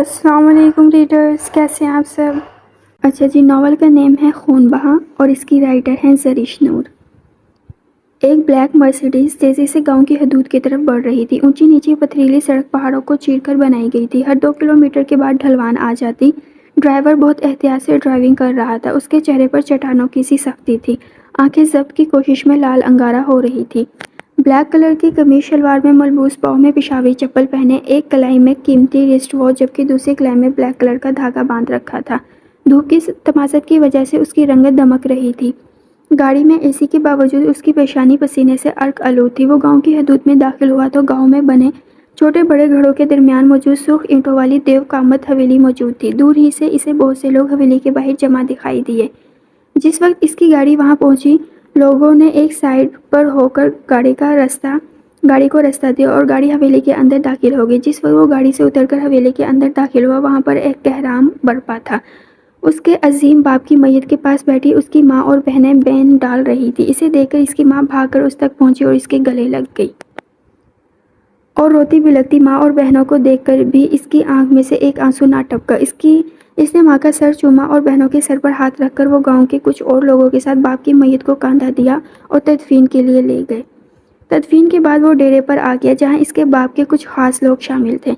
السلام علیکم ریڈرز، کیسے ہیں آپ سب؟ اچھا جی، ناول کا نیم ہے خون بہا اور اس کی رائٹر ہیں زرش نور۔ ایک بلیک مرسیڈیز تیزی سے گاؤں کی حدود کی طرف بڑھ رہی تھی۔ اونچی نیچی پتھریلی سڑک پہاڑوں کو چیر کر بنائی گئی تھی۔ ہر 2 کلومیٹر کے بعد ڈھلوان آ جاتی۔ ڈرائیور بہت احتیاط سے ڈرائیونگ کر رہا تھا۔ اس کے چہرے پر چٹانوں کی سی سختی تھی، آنکھیں ضبط کی کوشش میں لال انگارہ ہو رہی تھی۔ بلیک کلر کی قمیص شلوار میں ملبوس، پاؤں میں پشاوری چپل پہنے، ایک کلائی میں قیمتی ریسٹ واچ جبکہ دوسری کلائی میں بلیک کلر کا دھاگا باندھ رکھا تھا۔ دھوپ کی تمازت کی وجہ سے اس کی رنگت دمک رہی تھی۔ گاڑی میں اے سی کے باوجود اس کی پیشانی پسینے سے ارک آلود تھی۔ وہ گاؤں کی حدود میں داخل ہوا تو گاؤں میں بنے چھوٹے بڑے گھروں کے درمیان موجود سرخ اینٹوں والی دیو کامت حویلی موجود تھی۔ دور ہی سے اسے بہت سے لوگ حویلی کے باہر جمع دکھائی دیے۔ جس وقت اس کی گاڑی وہاں پہنچی، لوگوں نے ایک سائیڈ پر ہو کر گاڑی کو رستہ دیا اور گاڑی حویلی کے اندر داخل ہو گئی۔ جس وقت وہ گاڑی سے اتر کر حویلی کے اندر داخل ہوا، وہاں پر ایک کہرام برپا تھا۔ اس کے عظیم باپ کی میت کے پاس بیٹھی اس کی ماں اور بہنیں بین ڈال رہی تھی۔ اسے دیکھ کر اس کی ماں بھاگ کر اس تک پہنچی اور اس کے گلے لگ گئی۔ اور روتی بلکتی ماں اور بہنوں کو دیکھ کر بھی اس کی آنکھ میں سے ایک آنسو نہ ٹپکا۔ اس نے ماں کا سر چوما اور بہنوں کے سر پر ہاتھ رکھ کر وہ گاؤں کے کچھ اور لوگوں کے ساتھ باپ کی میت کو کاندھا دیا اور تدفین کے لیے لے گئے۔ تدفین کے بعد وہ ڈیرے پر آ گیا جہاں اس کے باپ کے کچھ خاص لوگ شامل تھے۔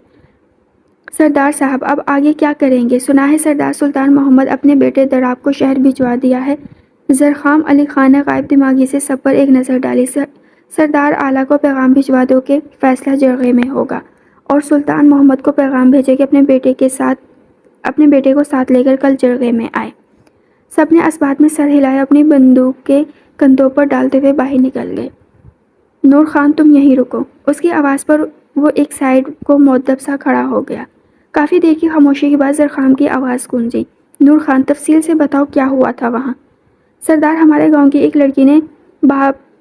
سردار صاحب، اب آگے کیا کریں گے؟ سنا ہے سردار سلطان محمد اپنے بیٹے دراب کو شہر بھجوا دیا ہے۔ زرخام علی خان نے غائب دماغی سے سب پر ایک نظر ڈالی۔ سردار اعلیٰ کو پیغام بھجوا دو کہ فیصلہ جرگے میں ہوگا، اور سلطان محمد کو پیغام بھیجے کہ اپنے بیٹے کو ساتھ لے کر کل جرگے میں آئے۔ سب نے اسبات میں سر ہلایا، اپنی بندوق کے کندھوں پر ڈالتے ہوئے باہر نکل گئے۔ نور خان، تم یہیں رکو۔ اس کی آواز پر وہ ایک سائیڈ کو مؤدب سا کھڑا ہو گیا۔ کافی دیر کی خاموشی کے بعد زرخام کی آواز گونجی۔ نور خان، تفصیل سے بتاؤ کیا ہوا تھا وہاں؟ سردار، ہمارے گاؤں کی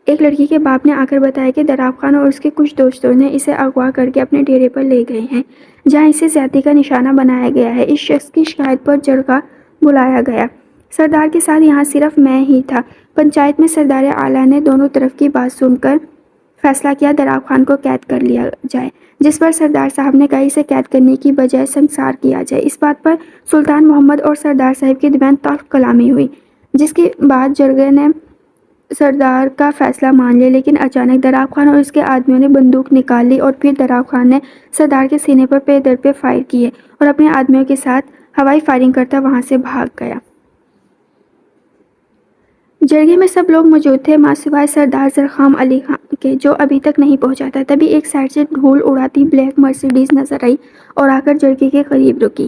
ایک لڑکی کے باپ نے آ کر بتایا کہ دراب خان اور اس کے کچھ دوستوں نے اسے اغوا کر کے اپنے ڈیرے پر لے گئے ہیں، جہاں اسے زیادتی کا نشانہ بنایا گیا ہے۔ اس شخص کی شکایت پر جرگہ بلایا گیا۔ سردار کے ساتھ یہاں صرف میں ہی تھا۔ پنچایت میں سردار اعلیٰ نے دونوں طرف کی بات سن کر فیصلہ کیا دراب خان کو قید کر لیا جائے، جس پر سردار صاحب نے کہا اسے قید کرنے کی بجائے سنسار کیا جائے۔ اس بات پر سلطان محمد اور سردار صاحب کے درمیان تلخ کلامی ہوئی، جس کے بعد جرگے نے سردار کا فیصلہ مان لیا، لیکن اچانک دراب خان اور اس کے آدمیوں نے بندوق نکال لی اور پھر دراب خان نے سردار کے سینے پر پے در پے فائر کیے اور اپنے آدمیوں کے ساتھ ہوائی فائرنگ کرتا وہاں سے بھاگ گیا۔ جرگے میں سب لوگ موجود تھے ماں سوائے سردار زرخام علی خان کے، جو ابھی تک نہیں پہنچا تھا۔ تبھی ایک سائیڈ سے دھول اڑاتی بلیک مرسیڈیز نظر آئی اور آ کر جرگے کے قریب رکی۔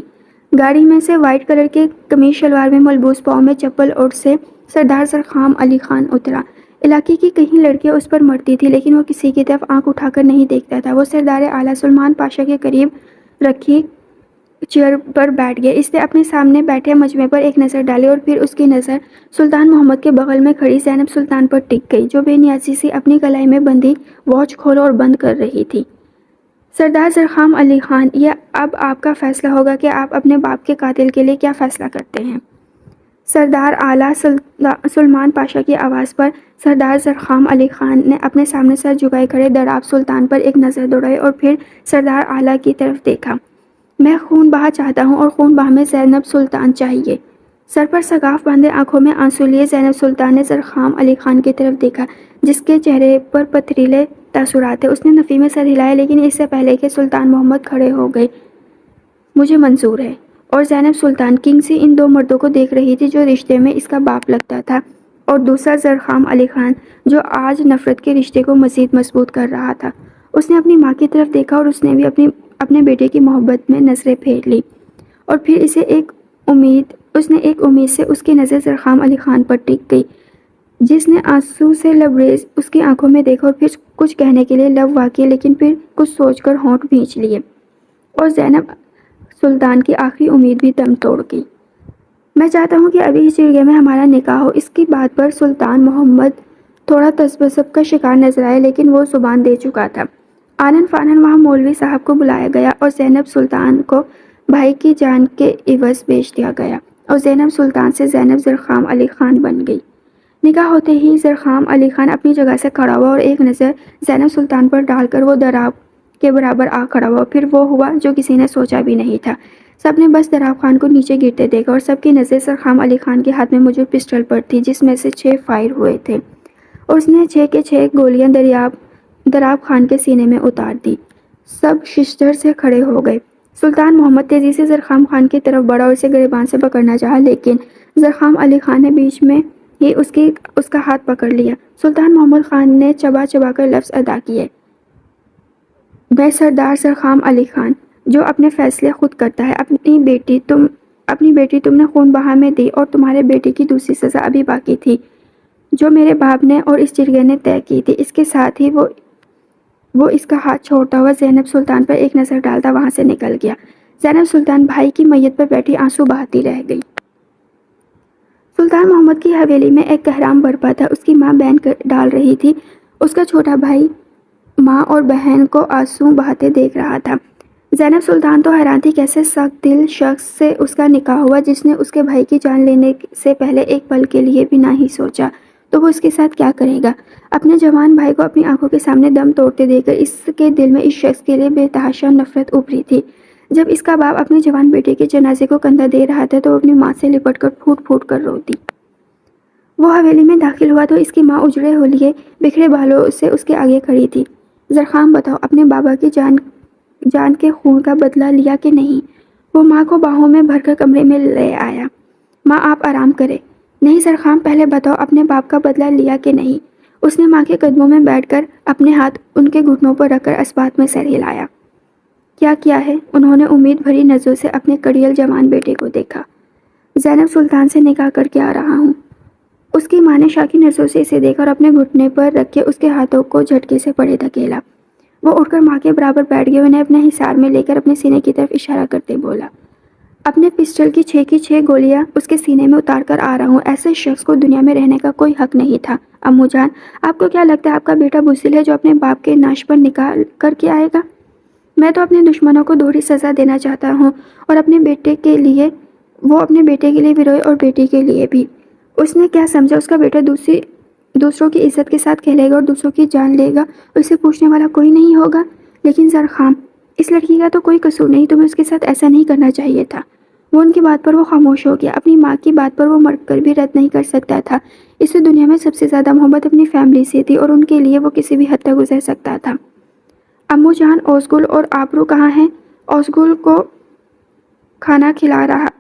گاڑی میں سے وائٹ کلر کے قمیص شلوار میں ملبوس، پاؤں میں چپل اور سے سردار زرخام علی خان اترا۔ علاقے کی کئی لڑکیاں اس پر مرتی تھیں، لیکن وہ کسی کی طرف آنکھ اٹھا کر نہیں دیکھتا تھا۔ وہ سردار اعلیٰ سلیمان پاشا کے قریب رکھی چیئر پر بیٹھ گیا۔ اس نے اپنے سامنے بیٹھے مجمع پر ایک نظر ڈالی اور پھر اس کی نظر سلطان محمد کے بغل میں کھڑی زینب سلطان پر ٹک گئی، جو بے نیازی سے اپنی کلائی میں بندھی واچ کھول اور بند کر رہی تھی۔ سردار زرخام علی خان، یہ اب آپ کا فیصلہ ہوگا کہ آپ اپنے باپ کے قاتل کے لیے کیا فیصلہ کرتے ہیں۔ سردار اعلیٰ سلیمان پاشا کی آواز پر سردار زرخام علی خان نے اپنے سامنے سر جھکائے کھڑے دراب سلطان پر ایک نظر دوڑائی اور پھر سردار اعلیٰ کی طرف دیکھا۔ میں خون بہا چاہتا ہوں اور خون بہا میں زینب سلطان چاہیے۔ سر پر سگاف باندھے، آنکھوں میں آنسو لیے زینب سلطان نے زرخام علی خان کی طرف دیکھا، جس کے چہرے پر پتھریلے تاثرات تھے۔ اس نے نفی میں سر ہلایا، لیکن اس سے پہلے کہ سلطان محمد کھڑے ہو گئے، مجھے منظور ہے۔ اور زینب سلطان کنگ سے ان 2 مردوں کو دیکھ رہی تھی، جو رشتے میں اس کا باپ لگتا تھا، اور دوسرا زرخام علی خان، جو آج نفرت کے رشتے کو مزید مضبوط کر رہا تھا۔ اس نے اپنی ماں کی طرف دیکھا اور اس نے بھی اپنے بیٹے کی محبت میں نظریں پھیر لی، اور پھر اس نے ایک امید سے اس کی نظر زرخام علی خان پر ٹک گئی، جس نے آنسو سے لبریز اس کی آنکھوں میں دیکھا اور پھر کچھ کہنے کے لیے لب واقعے، لیکن پھر کچھ سوچ کر ہونٹ بھینچ لیے، اور زینب سلطان کی آخری امید بھی دم توڑ گئی۔ میں چاہتا ہوں کہ ابھی ہی جرگے میں ہمارا نکاح ہو۔ اس کی بات پر سلطان محمد تھوڑا تذبذب کا شکار نظر آیا، لیکن وہ زبان دے چکا تھا۔ آنن فانن وہاں مولوی صاحب کو بلایا گیا اور زینب سلطان کو بھائی کی جان کے عوض بیچ دیا گیا، اور زینب سلطان سے زینب زرخام علی خان بن گئی۔ نکاح ہوتے ہی زرخام علی خان اپنی جگہ سے کھڑا ہوا اور ایک نظر زینب سلطان پر ڈال کر وہ دراب کے برابر آ کھڑا ہوا۔ پھر وہ ہوا جو کسی نے سوچا بھی نہیں تھا۔ سب نے بس دراب خان کو نیچے گرتے دیکھا اور سب کی نظر سرخام علی خان کے ہاتھ میں موجود پسٹل پر تھی، جس میں سے 6 فائر ہوئے تھے، اور اس نے 6 کے 6 گولیاں دراب خان کے سینے میں اتار دی۔ سب ششدر سے کھڑے ہو گئے۔ سلطان محمد تیزی سے زرخام خان کی طرف بڑھا اور اسے گریبان سے پکڑنا چاہا، لیکن زرخام علی خان نے بیچ میں ہی اس کا ہاتھ پکڑ لیا۔ سلطان محمد خان نے چبا چبا کر لفظ ادا کیے، میں سردار زرخام علی خان، جو اپنے فیصلے خود کرتا ہے۔ اپنی بیٹی تم نے خون بہا میں دی، اور تمہارے بیٹے کی دوسری سزا ابھی باقی تھی، جو میرے باپ نے اور اس جرگے نے طے کی تھی۔ اس کے ساتھ ہی وہ اس کا ہاتھ چھوڑتا ہوا زینب سلطان پر ایک نظر ڈالتا وہاں سے نکل گیا۔ زینب سلطان بھائی کی میت پر بیٹھی آنسو بہاتی رہ گئی۔ سلطان محمد کی حویلی میں ایک کہرام برپا تھا۔ اس کی ماں بین ڈال رہی تھی، اس کا چھوٹا بھائی ماں اور بہن کو آنسو بہاتے دیکھ رہا تھا۔ زینب سلطان تو حیران تھی کیسے سخت دل شخص سے اس کا نکاح ہوا، جس نے اس کے بھائی کی جان لینے سے پہلے ایک پل کے لیے بھی نہ ہی سوچا تو وہ اس کے ساتھ کیا کرے گا۔ اپنے جوان بھائی کو اپنی آنکھوں کے سامنے دم توڑتے دیکھ کر اس کے دل میں اس شخص کے لیے بے تحاشا نفرت ابھری تھی۔ جب اس کا باپ اپنے جوان بیٹے کے جنازے کو کندھا دے رہا تھا تو وہ اپنی ماں سے لپٹ کر پھوٹ پھوٹ کر روتی۔ وہ حویلی میں داخل ہوا تو اس کی ماں اجڑے ہولیے بکھرے بالوں سے اس کے آگے کھڑی تھی۔ زرخام بتاؤ، اپنے بابا کی جان کے خون کا بدلہ لیا کہ نہیں؟ وہ ماں کو باہوں میں بھر کر کمرے میں لے آیا۔ ماں آپ آرام کریں۔ نہیں زرخام، پہلے بتاؤ اپنے باپ کا بدلہ لیا کہ نہیں؟ اس نے ماں کے قدموں میں بیٹھ کر اپنے ہاتھ ان کے گھٹنوں پر رکھ کر اسبات میں سر ہلایا۔ کیا ہے؟ انہوں نے امید بھری نظروں سے اپنے کڑیل جوان بیٹے کو دیکھا۔ زینب سلطان سے نکاح کر کے آ رہا ہوں۔ اس کی ماں نے شاکی نظروں سے اسے دیکھا اور اپنے گھٹنے پر رکھ کے اس کے ہاتھوں کو جھٹکے سے پڑے دھکیلا۔ وہ اٹھ کر ماں کے برابر بیٹھ گئے، انہیں اپنے حصار میں لے کر اپنے سینے کی طرف اشارہ کرتے بولا، اپنے پسٹل کی 6 کی 6 گولیاں اس کے سینے میں اتار کر آ رہا ہوں۔ ایسے شخص کو دنیا میں رہنے کا کوئی حق نہیں تھا۔ امو جان، آپ کو کیا لگتا ہے آپ کا بیٹا بزدل ہے جو اپنے باپ کے ناش پر نکاح کر کے آئے گا؟ میں تو اپنے دشمنوں کو دوہری سزا دینا چاہتا ہوں، اور اپنے بیٹے کے لیے بھی روئے اور بیٹی کے لیے بھی۔ اس نے کیا سمجھا اس کا بیٹا دوسروں کی عزت کے ساتھ کھیلے گا اور دوسروں کی جان لے گا، اسے پوچھنے والا کوئی نہیں ہوگا؟ لیکن زرخام، اس لڑکی کا تو کوئی قصور نہیں، تمہیں اس کے ساتھ ایسا نہیں کرنا چاہیے تھا۔ وہ ان کی بات پر وہ خاموش ہو گیا۔ اپنی ماں کی بات پر وہ مر کر بھی رد نہیں کر سکتا تھا۔ اسے دنیا میں سب سے زیادہ محبت اپنی فیملی سے تھی، اور ان کے لیے وہ کسی بھی حد تک گزر سکتا تھا۔ امو جان، اوزگل اور آبرو کہاں ہیں؟ اوزگل کو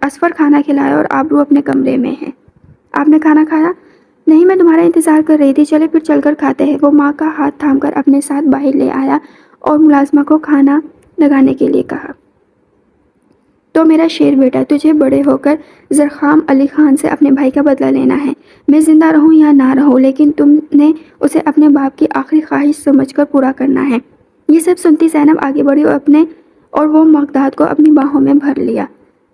اسفر کھانا کھلایا اور آبرو اپنے کمرے میں ہے۔ آپ نے کھانا کھایا؟ نہیں، میں تمہارا انتظار کر رہی تھی، چلے پھر چل کر کھاتے ہیں۔ وہ ماں کا ہاتھ تھام کر اپنے ساتھ باہر لے آیا اور ملازمہ کو کھانا لگانے کے لیے کہا۔ تو میرا شیر بیٹا، تجھے بڑے ہو کر زرخام علی خان سے اپنے بھائی کا بدلہ لینا ہے۔ میں زندہ رہوں یا نہ رہوں، لیکن تم نے اسے اپنے باپ کی آخری خواہش سمجھ کر پورا کرنا ہے۔ یہ سب سنتی زینب آگے بڑھی اور وہ مقداد کو اپنی باہوں میں بھر لیا۔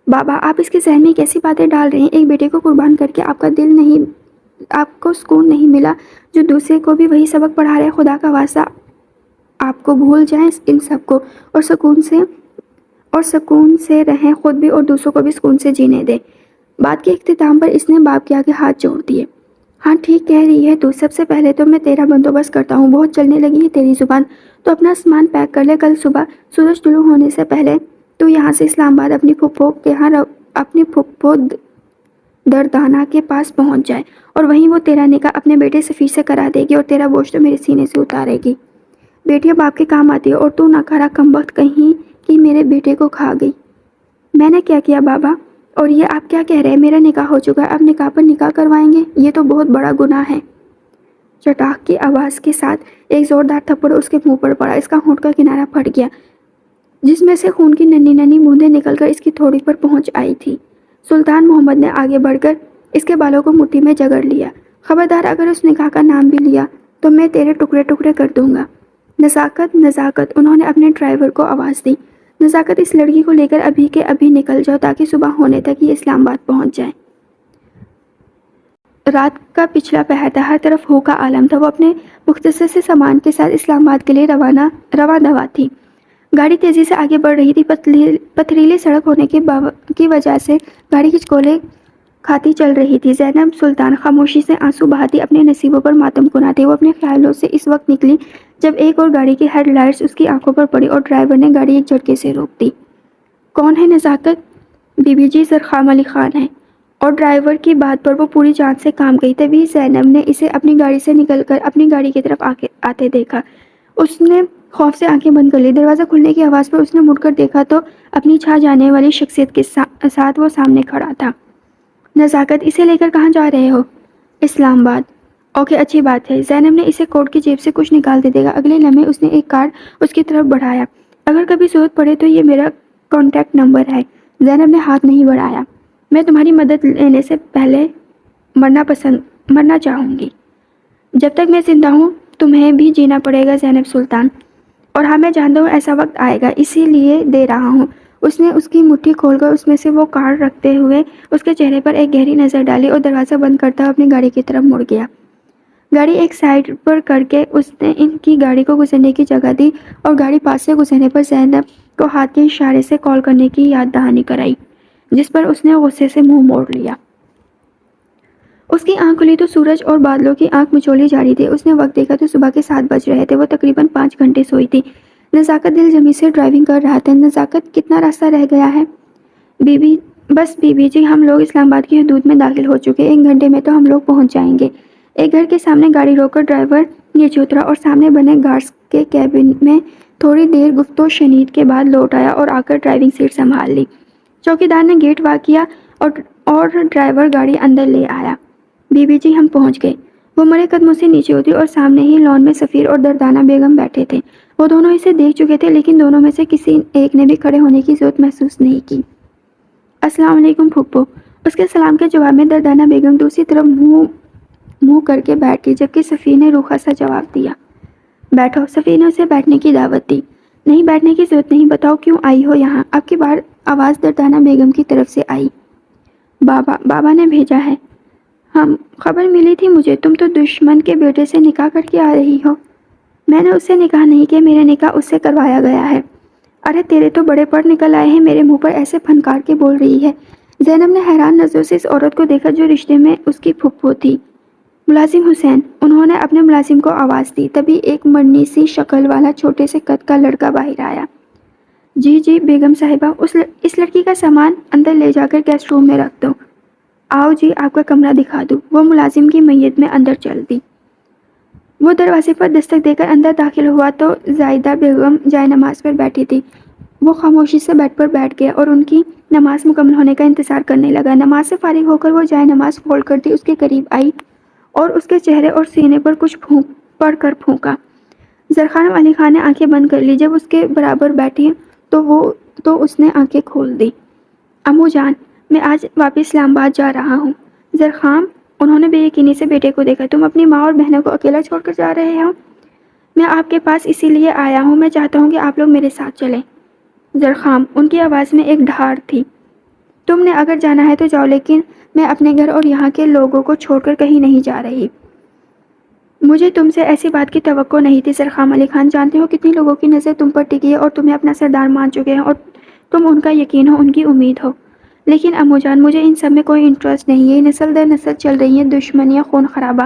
بابا، آپ اس کے ذہن میں کیسی باتیں ڈال رہے ہیں؟ ایک بیٹے کو قربان کر کے آپ کو سکون نہیں ملا جو دوسرے کو بھی وہی سبق پڑھا رہے؟ خدا کا واسطہ آپ کو بھول جائیں ان سب کو، اور سکون سے رہیں خود بھی اور دوسروں کو بھی سکون سے جینے دیں۔ بات کے اختتام پر اس نے باپ کے آگے ہاتھ جوڑ دیے۔ ہاں ٹھیک کہہ رہی ہے تو، سب سے پہلے تو میں تیرا بندوبست کرتا ہوں۔ بہت چلنے لگی ہے تیری زبان، تو اپنا سامان پیک کر لے۔ کل صبح سورج طلوع ہونے سے پہلے تو یہاں سے اسلام آباد اپنی پھپھو دردانہ کے پاس پہنچ جائے، اور وہیں وہ تیرا نکاح اپنے بیٹے سفیر سے کرا دے گی اور تیرا بوجھ تو میرے سینے سے اتارے گی۔ بیٹیاں باپ کے کام آتی ہے، اور تو ناکارہ کمبخت کہیں کہ میرے بیٹے کو کھا گئی۔ میں نے کیا کیا بابا؟ اور یہ آپ کیا کہہ رہے ہیں؟ میرا نکاح ہو چکا ہے، اب نکاح پر نکاح کروائیں گے؟ یہ تو بہت بڑا گناہ ہے۔ چٹاک کی آواز کے ساتھ ایک زوردار تھپڑ اس کے منہ پر پڑا۔ اس کا ہونٹ کا کنارہ پھٹ گیا، جس میں سے خون کی ننھی ننھی بوندیں نکل کر اس کی تھوڑی پر پہنچ آئی تھی۔ سلطان محمد نے آگے بڑھ کر اس کے بالوں کو مٹھی میں جگڑ لیا۔ خبردار، اگر اس نکاح کا نام بھی لیا تو میں تیرے ٹکڑے ٹکڑے کر دوں گا۔ نزاکت، نزاکت، انہوں نے اپنے ڈرائیور کو آواز دی۔ نزاکت، اس لڑکی کو لے کر ابھی کے ابھی نکل جاؤ تاکہ صبح ہونے تک یہ اسلام آباد پہنچ جائے۔ رات کا پچھلا پہر تھا، ہر طرف ہو کا عالم تھا۔ وہ اپنے مختصر سے سامان کے ساتھ اسلام آباد کے لیے رواں دوا تھی۔ گاڑی تیزی سے آگے بڑھ رہی تھی۔ پتھریلی سڑک ہونے کی وجہ سے گاڑی ہچکولے کھاتی چل رہی تھی۔ زینب سلطان خاموشی سے آنسو بہاتی اپنے نصیبوں پر ماتم کنا تھی۔ وہ اپنے خیالوں سے اس وقت نکلی جب ایک اور گاڑی کی ہیڈ لائٹس اس کی آنکھوں پر پڑی اور ڈرائیور نے گاڑی ایک جھٹکے سے روک دی۔ کون ہے نزاکت؟ Be B G زرخام Ali Khan ہے، اور ڈرائیور کی بات پر وہ پوری جان سے کام گئی۔ تبھی زینب نے اسے اپنی گاڑی سے نکل کر اپنی گاڑی کی طرف آتے دیکھا۔ اس نے خوف سے آنکھیں بند کر لی۔ دروازہ کھلنے کی آواز پر اس نے مڑ کر دیکھا تو اپنی چھا جانے والی شخصیت کے ساتھ وہ سامنے کھڑا تھا۔ نزاکت، اسے لے کر کہاں جا رہے ہو؟ اسلام آباد۔ اوکے، اچھی بات ہے۔ زینب نے اسے کوٹ کی جیب سے کچھ نکالتے دیکھا۔ اگلے لمحے اس نے ایک کارڈ اس کی طرف بڑھایا۔ اگر کبھی ضرورت پڑے تو یہ میرا کانٹیکٹ نمبر ہے۔ زینب نے ہاتھ نہیں بڑھایا۔ میں تمہاری مدد لینے سے پہلے مرنا چاہوں گی۔ جب تک میں زندہ ہوں تمہیں بھی جینا پڑے گا زینب سلطان، اور ہاں میں جانتا ہوں ایسا وقت آئے گا، اسی لیے دے رہا ہوں۔ اس نے اس کی مٹھی کھول کر اس میں سے وہ کارڈ رکھتے ہوئے اس کے چہرے پر ایک گہری نظر ڈالی اور دروازہ بند کرتا ہوئے اپنی گاڑی کی طرف مڑ گیا۔ گاڑی ایک سائڈ پر کر کے اس نے ان کی گاڑی کو گزرنے کی جگہ دی اور گاڑی پاس سے گزرنے پر زینب کو ہاتھ کے اشارے سے کال کرنے کی یاد دہانی کرائی، جس پر اس نے غصے سے منہ موڑ لیا۔ اس کی آنکھ کھلی تو سورج اور بادلوں کی آنکھ مچولی جاری تھی۔ اس نے وقت دیکھا تو صبح کے 7 بج رہے تھے۔ وہ تقریباً 5 گھنٹے سوئی تھی۔ نزاکت دل جمی سے ڈرائیونگ کر رہا تھا۔ نزاکت، کتنا راستہ رہ گیا ہے؟ بس بی بی جی، ہم لوگ اسلام آباد کی حدود میں داخل ہو چکے، 1 گھنٹے میں تو ہم لوگ پہنچ جائیں گے۔ ایک گھر کے سامنے گاڑی روک کر ڈرائیور نیچے اترا اور سامنے بنے گارڈز کے کیبن میں تھوڑی دیر گفت و شنید کے بعد لوٹ آیا اور آ کر ڈرائیونگ سیٹ سنبھال لی۔ چوکیدار نے گیٹ واک کیا اور ڈرائیور گاڑی اندر لے آیا۔ بی بی جی، ہم پہنچ گئے۔ وہ مرے قدموں سے نیچے اتری اور سامنے ہی لان میں سفیر اور دردانہ بیگم بیٹھے تھے۔ وہ دونوں اسے دیکھ چکے تھے، لیکن دونوں میں سے کسی ایک نے بھی کھڑے ہونے کی ضرورت محسوس نہیں کی۔ السلام علیکم پھپھو۔ اس کے سلام کے جواب میں دردانہ بیگم دوسری طرف منہ کر کے بیٹھ گئی، جبکہ سفیر نے روکھا سا جواب دیا۔ بیٹھو۔ سفیر نے اسے بیٹھنے کی دعوت دی۔ نہیں، بیٹھنے کی ضرورت نہیں، بتاؤ کیوں آئی ہو یہاں؟ اب کی بار آواز دردانہ بیگم کی طرف سے آئی۔ بابا نے بھیجا ہے۔ خبر ملی تھی مجھے، تم تو دشمن کے بیٹے سے نکاح کر کے آ رہی ہو۔ میں نے اس سے نکاح نہیں کیا، میرا نکاح اس سے کروایا گیا ہے۔ ارے تیرے تو بڑے پڑ نکل آئے ہیں، میرے منہ پر ایسے پھنکار کے بول رہی ہے۔ زینب نے حیران نظروں سے اس عورت کو دیکھا جو رشتے میں اس کی پھپھو تھی۔ ملازم حسین، انہوں نے اپنے ملازم کو آواز دی۔ تبھی ایک مرنی سی شکل والا چھوٹے سے قد کا لڑکا باہر آیا۔ جی بیگم صاحبہ، اس لڑکی کا سامان اندر لے جا کر گیسٹ روم میں رکھ دو۔ آؤ جی، آپ کا کمرہ دکھا دوں۔ وہ ملازم کی میت میں اندر چل دی۔ وہ دروازے پر دستک دے کر اندر داخل ہوا تو زائدہ بیگم جائے نماز پر بیٹھی تھی۔ وہ خاموشی سے بیڈ پر بیٹھ گیا اور ان کی نماز مکمل ہونے کا انتظار کرنے لگا۔ نماز سے فارغ ہو کر وہ جائے نماز فولڈ کرتی اس کے قریب آئی اور اس کے چہرے اور سینے پر کچھ پڑھ کر پھونکا۔ زرخام علی خان نے آنکھیں بند کر لی۔ جب اس کے برابر بیٹھی تو اس نے آنکھیں کھول دی۔ امو جان، میں آج واپس اسلام آباد جا رہا ہوں۔ زرخام، انہوں نے بے یقینی سے بیٹے کو دیکھا۔ تم اپنی ماں اور بہنوں کو اکیلا چھوڑ کر جا رہے ہو؟ میں آپ کے پاس اسی لیے آیا ہوں، میں چاہتا ہوں کہ آپ لوگ میرے ساتھ چلیں۔ زرخام، ان کی آواز میں ایک ڈھار تھی۔ تم نے اگر جانا ہے تو جاؤ، لیکن میں اپنے گھر اور یہاں کے لوگوں کو چھوڑ کر کہیں نہیں جا رہی۔ مجھے تم سے ایسی بات کی توقع نہیں تھی زرخام علی خان۔ جانتے ہو کتنی لوگوں کی نظر تم پر ٹکی ہے اور تمہیں اپنا سردار مان چکے ہیں اور تم ان کا یقین ہو، ان کی امید ہو۔ لیکن امو جان، مجھے ان سب میں کوئی انٹرسٹ نہیں ہے۔ یہ نسل در نسل چل رہی ہیں دشمنیاں، خون خرابہ۔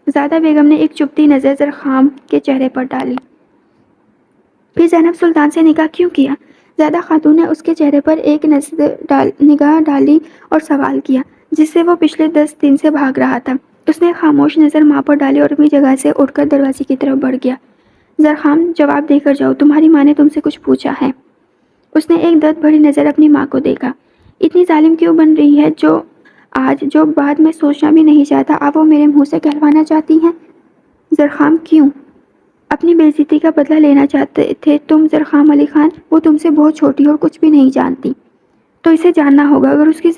زائدہ بیگم نے ایک چبھتی نظر زرخام کے چہرے پر ڈالی۔ پھر زینب سلطان سے نکاح کیوں کیا؟ زائدہ خاتون نے اس کے چہرے پر ایک نگاہ ڈالی اور سوال کیا، جس سے وہ پچھلے 10 دن سے بھاگ رہا تھا۔ اس نے خاموش نظر ماں پر ڈالی اور اپنی جگہ سے اٹھ کر دروازے کی طرف بڑھ گیا۔ زرخام، جواب دے کر جاؤ، تمہاری ماں نے تم سے کچھ پوچھا ہے؟ اس نے ایک درد بھری نظر اپنی ماں کو دیکھا۔ اتنی ظالم کیوں بن رہی ہے جو بعد میں سوچنا بھی نہیں چاہتا؟ آپ وہ میرے منہ سے کہلوانا چاہتی ہیں؟ زرخام، کیوں؟ اپنی بے عزتی کا بدلہ لینا چاہتے تھے تم زرخام علی خان؟ وہ تم سے بہت چھوٹی اور کچھ بھی نہیں جانتی، تو اسے جاننا ہوگا اگر اس کی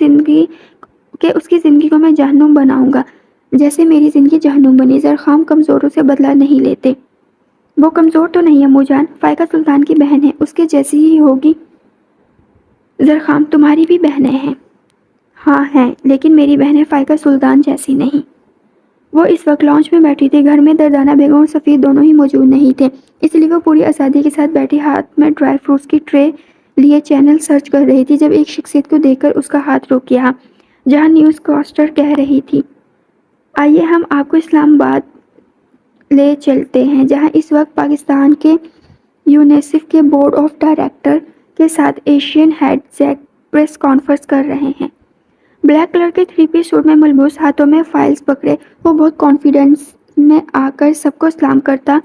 زندگی کو میں جہنم بناؤں گا جیسے میری زندگی جہنم بنی۔ زرخام کمزوروں سے بدلہ نہیں لیتے۔ وہ کمزور تو نہیں امو جان، فائقہ سلطان کی بہن ہے، اس کے جیسی ہی ہوگی۔ زرخام، تمہاری بھی بہنیں ہیں؟ ہاں ہیں، لیکن میری بہنیں فائقہ سلطان جیسی نہیں۔ وہ اس وقت لانچ میں بیٹھی تھی۔ گھر میں دردانہ بیگم اور سفیر دونوں ہی موجود نہیں تھے، اس لیے وہ پوری آزادی کے ساتھ بیٹھی ہاتھ میں ڈرائی فروٹس کی ٹرے لیے چینل سرچ کر رہی تھی، جب ایک شخصیت کو دیکھ کر اس کا ہاتھ رک گیا جہاں نیوز کاسٹر کہہ رہی تھی، آئیے ہم آپ کو اسلام آباد لے چلتے ہیں، جہاں اس وقت پاکستان کے یونیسیف کے بورڈ آف ڈائریکٹر کے ساتھ ایشین ہیڈ زیک پریس کانفرنس کر رہے ہیں۔ بلیک کلر کے 3 پیس سوٹ میں ملبوس، ہاتھوں میں فائلز پکڑے وہ بہت کانفیڈنس میں آ کر سب کو سلام کرتا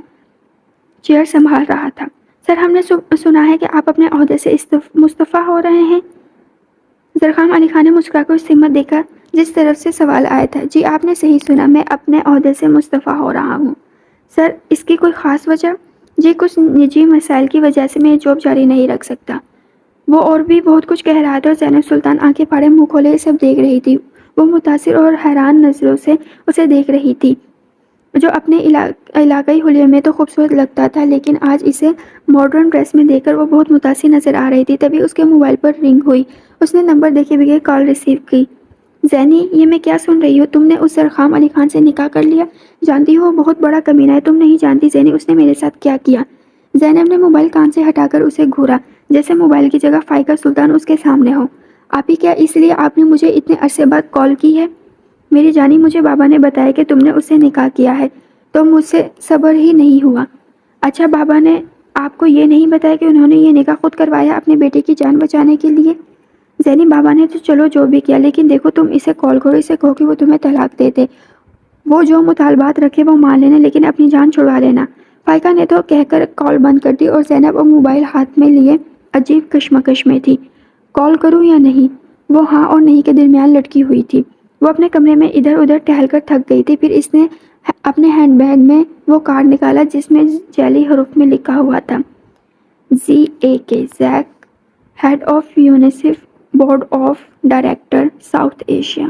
چیئر سنبھال رہا تھا۔ سر، ہم نے سنا ہے کہ آپ اپنے عہدے سے مستعفی ہو رہے ہیں۔ زرخام علی خان نے مسکرا کر اس سمت دیکھا جس طرف سے سوال آیا تھا۔ جی، آپ نے صحیح سنا، میں اپنے عہدے سے مستعفی ہو رہا ہوں۔ سر، اس کی کوئی خاص وجہ؟ جی، کچھ نجی مسائل کی وجہ سے میں یہ جاب جاری نہیں رکھ سکتا۔ وہ اور بھی بہت کچھ کہہ رہا تھا اور زینب سلطان آنکھیں پھاڑے منہ کھولے یہ سب دیکھ رہی تھی۔ وہ متاثر اور حیران نظروں سے اسے دیکھ رہی تھی، جو اپنے علاقائی حلیے میں تو خوبصورت لگتا تھا، لیکن آج اسے ماڈرن ڈریس میں دیکھ کر وہ بہت متاثر نظر آ رہی تھی۔ تبھی اس کے موبائل پر رنگ ہوئی۔ اس نے نمبر دیکھے بغیر کال ریسیو کی۔ زینی، یہ میں کیا سن رہی ہوں؟ تم نے اس زرخام علی خان سے نکاح کر لیا؟ جانتی ہو وہ بہت بڑا کمینہ ہے۔ تم نہیں جانتی زینی اس نے میرے ساتھ کیا کیا۔ زینب نے موبائل کان سے ہٹا کر اسے گھورا، جیسے موبائل کی جگہ فائقہ سلطان اس کے سامنے ہو۔ آپ ہی کیا اس لیے آپ نے مجھے اتنے عرصے بعد کال کی ہے؟ میری جانی، مجھے بابا نے بتایا کہ تم نے اس سے نکاح کیا ہے، تو مجھ سے صبر ہی نہیں ہوا۔ اچھا، بابا نے آپ کو یہ نہیں بتایا کہ انہوں نے یہ نکاح خود کروایا اپنے بیٹے کی جان بچانے کے لیے؟ زینی، بابا نے تو چلو جو بھی کیا، لیکن دیکھو تم اسے کال کرو، اسے کہو کہ وہ تمہیں طلاق دے دے، وہ جو مطالبات رکھے وہ مان لینا، لیکن اپنی جان چھڑوا لینا۔ فائقہ نے تو کہہ کر کال بند کر دی اور زینب اور موبائل ہاتھ میں لیے عجیب کشمکش میں تھی۔ کال کروں یا نہیں؟ وہ ہاں اور نہیں کے درمیان لٹکی ہوئی تھی۔ وہ اپنے کمرے میں ادھر ادھر ٹہل کر تھک گئی تھی۔ پھر اس نے اپنے ہینڈ بیگ میں وہ کارڈ نکالا جس میں جیلی حروف میں لکھا ہوا تھا ZAK، Zak, head of UNICEF board of director South Asia.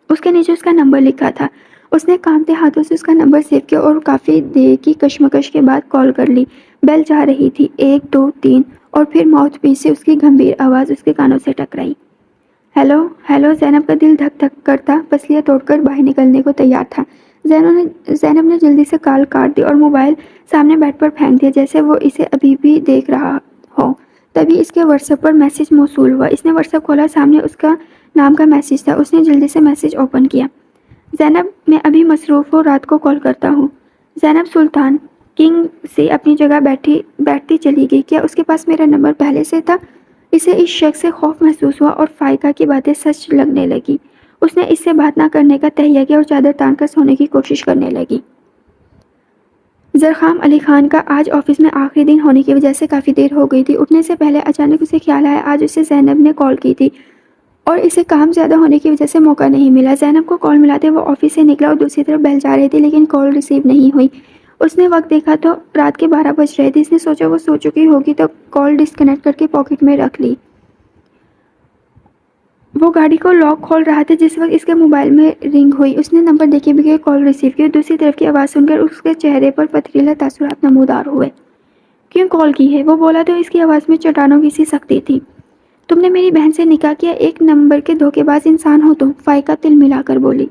اس کے نیچے اس کا نمبر لکھا تھا۔ اس نے کانپتے ہاتھوں سے اس کا نمبر سیو کیا اور کافی دیر کی کشمکش کے بعد کال کر لی۔ بیل جا رہی تھی، 1 2 3، اور پھر ماؤتھ پیس سے اس کی گمبھیر آواز اس کے کانوں سے ٹکرائی۔ Hello hello. زینب کا دل دھک دھک کرتا پسلیاں توڑ کر باہر نکلنے کو تیار تھا۔ زینب نے جلدی سے کال کاٹ دی اور موبائل سامنے بیڈ پر پھینک دیا جیسے وہ اسے ابھی بھی دیکھ رہا ہو۔ تبھی اس کے واٹس ایپ پر میسج موصول ہوا۔ اس نے واٹس ایپ کھولا، سامنے اس کا نام کا میسج تھا۔ اس نے جلدی سے میسج اوپن کیا۔ زینب، میں ابھی مصروف ہوں، رات کو کال کرتا ہوں۔ زینب سلطان کنگ سے اپنی جگہ بیٹھتی چلی گئی۔ کیا اس کے پاس میرا نمبر پہلے سے تھا؟ اسے اس شخص سے خوف محسوس ہوا اور فائقہ کی باتیں سچ لگنے لگی۔ اس نے اس سے بات نہ کرنے کا تہیہ کیا اور چادر تان کر سونے کی کوشش کرنے لگی۔ زرخام علی خان کا آج آفس میں آخری دن ہونے کی وجہ سے کافی دیر ہو گئی تھی۔ اٹھنے سے پہلے اچانک اسے خیال آیا آج اسے زینب نے کال کی تھی اور اسے کام زیادہ ہونے کی وجہ سے موقع نہیں ملا۔ زینب کو کال ملاتے وہ آفس سے نکلا اور دوسری طرف بیل جا رہی تھی، لیکن کال ریسیو نہیں ہوئی۔ اس نے وقت دیکھا تو رات کے 12 بج رہے تھے۔ اس نے سوچا وہ سو چکی ہوگی تو کال ڈسکنیکٹ کر کے پاکٹ میں رکھ لی۔ وہ گاڑی کو لاک کھول رہا تھا جس وقت اس کے موبائل میں رنگ ہوئی۔ اس نے نمبر دیکھے بغیر کال ریسیو کی اور دوسری طرف کی آواز سن کر اس کے چہرے پر پتھریلا تاثرات نمودار ہوئے۔ کیوں کال کی ہے؟ وہ بولا تو اس کی آواز میں چٹانوں کی سی سختی تھی۔ تم نے میری بہن سے نکاح کیا؟ ایک نمبر کے دھوکے باز انسان ہو تم، فائقہ تل ملا کر بولی۔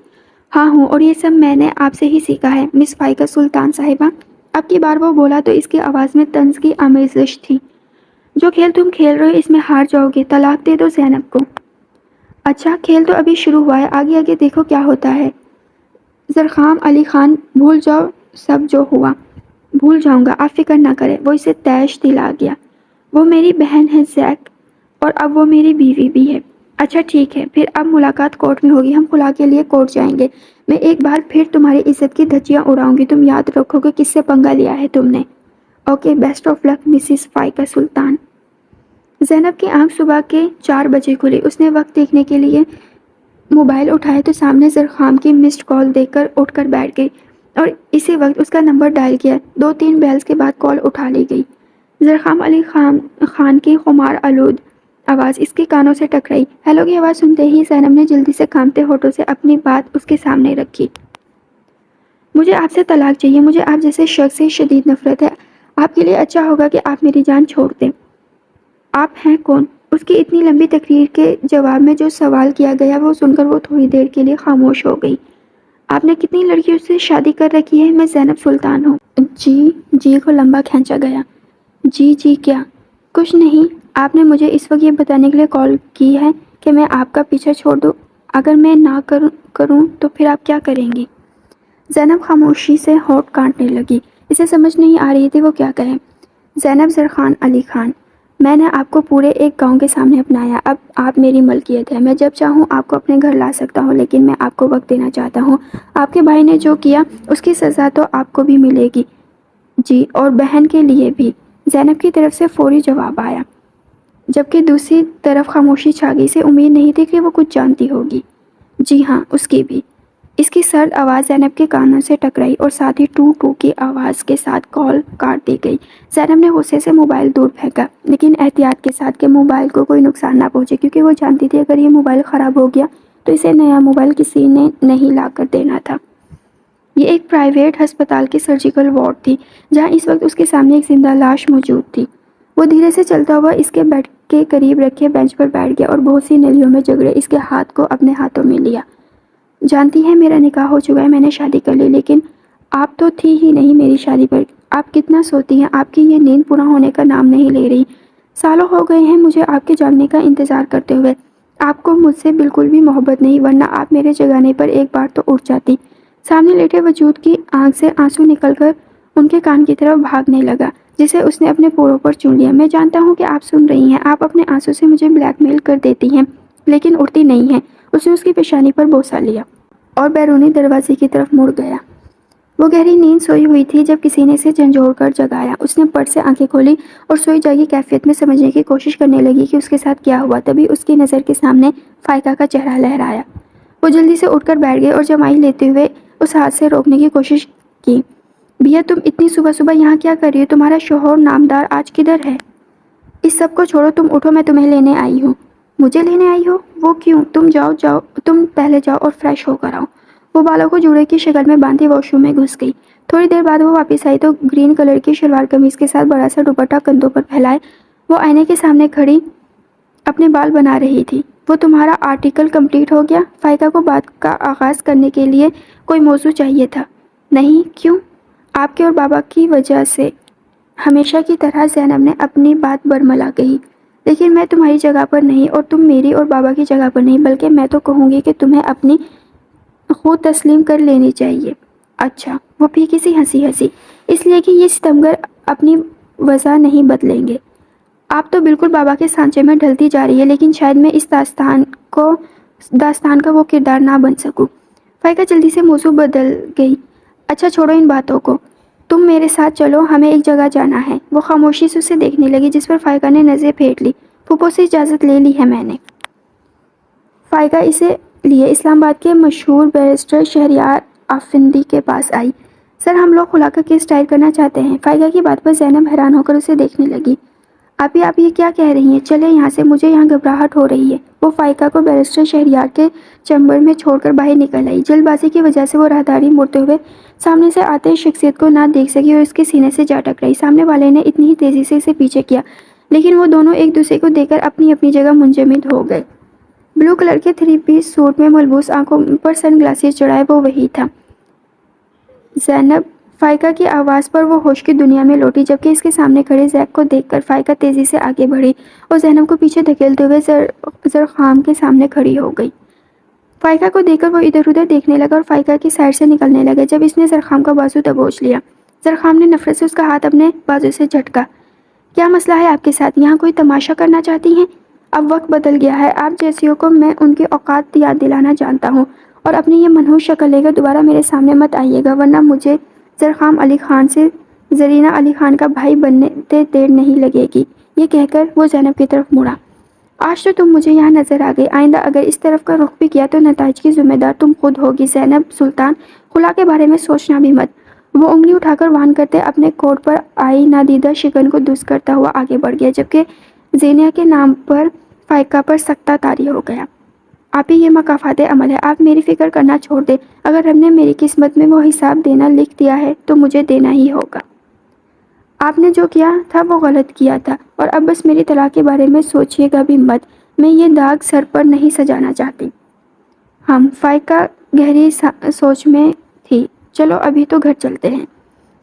ہاں ہوں، اور یہ سب میں نے آپ سے ہی سیکھا ہے مس فائقہ سلطان صاحبہ۔ اب کی بار وہ بولا تو اس کی آواز میں طنز کی آمیزش تھی۔ جو کھیل تم کھیل رہے ہو اس میں ہار جاؤ گے، طلاق دے دو زینب کو۔ اچھا، کھیل تو ابھی شروع ہوا ہے، آگے آگے دیکھو کیا ہوتا ہے۔ زرخام علی خان، بھول جاؤ سب جو ہوا۔ بھول جاؤں گا، آپ فکر نہ کریں۔ وہ اسے تیش دلا گیا۔ وہ میری بہن ہے زیک، اور اب وہ میری بیوی بھی ہے۔ اچھا ٹھیک ہے، پھر اب ملاقات کورٹ میں ہوگی، ہم خلا کے لیے کورٹ جائیں گے۔ میں ایک بار پھر تمہاری عزت کی دھجیاں اڑاؤں گی، تم یاد رکھو گے کس سے پنگا لیا ہے تم نے۔ Okay, best of luck Mrs Faiqa Sultan. Zainab کی آنکھ صبح کے 4 بجے کھلی۔ اس نے وقت دیکھنے کے لیے موبائل اٹھایا تو سامنے زرخام کی مسڈ کال دیکھ کر اٹھ کر بیٹھ گئی اور اسی وقت اس کا نمبر ڈائل کیا۔ 2-3 بیلز کے بعد کال اٹھا لی گئی۔ زرخام علی خان کی خمار آلود آواز اس کے کانوں سے ٹکرائی۔ ہیلو کی آواز سنتے ہی زینب نے جلدی سے کانپتے ہونٹوں سے اپنی بات اس کے سامنے رکھی۔ مجھے آپ سے طلاق چاہیے، مجھے آپ جیسے شخص سے شدید نفرت ہے۔ آپ کے لیے اچھا ہوگا کہ آپ میری جان چھوڑ دیں۔ آپ ہیں کون؟ اس کی اتنی لمبی تقریر کے جواب میں جو سوال کیا گیا وہ سن کر وہ تھوڑی دیر کے لیے خاموش ہو گئی۔ آپ نے کتنی لڑکیوں سے شادی کر رکھی ہے؟ میں زینب سلطان ہوں۔ جی کو لمبا کھینچا گیا۔ جی کیا؟ کچھ نہیں۔ آپ نے مجھے اس وقت یہ بتانے کے لیے کال کی ہے کہ میں آپ کا پیچھا چھوڑ دوں؟ اگر میں نہ کروں تو پھر آپ کیا کریں گی؟ زینب خاموشی سے ہونٹ کاٹنے لگی۔ اسے سمجھ نہیں آ رہی تھی وہ کیا کہے۔ زینب زرخام علی خان، میں نے آپ کو پورے ایک گاؤں کے سامنے اپنایا، اب آپ میری ملکیت ہے، میں جب چاہوں آپ کو اپنے گھر لا سکتا ہوں، لیکن میں آپ کو وقت دینا چاہتا ہوں۔ آپ کے بھائی نے جو کیا اس کی سزا تو آپ کو بھی ملے گی۔ جی، اور بہن کے لیے بھی، زینب کی طرف سے فوری جواب آیا، جبکہ دوسری طرف خاموشی چھا گئی۔ سے امید نہیں تھی کہ وہ کچھ جانتی ہوگی۔ جی ہاں، اس کی بھی۔ اس کی سرد آواز زینب کے کانوں سے ٹکرائی اور ساتھ ہی ٹو ٹو کی آواز کے ساتھ کال کاٹ دی گئی۔ زینب نے غصے سے موبائل دور پھینکا، لیکن احتیاط کے ساتھ کہ موبائل کو کوئی نقصان نہ پہنچے، کیونکہ وہ جانتی تھی اگر یہ موبائل خراب ہو گیا تو اسے نیا موبائل کسی نے نہیں لا کر دینا تھا۔ یہ ایک پرائیویٹ ہسپتال کی سرجیکل وارڈ تھی، جہاں اس وقت اس کے سامنے ایک زندہ لاش موجود تھی۔ وہ دھیرے سے چلتا ہوا اس کے بیڈ کے قریب رکھے بینچ پر بیٹھ گیا اور بہت سی نلیوں میں جگڑے اس کے ہاتھ کو اپنے ہاتھوں میں لیا۔ جانتی ہیں میرا نکاح ہو چکا ہے، میں نے شادی کر لی، لیکن آپ تو تھی ہی نہیں میری شادی پر۔ آپ کتنا سوتی ہیں، آپ کی یہ نیند پورا ہونے کا نام نہیں لے رہی۔ سالوں ہو گئے ہیں مجھے آپ کے جاننے کا انتظار کرتے ہوئے۔ آپ کو مجھ سے بالکل بھی محبت نہیں، ورنہ آپ میرے جگانے پر ایک بار تو اٹھ جاتی۔ سامنے لیٹے وجود کی آنکھ سے آنسو نکل کر ان کے کان کی طرف بھاگنے لگا، جسے اس نے اپنے پوروں پر چون لیا۔ میں جانتا ہوں کہ آپ سن رہی ہیں، آپ اپنے آنسو سے مجھے بلیک میل کر دیتی ہیں، لیکن اٹھتی نہیں ہیں۔ اس نے اس کی پیشانی پر بوسہ لیا اور بیرونی دروازے کی طرف مڑ گیا۔ وہ گہری نیند سوئی ہوئی تھی جب کسی نے اسے جھنجھوڑ کر جگایا۔ اس نے پٹ سے آنکھیں کھولی اور سوئی جاگی کیفیت میں سمجھنے کی کوشش کرنے لگی کہ اس کے ساتھ کیا ہوا۔ تبھی اس کی نظر کے سامنے فائقہ کا چہرہ لہرایا۔ وہ جلدی سے اٹھ کر بیٹھ گئے اور جمائی لیتے ہوئے اس ہاتھ سے روکنے کی کوشش کی۔ بھیا تم اتنی صبح صبح یہاں کیا کر رہی ہو؟ تمہارا شوہر نامدار آج کدھر ہے؟ اس سب کو چھوڑو، تم اٹھو، میں تمہیں لینے آئی ہوں۔ مجھے لینے آئی ہو؟ وہ کیوں؟ تم پہلے جاؤ اور فریش ہو کر آؤ۔ وہ بالوں کو جوڑے کی شکل میں باندھی واش روم میں گھس گئی۔ تھوڑی دیر بعد وہ واپس آئی تو گرین کلر کی شلوار قمیض کے ساتھ بڑا سا دوپٹہ کندھوں پر پھیلائے وہ آئینے کے سامنے کھڑی اپنے بال بنا رہی تھی۔ وہ تمہارا آرٹیکل کمپلیٹ ہو گیا؟ فائقہ کو بات کا آغاز کرنے کے لیے کوئی موضوع چاہیے تھا۔ نہیں، کیوں؟ آپ کے اور بابا کی وجہ سے۔ ہمیشہ کی طرح زینب نے اپنی بات برملا کہی، لیکن میں تمہاری جگہ پر نہیں اور تم میری اور بابا کی جگہ پر نہیں، بلکہ میں تو کہوں گی کہ تمہیں اپنی خود تسلیم کر لینی چاہیے۔ اچھا، وہ پھیکی سی ہنسی، اس لیے کہ یہ ستمگر اپنی وضع نہیں بدلیں گے۔ آپ تو بالکل بابا کے سانچے میں ڈھلتی جا رہی ہے، لیکن شاید میں اس داستان کا وہ کردار نہ بن سکوں۔ فائقہ جلدی سے موضوع بدل گئی۔ اچھا چھوڑو ان باتوں کو، تم میرے ساتھ چلو، ہمیں ایک جگہ جانا ہے۔ وہ خاموشی سے اسے دیکھنے لگی، جس پر فائقہ نے نظریں پھیر لی۔ پھوپھو سے اجازت لے لی ہے میں نے۔ فائقہ اسے لیے اسلام آباد کے مشہور بیرسٹر شہریار آفندی کے پاس آئی۔ سر، ہم لوگ خلا کا کیس دائر کرنا چاہتے ہیں۔ فائقہ کی بات پر زینب حیران ہو کر اسے دیکھنے لگی۔ آپ یہ کیا کہہ رہی ہیں؟ چلے یہاں سے، مجھے یہاں گھبراہٹ ہو رہی ہے۔ وہ فائقہ کو بیرسٹر شہریار کے چیمبر میں چھوڑ کر باہر نکل آئی۔ جلد بازی کی وجہ سے وہ راہداری موڑتے ہوئے سامنے سے آتے شخصیت کو نہ دیکھ سکی اور اس کے سینے سے جا ٹکرائی۔ سامنے والے نے اتنی ہی تیزی سے اسے پیچھے کیا، لیکن وہ دونوں ایک دوسرے کو دیکھ کر اپنی اپنی جگہ منجمد ہو گئے۔ بلو کلر کے 3 پیس سوٹ میں ملبوس، آنکھوں پر سن گلاسز چڑھائے، وہ وہی تھا۔ زینب! فائقہ کی آواز پر وہ ہوش کی دنیا میں لوٹی، جبکہ اس کے سامنے کھڑے زیک کو دیکھ کر فائقہ تیزی سے آگے بڑھی اور زینب کو پیچھے دھکیلتے ہوئے زرخام کے سامنے کھڑی ہو گئی۔ فائقہ کو دیکھ کر وہ ادھر ادھر دیکھنے لگا اور فائقہ کی سائڈ سے نکلنے لگا جب اس نے زرخام کا بازو دبوچ لیا۔ زرخام نے نفرت سے اس کا ہاتھ اپنے بازو سے جھٹکا۔ کیا مسئلہ ہے آپ کے ساتھ؟ یہاں کوئی تماشا کرنا چاہتی ہیں؟ اب وقت بدل گیا ہے، آپ جیسیوں کو میں ان کی اوقات یاد دلانا جانتا ہوں، اور اپنی یہ منحوس شکل لے کر دوبارہ میرے سامنے مت آئیے گا، ورنہ مجھے زرخام علی خان سے زرینہ علی خان کا بھائی بنتے دیر نہیں لگے گی۔ یہ کہہ کر وہ زینب کی طرف مڑا۔ آج تو تم مجھے یہاں نظر آ گئی، آئندہ اگر اس طرف کا رخ بھی کیا تو نتائج کی ذمہ دار تم خود ہوگی۔ زینب سلطان، خلا کے بارے میں سوچنا بھی مت۔ وہ انگلی اٹھا کر وان کرتے اپنے کوٹ پر آئی نادیدہ شگن کو دست کرتا ہوا آگے بڑھ گیا، جبکہ زینیہ کے نام پر فائقہ پر سکتہ طاری ہو گیا۔ آپ ہی یہ مکافات عمل ہے، آپ میری فکر کرنا چھوڑ دیں۔ اگر رب نے میری قسمت میں وہ حساب دینا لکھ دیا ہے تو مجھے دینا ہی ہوگا۔ آپ نے جو کیا تھا وہ غلط کیا تھا، اور اب بس میری طلاق کے بارے میں سوچیے گا بھی مت۔ میں یہ داغ سر پر نہیں سجانا چاہتی۔ فائقہ گہری سوچ میں تھی۔ چلو ابھی تو گھر چلتے ہیں۔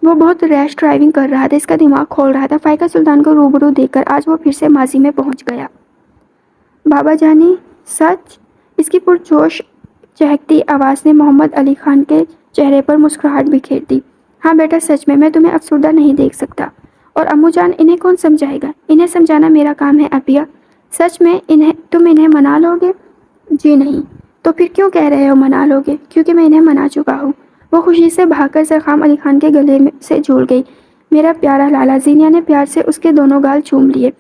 وہ بہت ریش ڈرائیونگ کر رہا تھا، اس کا دماغ کھول رہا تھا۔ فائقہ سلطان کو روبرو دیکھ کر آج وہ پھر سے ماضی میں پہنچ گیا۔ بابا جانی، سچ؟ اس کی پرجوش چہکتی آواز نے محمد علی خان کے چہرے پر مسکراہٹ بکھیر دی۔ ہاں بیٹا، سچ میں تمہیں افسردہ نہیں دیکھ سکتا، اور امو جان انہیں کون سمجھائے گا؟ انہیں سمجھانا میرا کام ہے عافیہ۔ سچ میں تم انہیں منا لو گے؟ جی نہیں۔ تو پھر کیوں کہہ رہے ہو منا لو گے؟ کیونکہ میں انہیں منا چکا ہوں۔ وہ خوشی سے بھاگ کر زرخام علی خان کے گلے سے جھول گئی۔ میرا پیارا لالا، زینیا نے پیار سے اس کے دونوں گال چوم لیے۔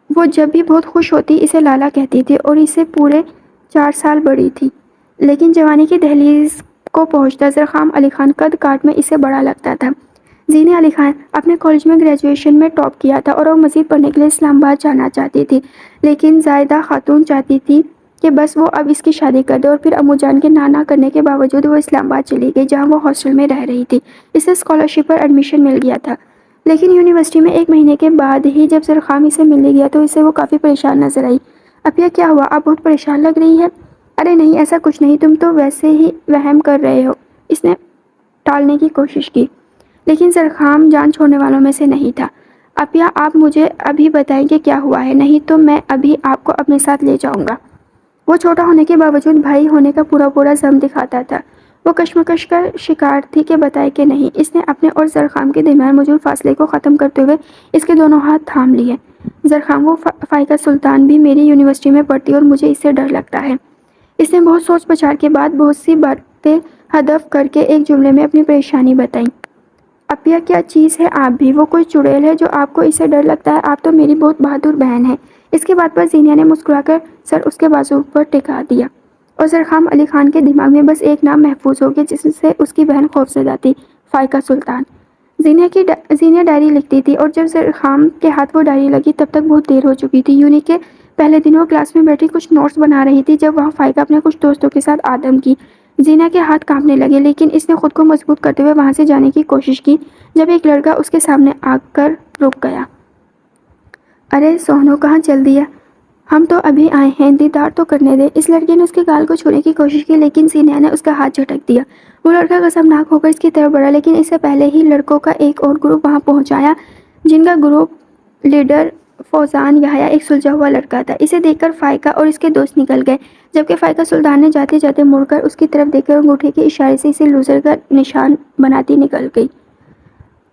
وہ جب بھی بہت خوش ہوتی اسے لالا کہتی تھی اور اسے پورے 4 سال بڑی تھی، لیکن جوانی کی دہلیز کو پہنچتا زرخام علی خان قد کاٹ میں اسے بڑا لگتا تھا۔ زینیا علی خان اپنے کالج میں گریجویشن میں ٹاپ کیا تھا اور وہ مزید پڑھنے کے لیے اسلام آباد جانا چاہتی تھی، لیکن زائدہ خاتون چاہتی تھی کہ بس وہ اب اس کی شادی کر دے، اور پھر امو جان کے نانا کرنے کے باوجود وہ اسلام آباد چلی گئی جہاں وہ ہاسٹل میں رہ رہی تھی۔ اسے اسکالرشپ پر ایڈمیشن مل گیا تھا، لیکن یونیورسٹی میں 1 مہینے کے بعد ہی جب زرخام اسے ملنے گیا تو اسے وہ کافی پریشان نظر آئی۔ عافیہ کیا ہوا؟ آپ بہت پریشان لگ رہی ہے۔ ارے نہیں، ایسا کچھ نہیں، تم تو ویسے ہی وہم کر رہے ہو۔ اس نے ٹالنے کی کوشش کی، لیکن زرخام جان چھوڑنے والوں میں سے نہیں تھا۔ عافیہ آپ مجھے ابھی بتائیں کہ کیا ہوا ہے، نہیں تو میں ابھی آپ کو اپنے ساتھ لے جاؤں گا۔ وہ چھوٹا ہونے کے باوجود بھائی ہونے کا پورا زم دکھاتا تھا۔ وہ کشمکش کا شکار تھی کہ بتائے کہ نہیں۔ اس نے اپنے اور زرخام کے درمیان موجود فاصلے کو ختم کرتے ہوئے اس کے دونوں ہاتھ تھام لیے۔ زرخام، وہ فائقہ سلطان بھی میری یونیورسٹی میں پڑھتی اور مجھے اس سے ڈر لگتا ہے۔ اس نے بہت سوچ بچار کے بعد بہت سی باتیں ہدف کر کے ایک جملے میں اپنی پریشانی بتائی۔ عافیہ کیا چیز ہے آپ بھی؟ وہ کوئی چڑیل ہے جو آپ کو اس سے ڈر لگتا ہے؟ آپ تو میری بہت بہادر بہن ہیں۔ اس کے بعد پر زینیا نے مسکرا کر سر اس کے بازو پر ٹکا دیا، اور زرخام علی خان کے دماغ میں بس ایک نام محفوظ ہو گیا جس سے اس کی بہن خوفزدہ تھی، فائقہ سلطان۔ زینیا ڈائری لکھتی تھی، اور جب زرخام کے ہاتھ وہ ڈائری لگی تب تک بہت دیر ہو چکی تھی۔ یونی کے پہلے دن وہ کلاس میں بیٹھی کچھ نوٹس بنا رہی تھی جب وہاں فائقہ اپنے کچھ دوستوں کے ساتھ آدم کی۔ زینیا کے ہاتھ کانپنے لگے، لیکن اس نے خود کو مضبوط کرتے ہوئے وہاں سے جانے کی کوشش کی جب ایک لڑکا اس کے سامنے آ کر رک گیا۔ ارے سونو، کہاں چل دیا؟ ہم تو ابھی آئے ہیں، دیدار تو کرنے دے۔ اس لڑکے نے اس کے گال کو چھونے کی کوشش کی، لیکن زینیا نے اس کا ہاتھ جھٹک دیا۔ وہ لڑکا غضبناک ہو کر اس کی طرف بڑھا، لیکن اس سے پہلے ہی لڑکوں کا ایک اور گروپ وہاں پہنچ آیا جن کا گروپ لیڈر فوزان یحییٰ ایک سلجھا ہوا لڑکا تھا۔ اسے دیکھ کر فائقہ اور اس کے دوست نکل گئے، جبکہ فائقہ سلطان نے جاتے جاتے مڑ کر اس کی طرف دیکھ کر انگوٹھے کے اشارے سے اسے لوزر کا نشان بناتی نکل گئی۔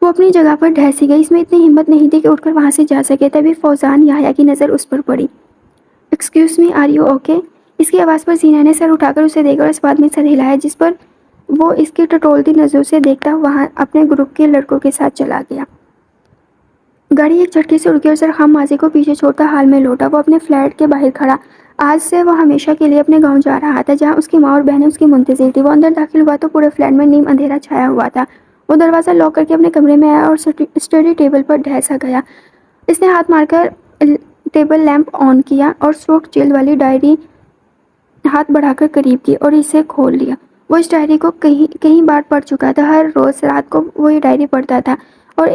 وہ اپنی جگہ پر ڈھسی گئی، اس میں اتنی ہمت نہیں تھی کہ اٹھ کر وہاں سے جا سکے۔ تبھی فوزان یحییٰ کی نظر اس پر پڑی۔ Excuse me, are you okay? اس کی آواز پر زینیا نے سر اٹھا کر اسے دیکھا اور اس بات میں سر ہلایا جس پر وہ اس کی ٹٹولتی نظروں سے دیکھتا وہاں اپنے گروپ کے لڑکوں کے ساتھ چلا گیا۔ گاڑی ایک جھٹکے سے رکی اور زرخام ماضی کو پیچھے چھوڑتا حال میں لوٹا۔ وہ اپنے فلیٹ کے باہر کھڑا، آج سے وہ ہمیشہ کے لیے اپنے گاؤں جا رہا تھا جہاں اس کی ماں اور بہنیں اس کی منتظر تھیں۔ وہ اندر داخل ہوا تو پورے فلیٹ میں نیم اندھیرا چھایا ہوا تھا۔ وہ دروازہ لاک کر کے اپنے کمرے میں آیا اور اسٹڈی ٹیبل پر ڈھسا گیا۔ اس نے ہاتھ مار کر ٹیبل لیمپ آن کیا اور سرخ جلد والی ڈائری ہاتھ بڑھا کر قریب کی اور اسے کھول لیا۔ وہ اس ڈائری کو کئی بار پڑھ چکا تھا۔ ہر روز رات کو وہ یہ ڈائری پڑھتا تھا اور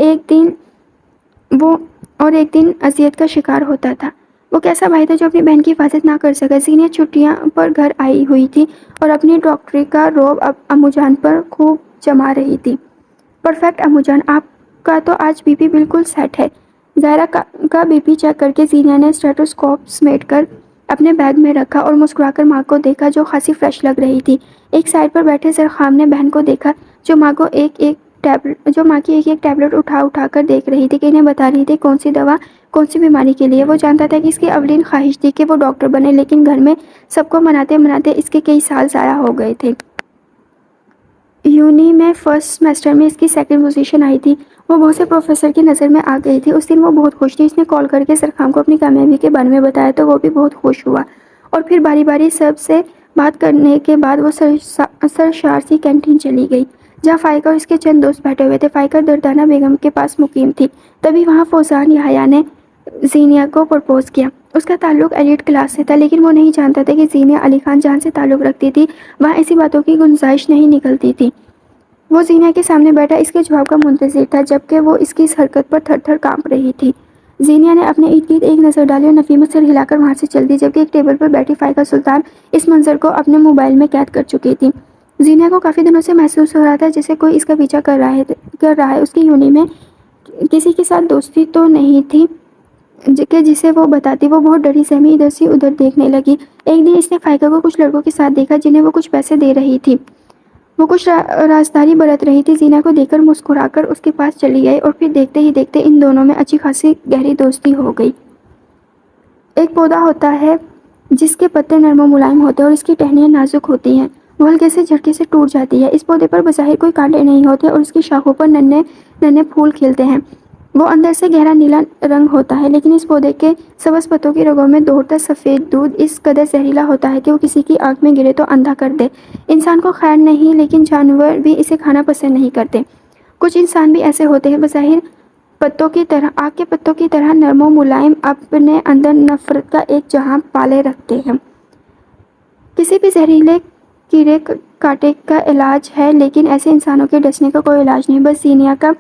ایک دن اذیت کا شکار ہوتا تھا۔ وہ کیسا بھائی تھا جو اپنی بہن کی حفاظت نہ کر سکا؟ زینیا چھٹیاں پر گھر آئی ہوئی تھی اور اپنی ڈاکٹری کا روب اب امو جان پر خوب جما رہی تھی۔ پرفیکٹ امو جان، آپ کا تو آج بی پی بالکل سیٹ ہے۔ زائرہ کا بی پی چیک کر کے زینیا نے اسٹیٹوسکوپ سمیٹ کر اپنے بیگ میں رکھا اور مسکرا کر ماں کو دیکھا جو خاصی فریش لگ رہی تھی۔ ایک سائڈ پر بیٹھے زرخام نے بہن کو دیکھا جو ماں کی ایک ٹیبلٹ اٹھا کر دیکھ رہی تھی کہ انہیں بتا رہی تھی کون سی دوا کون سی بیماری کے لیے۔ وہ جانتا تھا کہ اس کی اولین خواہش تھی کہ وہ ڈاکٹر بنے، لیکن گھر میں سب کو مناتے اس کے کئی سال ضائع ہو گئے تھے۔ یونی میں فرسٹ سیمسٹر میں اس کی سیکنڈ پوزیشن آئی تھی۔ وہ بہت سے پروفیسر کی نظر میں آ گئی تھی۔ اس دن وہ بہت خوش تھی۔ اس نے کال کر کے زرخام کو اپنی کامیابی کے بارے میں بتایا تو وہ بھی بہت خوش ہوا، اور پھر باری باری سب سے بات کرنے کے بعد وہ سرشار سی کینٹین چلی گئی جہاں فائقہ اور اس کے چند دوست بیٹھے ہوئے تھے۔ فائقہ دردانہ بیگم کے پاس مقیم تھی۔ تبھی وہاں فوزان یحییٰ نے زینیا کو پرپوز کیا۔ اس کا تعلق ایلیٹ کلاس سے تھا، لیکن وہ نہیں جانتا تھا کہ زینیا علی خان جہاں سے تعلق رکھتی تھی وہاں ایسی باتوں کی گنجائش نہیں نکلتی تھی۔ وہ زینیا کے سامنے بیٹھا اس کے جواب کا منتظر تھا، جبکہ وہ اس کی اس حرکت پر تھر تھر کانپ رہی تھی۔ زینیا نے اپنے ارد گرد ایک نظر ڈالی اور نفیمت سر ہلا کر وہاں سے چل دی، جبکہ ایک ٹیبل پر بیٹھی فائقہ سلطان اس منظر کو اپنے موبائل میں قید کر چکی تھی۔ زینیا کو کافی دنوں سے محسوس ہو رہا تھا جیسے کوئی اس کا پیچھا کر رہا ہے۔ اس کی یونی میں کسی کے ساتھ دوستی تو نہیں تھی کہ جسے وہ بتاتی۔ وہ بہت ڈری سہمی ادھر سے ادھر دیکھنے لگی۔ ایک دن اس نے فائقہ کو کچھ لڑکوں کے ساتھ دیکھا جنہیں وہ کچھ پیسے دے رہی تھی۔ وہ کچھ رازداری برت رہی تھی۔ زینہ کو دیکھ کر مسکرا کر اس کے پاس چلی گئی اور پھر دیکھتے ہی دیکھتے ان دونوں میں اچھی خاصی گہری دوستی ہو گئی۔ ایک پودا ہوتا ہے جس کے پتے نرم و ملائم ہوتے ہیں اور اس کی ٹہنیاں نازک ہوتی ہیں، وہ ہلکے سے جھٹکے سے ٹوٹ جاتی ہے۔ اس پودے پر بظاہر کوئی کانٹے نہیں ہوتے اور اس کی شاخوں پر ننھے ننھے پھول کھلتے ہیں۔ وہ اندر سے گہرا نیلا رنگ ہوتا ہے، لیکن اس پودے کے سبز پتوں کی رگوں میں دوڑتا سفید دودھ اس قدر زہریلا ہوتا ہے کہ وہ کسی کی آنکھ میں گرے تو اندھا کر دے۔ انسان کو خیر نہیں، لیکن جانور بھی اسے کھانا پسند نہیں کرتے۔ کچھ انسان بھی ایسے ہوتے ہیں، بظاہر پتوں کی طرح، آگ کے پتوں کی طرح نرم و ملائم، اپنے اندر نفرت کا ایک جہاں پالے رکھتے ہیں۔ کسی بھی زہریلے کیڑے کاٹے کا علاج ہے، لیکن ایسے انسانوں کے ڈسنے کا کوئی علاج نہیں۔ بس زینہ کا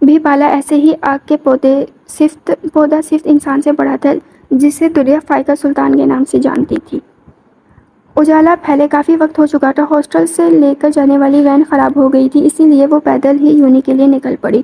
بھی پالا ایسے ہی آگ کے پودا صفت انسان سے بڑا تھا، جسے دنیا فائقہ سلطان کے نام سے جانتی تھی۔ اجالا پھیلے کافی وقت ہو چکا تھا۔ ہاسٹل سے لے کر جانے والی وین خراب ہو گئی تھی، اسی لیے وہ پیدل ہی یونی کے لیے نکل پڑی۔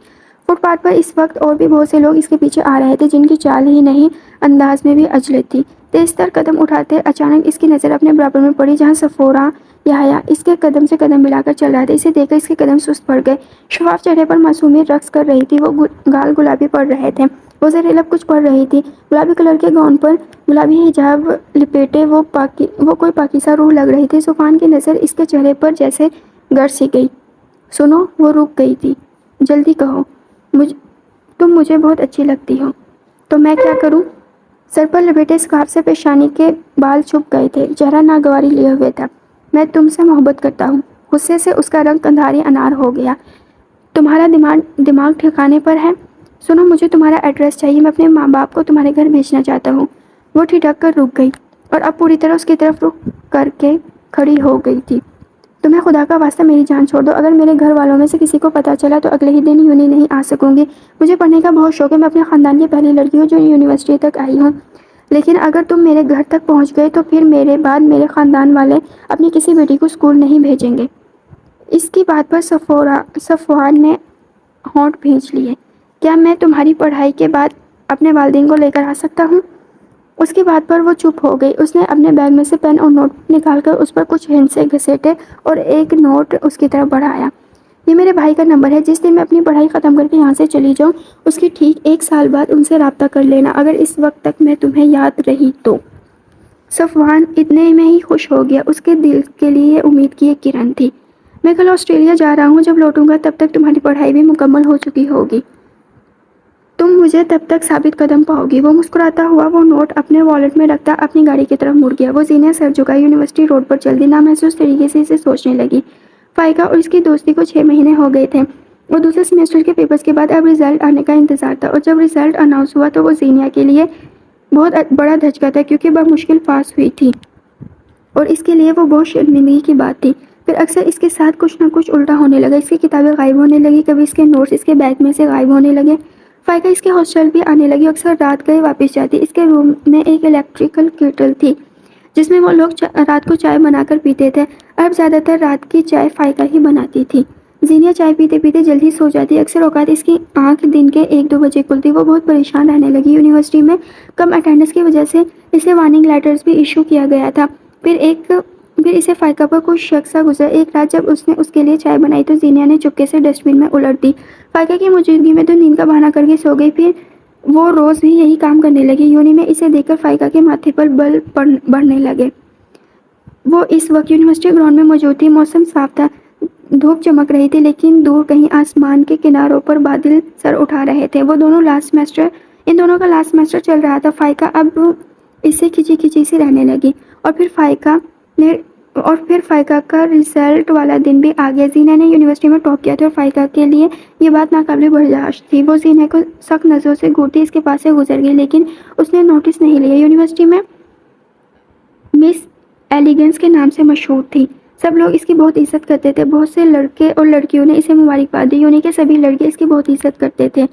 فٹ پاتھ پر اس وقت اور بھی بہت سے لوگ اس کے پیچھے آ رہے تھے، جن کی چال ہی نہیں انداز میں بھی عجلت تھی۔ تیز تر قدم اٹھاتے اچانک اس کی نظر اپنے برابر میں پڑی، جہاں صفورہ یحییٰ اس کے قدم سے قدم ملا کر چل رہا تھا۔ اسے دیکھ کر اس کے قدم سست پڑ گئے۔ شفاف چہرے پر معصومیت رقص کر رہی تھی، وہ گال گلابی پڑ رہے تھے۔ وہ زیر لب کچھ پڑھ رہی تھی۔ گلابی کلر کے گاؤن پر گلابی حجاب لپیٹے وہ کوئی پاکیزہ روح لگ رہی تھی۔ صفوان کی نظر اس کے چہرے پر جیسے گڑ سی گئی۔ سنو، وہ رک گئی تھی۔ جلدی کہو، تم مجھے بہت اچھی لگتی ہو۔ تو میں کیا کروں؟ سر پر لپیٹے اسکارف سے پیشانی کے بال چھپ گئے تھے، چہرہ ناگواری لیے ہوئے تھا۔ میں تم سے محبت کرتا ہوں۔ غصے سے اس کا رنگ قندھاری انار ہو گیا۔ تمہارا دماغ ٹھکانے پر ہے؟ سنو، مجھے تمہارا ایڈریس چاہیے، میں اپنے ماں باپ کو تمہارے گھر بھیجنا چاہتا ہوں۔ وہ ٹھٹک کر رک گئی اور اب پوری طرح اس کی طرف رخ کر کے کھڑی ہو گئی تھی۔ تمہیں خدا کا واسطہ میری جان چھوڑ دو، اگر میرے گھر والوں میں سے کسی کو پتہ چلا تو اگلے ہی دن یونی نہیں آ سکوں گی۔ مجھے پڑھنے کا بہت شوق ہے، میں اپنے خاندان کی پہلی لڑکی ہوں جو یونیورسٹی تک آئی ہوں، لیکن اگر تم میرے گھر تک پہنچ گئے تو پھر میرے بعد میرے خاندان والے اپنی کسی بیٹی کو اسکول نہیں بھیجیں گے۔ اس کی بات پر صفوان نے ہونٹ بھینچ لیے۔ کیا میں تمہاری پڑھائی کے بعد اپنے والدین کو لے کر آ سکتا ہوں؟ اس کی بات پر وہ چپ ہو گئی۔ اس نے اپنے بیگ میں سے پین اور نوٹ نکال کر اس پر کچھ ہندسے گھسیٹے اور ایک نوٹ اس کی طرف بڑھایا۔ یہ میرے بھائی کا نمبر ہے، جس دن میں اپنی پڑھائی ختم کر کے یہاں سے چلی جاؤں، اس کے ٹھیک 1 سال بعد ان سے رابطہ کر لینا، اگر اس وقت تک میں تمہیں یاد رہی تو۔ صفوان اتنے میں ہی خوش ہو گیا، اس کے دل کے لیے یہ امید کی ایک کرن تھی۔ میں کل آسٹریلیا جا رہا ہوں، جب لوٹوں گا تب تک تمہاری پڑھائی بھی مکمل ہو چکی ہوگی، تم مجھے تب تک ثابت قدم پاؤ گی۔ وہ مسکراتا ہوا وہ نوٹ اپنے والیٹ میں رکھتا اپنی گاڑی کی طرف مڑ گیا۔ وہ زینہ سر جھکائے یونیورسٹی روڈ پر چل دی، نامحسوس طریقے سے اسے سوچنے لگی۔ فائقہ اور اس کی دوستی کو 6 مہینے ہو گئے تھے اور دوسرے سیمسٹر کے پیپرز کے بعد اب رزلٹ آنے کا انتظار تھا، اور جب رزلٹ اناؤنس ہوا تو وہ زینہ کے لیے بہت بڑا دھچکا تھا، کیونکہ بمشکل پاس ہوئی تھی اور اس کے لیے وہ بہت شرمندگی کی بات تھی۔ پھر اکثر اس کے ساتھ کچھ نہ کچھ الٹا ہونے لگا، اس کی کتابیں غائب ہونے لگی، کبھی اس کے نوٹس اس کے بیگ میں سے غائب ہونے لگے۔ فائقہ اس کے ہاسٹل بھی آنے لگی، اکثر رات گئے واپس جاتی۔ اس کے روم میں ایک الیکٹریکل کیٹل تھی جس میں وہ لوگ رات کو چائے بنا کر پیتے تھے۔ اب زیادہ تر رات کی چائے فائقہ ہی بناتی تھی۔ زینہ چائے پیتے پیتے جلدی سو جاتی، اکثر اوقات اس کی آنکھ دن کے 1-2 بجے کھلتی۔ وہ بہت پریشان رہنے لگی، یونیورسٹی میں کم اٹینڈنس کی وجہ سے اسے وارننگ لیٹرز بھی ایشو کیا گیا تھا۔ پھر اسے فائقہ پر کچھ شک سا گزرا۔ ایک رات جب اس نے اس کے لیے چائے بنائی تو زینہ نے چپکے سے ڈسٹ بن میں الٹ دی۔ فائقہ کی موجودگی میں تو نیند کا بہانہ کر کے سو گئی، پھر وہ روز بھی یہی کام کرنے لگی۔ یونی میں اسے دیکھ کر فائقہ کے ماتھے پر بل بڑھنے لگے۔ وہ اس وقت یونیورسٹی گراؤنڈ میں موجود تھی، موسم صاف تھا، دھوپ چمک رہی تھی، لیکن دور کہیں آسمان کے کناروں پر بادل سر اٹھا رہے تھے۔ ان دونوں کا لاسٹ سیمسٹر چل رہا تھا۔ فائقہ اب اس سے کھچی کھچی سی رہنے لگی، اور پھر فائقہ کا رزلٹ والا دن بھی آ گیا۔ زینہ نے یونیورسٹی میں ٹاپ کیا تھا اور فائقہ کے لیے یہ بات ناقابل برداشت تھی۔ وہ زینہ کو سخت نظروں سے گھورتی اس کے پاس سے گزر گئی، لیکن اس نے نوٹس نہیں لیا۔ یونیورسٹی میں مس ایلیگنس کے نام سے مشہور تھی، سب لوگ اس کی بہت عزت کرتے تھے۔ بہت سے لڑکے اور لڑکیوں نے اسے مبارکباد دی، یونی کے سبھی لڑکے اس کی بہت عزت کرتے تھے۔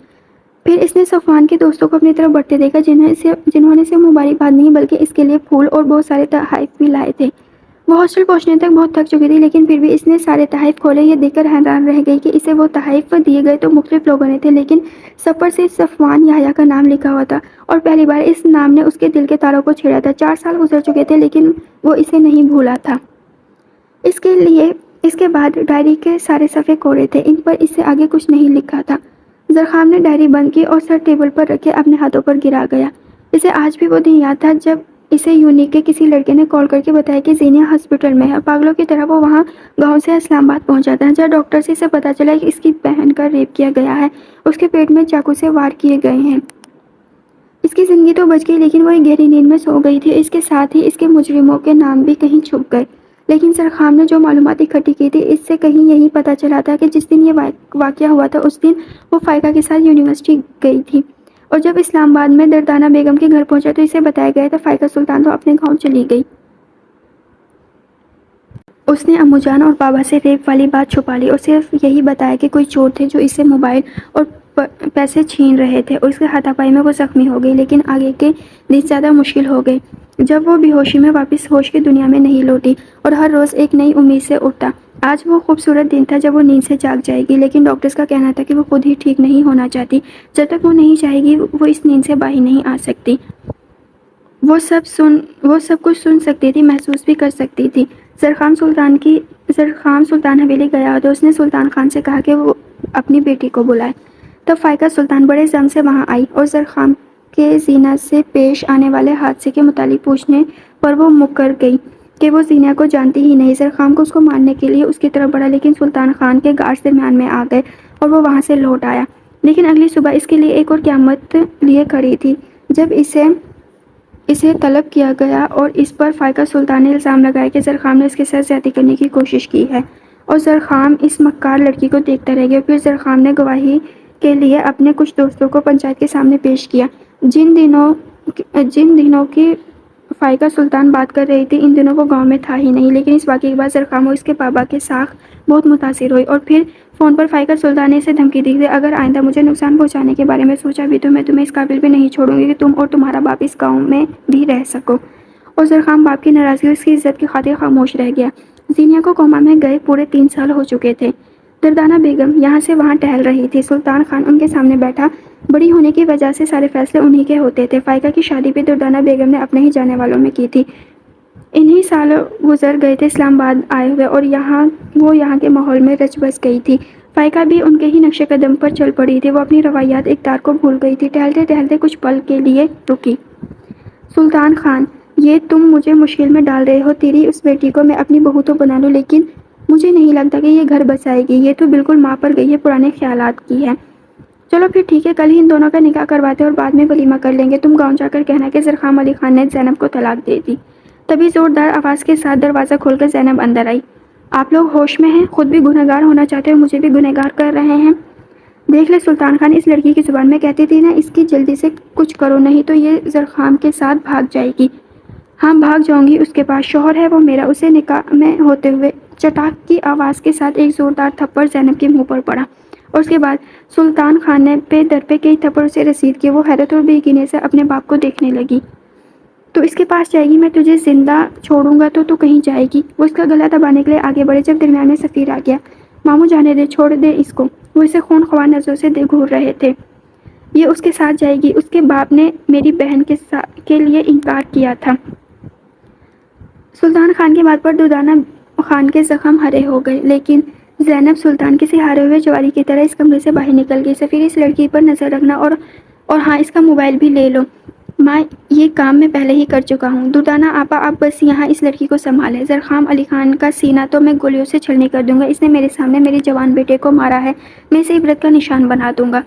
پھر اس نے صفوان کے دوستوں کو اپنی طرف بڑھتے دیکھا، جنہوں نے اسے مبارکباد نہیں بلکہ اس کے لیے پھول اور بہت سارے تحائف بھی لائے تھے۔ وہ ہاسٹل پہنچنے تک بہت تھک چکی تھی، لیکن پھر بھی اس نے سارے تحائف کھولے۔ یہ دیکھ کر حیران رہ گئی کہ اسے وہ تحائف دیے گئے تو مختلف لوگوں نے تھے، لیکن سب پر صرف صفوان یحییٰ کا نام لکھا ہوا تھا، اور پہلی بار اس نام نے اس کے دل کے تاروں کو چھیڑا تھا۔ 4 سال گزر چکے تھے، لیکن وہ اسے نہیں بھولا تھا۔ اس کے بعد ڈائری کے سارے صفحے کوڑے تھے، ان پر اس سے آگے کچھ نہیں لکھا تھا۔ زرخام نے ڈائری بند کی اور سر ٹیبل پر رکھے اپنے ہاتھوں پر گرا گیا۔ اسے آج بھی وہ دن یاد تھا جب اسے یونیک کے کسی لڑکے نے کال کر کے بتایا کہ زینیا ہاسپٹل میں ہے۔ پاگلوں کی طرح وہ وہاں گاؤں سے اسلام آباد پہنچا تھا، جہاں ڈاکٹر سے اسے پتا چلا کہ اس کی بہن کا ریپ کیا گیا ہے، اس کے پیٹ میں چاقو سے وار کیے گئے ہیں۔ اس کی زندگی تو بچ گئی، لیکن وہ ایک گہری نیند میں سو گئی تھی۔ اس کے ساتھ ہی اس کے مجرموں کے نام بھی کہیں چھپ گئے۔ لیکن زرخام نے جو معلومات اکٹھی کی تھی، اس سے کہیں یہی پتا چلا تھا کہ جس دن یہ واقعہ ہوا تھا اس دن وہ فائقہ کے ساتھ یونیورسٹی گئی تھی، اور جب اسلام آباد میں دردانہ بیگم کے گھر پہنچا تو اسے بتایا گیا تھا فائقہ سلطان تو اپنے گاؤں چلی گئی۔ اس نے امو جان اور بابا سے ریپ والی بات چھپا لی اور صرف یہی بتایا کہ کوئی چور تھے جو اسے موبائل اور پیسے چھین رہے تھے، اور اس کے ہاتھا پائی میں وہ زخمی ہو گئی۔ لیکن آگے کے دن زیادہ مشکل ہو گئے جب وہ بے ہوشی میں واپس ہوش کی دنیا میں نہیں لوٹی اور ہر روز ایک نئی امید سے اٹھتا۔ آج وہ خوبصورت دن تھا جب وہ نیند سے جاگ جائے گی، لیکن ڈاکٹرز کا کہنا تھا کہ وہ خود ہی ٹھیک نہیں ہونا چاہتی۔ جب تک وہ نہیں چاہے گی وہ اس نیند سے باہر نہیں آ سکتی۔ وہ سب کچھ سن سکتی تھی، محسوس بھی کر سکتی تھی۔ زرخام سلطان حویلی گیا تو اس نے سلطان خان سے کہا کہ وہ اپنی بیٹی کو بلائے۔ تب فائقہ سلطان بڑے زم سے وہاں آئی اور زرخام کے زینہ سے پیش آنے والے حادثے کے متعلق پوچھنے پر وہ مکر گئی کہ وہ زینہ کو جانتی ہی نہیں۔ زرخام کو اس کو مارنے کے لیے اس کی طرف بڑھا، لیکن سلطان خان کے گارڈز درمیان میں آ گئے اور وہ وہاں سے لوٹ آیا۔ لیکن اگلی صبح اس کے لیے ایک اور قیامت لیے کھڑی تھی جب اسے طلب کیا گیا اور اس پر فائقہ سلطان نے الزام لگایا کہ زرخام نے اس کے ساتھ زیادتی کرنے کی کوشش کی ہے، اور زرخام اس مکار لڑکی کو دیکھتا رہ گیا۔ پھر زرخام نے گواہی کے لیے اپنے کچھ دوستوں کو پنچایت کے سامنے پیش کیا۔ جن دنوں کی فائقہ سلطان بات کر رہی تھی ان دنوں وہ گاؤں میں تھا ہی نہیں، لیکن اس واقعے کے بعد زرخام اور اس کے بابا کے ساکھ بہت متاثر ہوئی، اور پھر فون پر فائقہ سلطان نے اسے دھمکی دی کہ اگر آئندہ مجھے نقصان پہنچانے کے بارے میں سوچا بھی تو میں تمہیں اس قابل بھی نہیں چھوڑوں گی کہ تم اور تمہارا باپ اس گاؤں میں بھی رہ سکو۔ اور زرخام باپ کی ناراضگی اور اس کی عزت کی خاطر خاموش رہ گیا۔ زینیا کو کوما میں گئے پورے 3 سال ہو چکے تھے۔ دردانہ بیگم یہاں سے وہاں ٹہل رہی تھی، سلطان خان ان کے سامنے بیٹھا۔ بڑی ہونے کی وجہ سے سارے فیصلے انہی کے ہوتے تھے۔ فائقہ کی شادی بھی دردانہ بیگم نے اپنے ہی جانے والوں میں کی تھی۔ انہی سال گزر گئے تھے اسلام آباد آئے ہوئے، اور وہ یہاں کے ماحول میں رچ بس گئی تھی۔ فائقہ بھی ان کے ہی نقش قدم پر چل پڑی تھی۔ وہ اپنی روایات اقدار کو بھول گئی تھی۔ ٹہلتے ٹہلتے کچھ پل کے لیے رکی۔ سلطان خان، یہ تم مجھے مشکل میں ڈال رہے ہو۔ تیری اس بیٹی کو میں اپنی بہو تو بنا لوں، لیکن مجھے نہیں لگتا کہ یہ گھر بسائے گی۔ یہ تو بالکل ماں پر گئی ہے، پرانے خیالات کی ہے۔ چلو پھر ٹھیک ہے، کل ہی ان دونوں کا نکاح کرواتے اور بعد میں ولیمہ کر لیں گے۔ تم گاؤں جا کر کہنا کہ زرخام علی خان نے زینب کو طلاق دے دی۔ تبھی زوردار آواز کے ساتھ دروازہ کھول کر زینب اندر آئی۔ آپ لوگ ہوش میں ہیں؟ خود بھی گنہگار ہونا چاہتے اور مجھے بھی گنہگار کر رہے ہیں؟ دیکھ لے سلطان خان، اس لڑکی کی زبان میں کہتی تھی نا، اس کی جلدی سے کچھ کرو نہیں تو یہ زرخام کے ساتھ بھاگ جائے گی۔ ہاں بھاگ جاؤں گی، اس کے پاس شوہر ہے وہ میرا۔ اسے نکاح میں ہوتے ہوئے چٹاک کی آواز کے ساتھ ایک زوردار تھپڑ زینب کے منہ پر پڑا، اور اس کے بعد سلطان خان نے پہ در پہ کئی تھپڑ اسے رسید کیے۔ وہ حیرت اور بے یقینی سے اپنے باپ کو دیکھنے لگی۔ تو اس کے پاس جائے گی؟ میں تجھے زندہ چھوڑوں گا تو کہیں جائے گی؟ وہ اس کا گلا دبانے کے لیے آگے بڑھے جب درمیان میں سفیر آ گیا۔ ماموں جانے دے، چھوڑ دے اس کو۔ وہ اسے خون خوار نظروں سے گھور رہے تھے۔ یہ اس کے ساتھ جائے گی، اس کے باپ نے میری بہن کے لیے انکار کیا تھا۔ سلطان خان کی بات پر دردانہ خان کے زخم ہرے ہو گئے، لیکن زینب سلطان کسی ہارے ہوئے جواری کی طرح اس کمرے سے باہر نکل گئی۔ سفیر، اس لڑکی پر نظر رکھنا اور ہاں، اس کا موبائل بھی لے لو۔ ماں، یہ کام میں پہلے ہی کر چکا ہوں۔ دردانہ آپا، آپ بس یہاں اس لڑکی کو سنبھالیں۔ زرخام علی خان کا سینہ تو میں گولیوں سے چھلنی کر دوں گا۔ اس نے میرے سامنے میرے جوان بیٹے کو مارا ہے، میں اسے عبرت کا نشان بنا دوں گا۔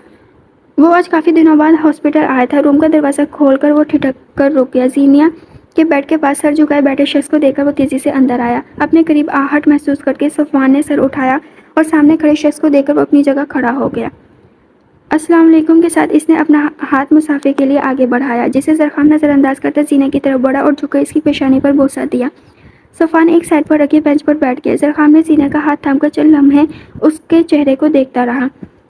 وہ آج کافی دنوں بعد ہاسپٹل آیا تھا۔ روم کا دروازہ کھول کر وہ ٹھٹک کر رک گیا۔ زینیا کے بیڈ کے پاس سر جھکائے بیٹھے شخص کو دیکھ کر وہ تیزی سے اندر آیا۔ اپنے قریب آہٹ محسوس کر کے صفوان نے سر اٹھایا اور سامنے کھڑے شخص کو دیکھ کر وہ اپنی جگہ کھڑا ہو گیا۔ السلام علیکم کے ساتھ اس نے اپنا ہاتھ مسافے کے لیے آگے بڑھایا، جسے زرخام نظر انداز کرتا زینہ کی طرف بڑھا اور جھک کر اس کی پیشانی پر بوسہ دیا۔ صفوان ایک سائڈ پر رکھے بینچ پر بیٹھ گیا۔ زرخام نے زینہ کا ہاتھ تھام کر چند لمحے اس کے چہرے کو دیکھتا رہا۔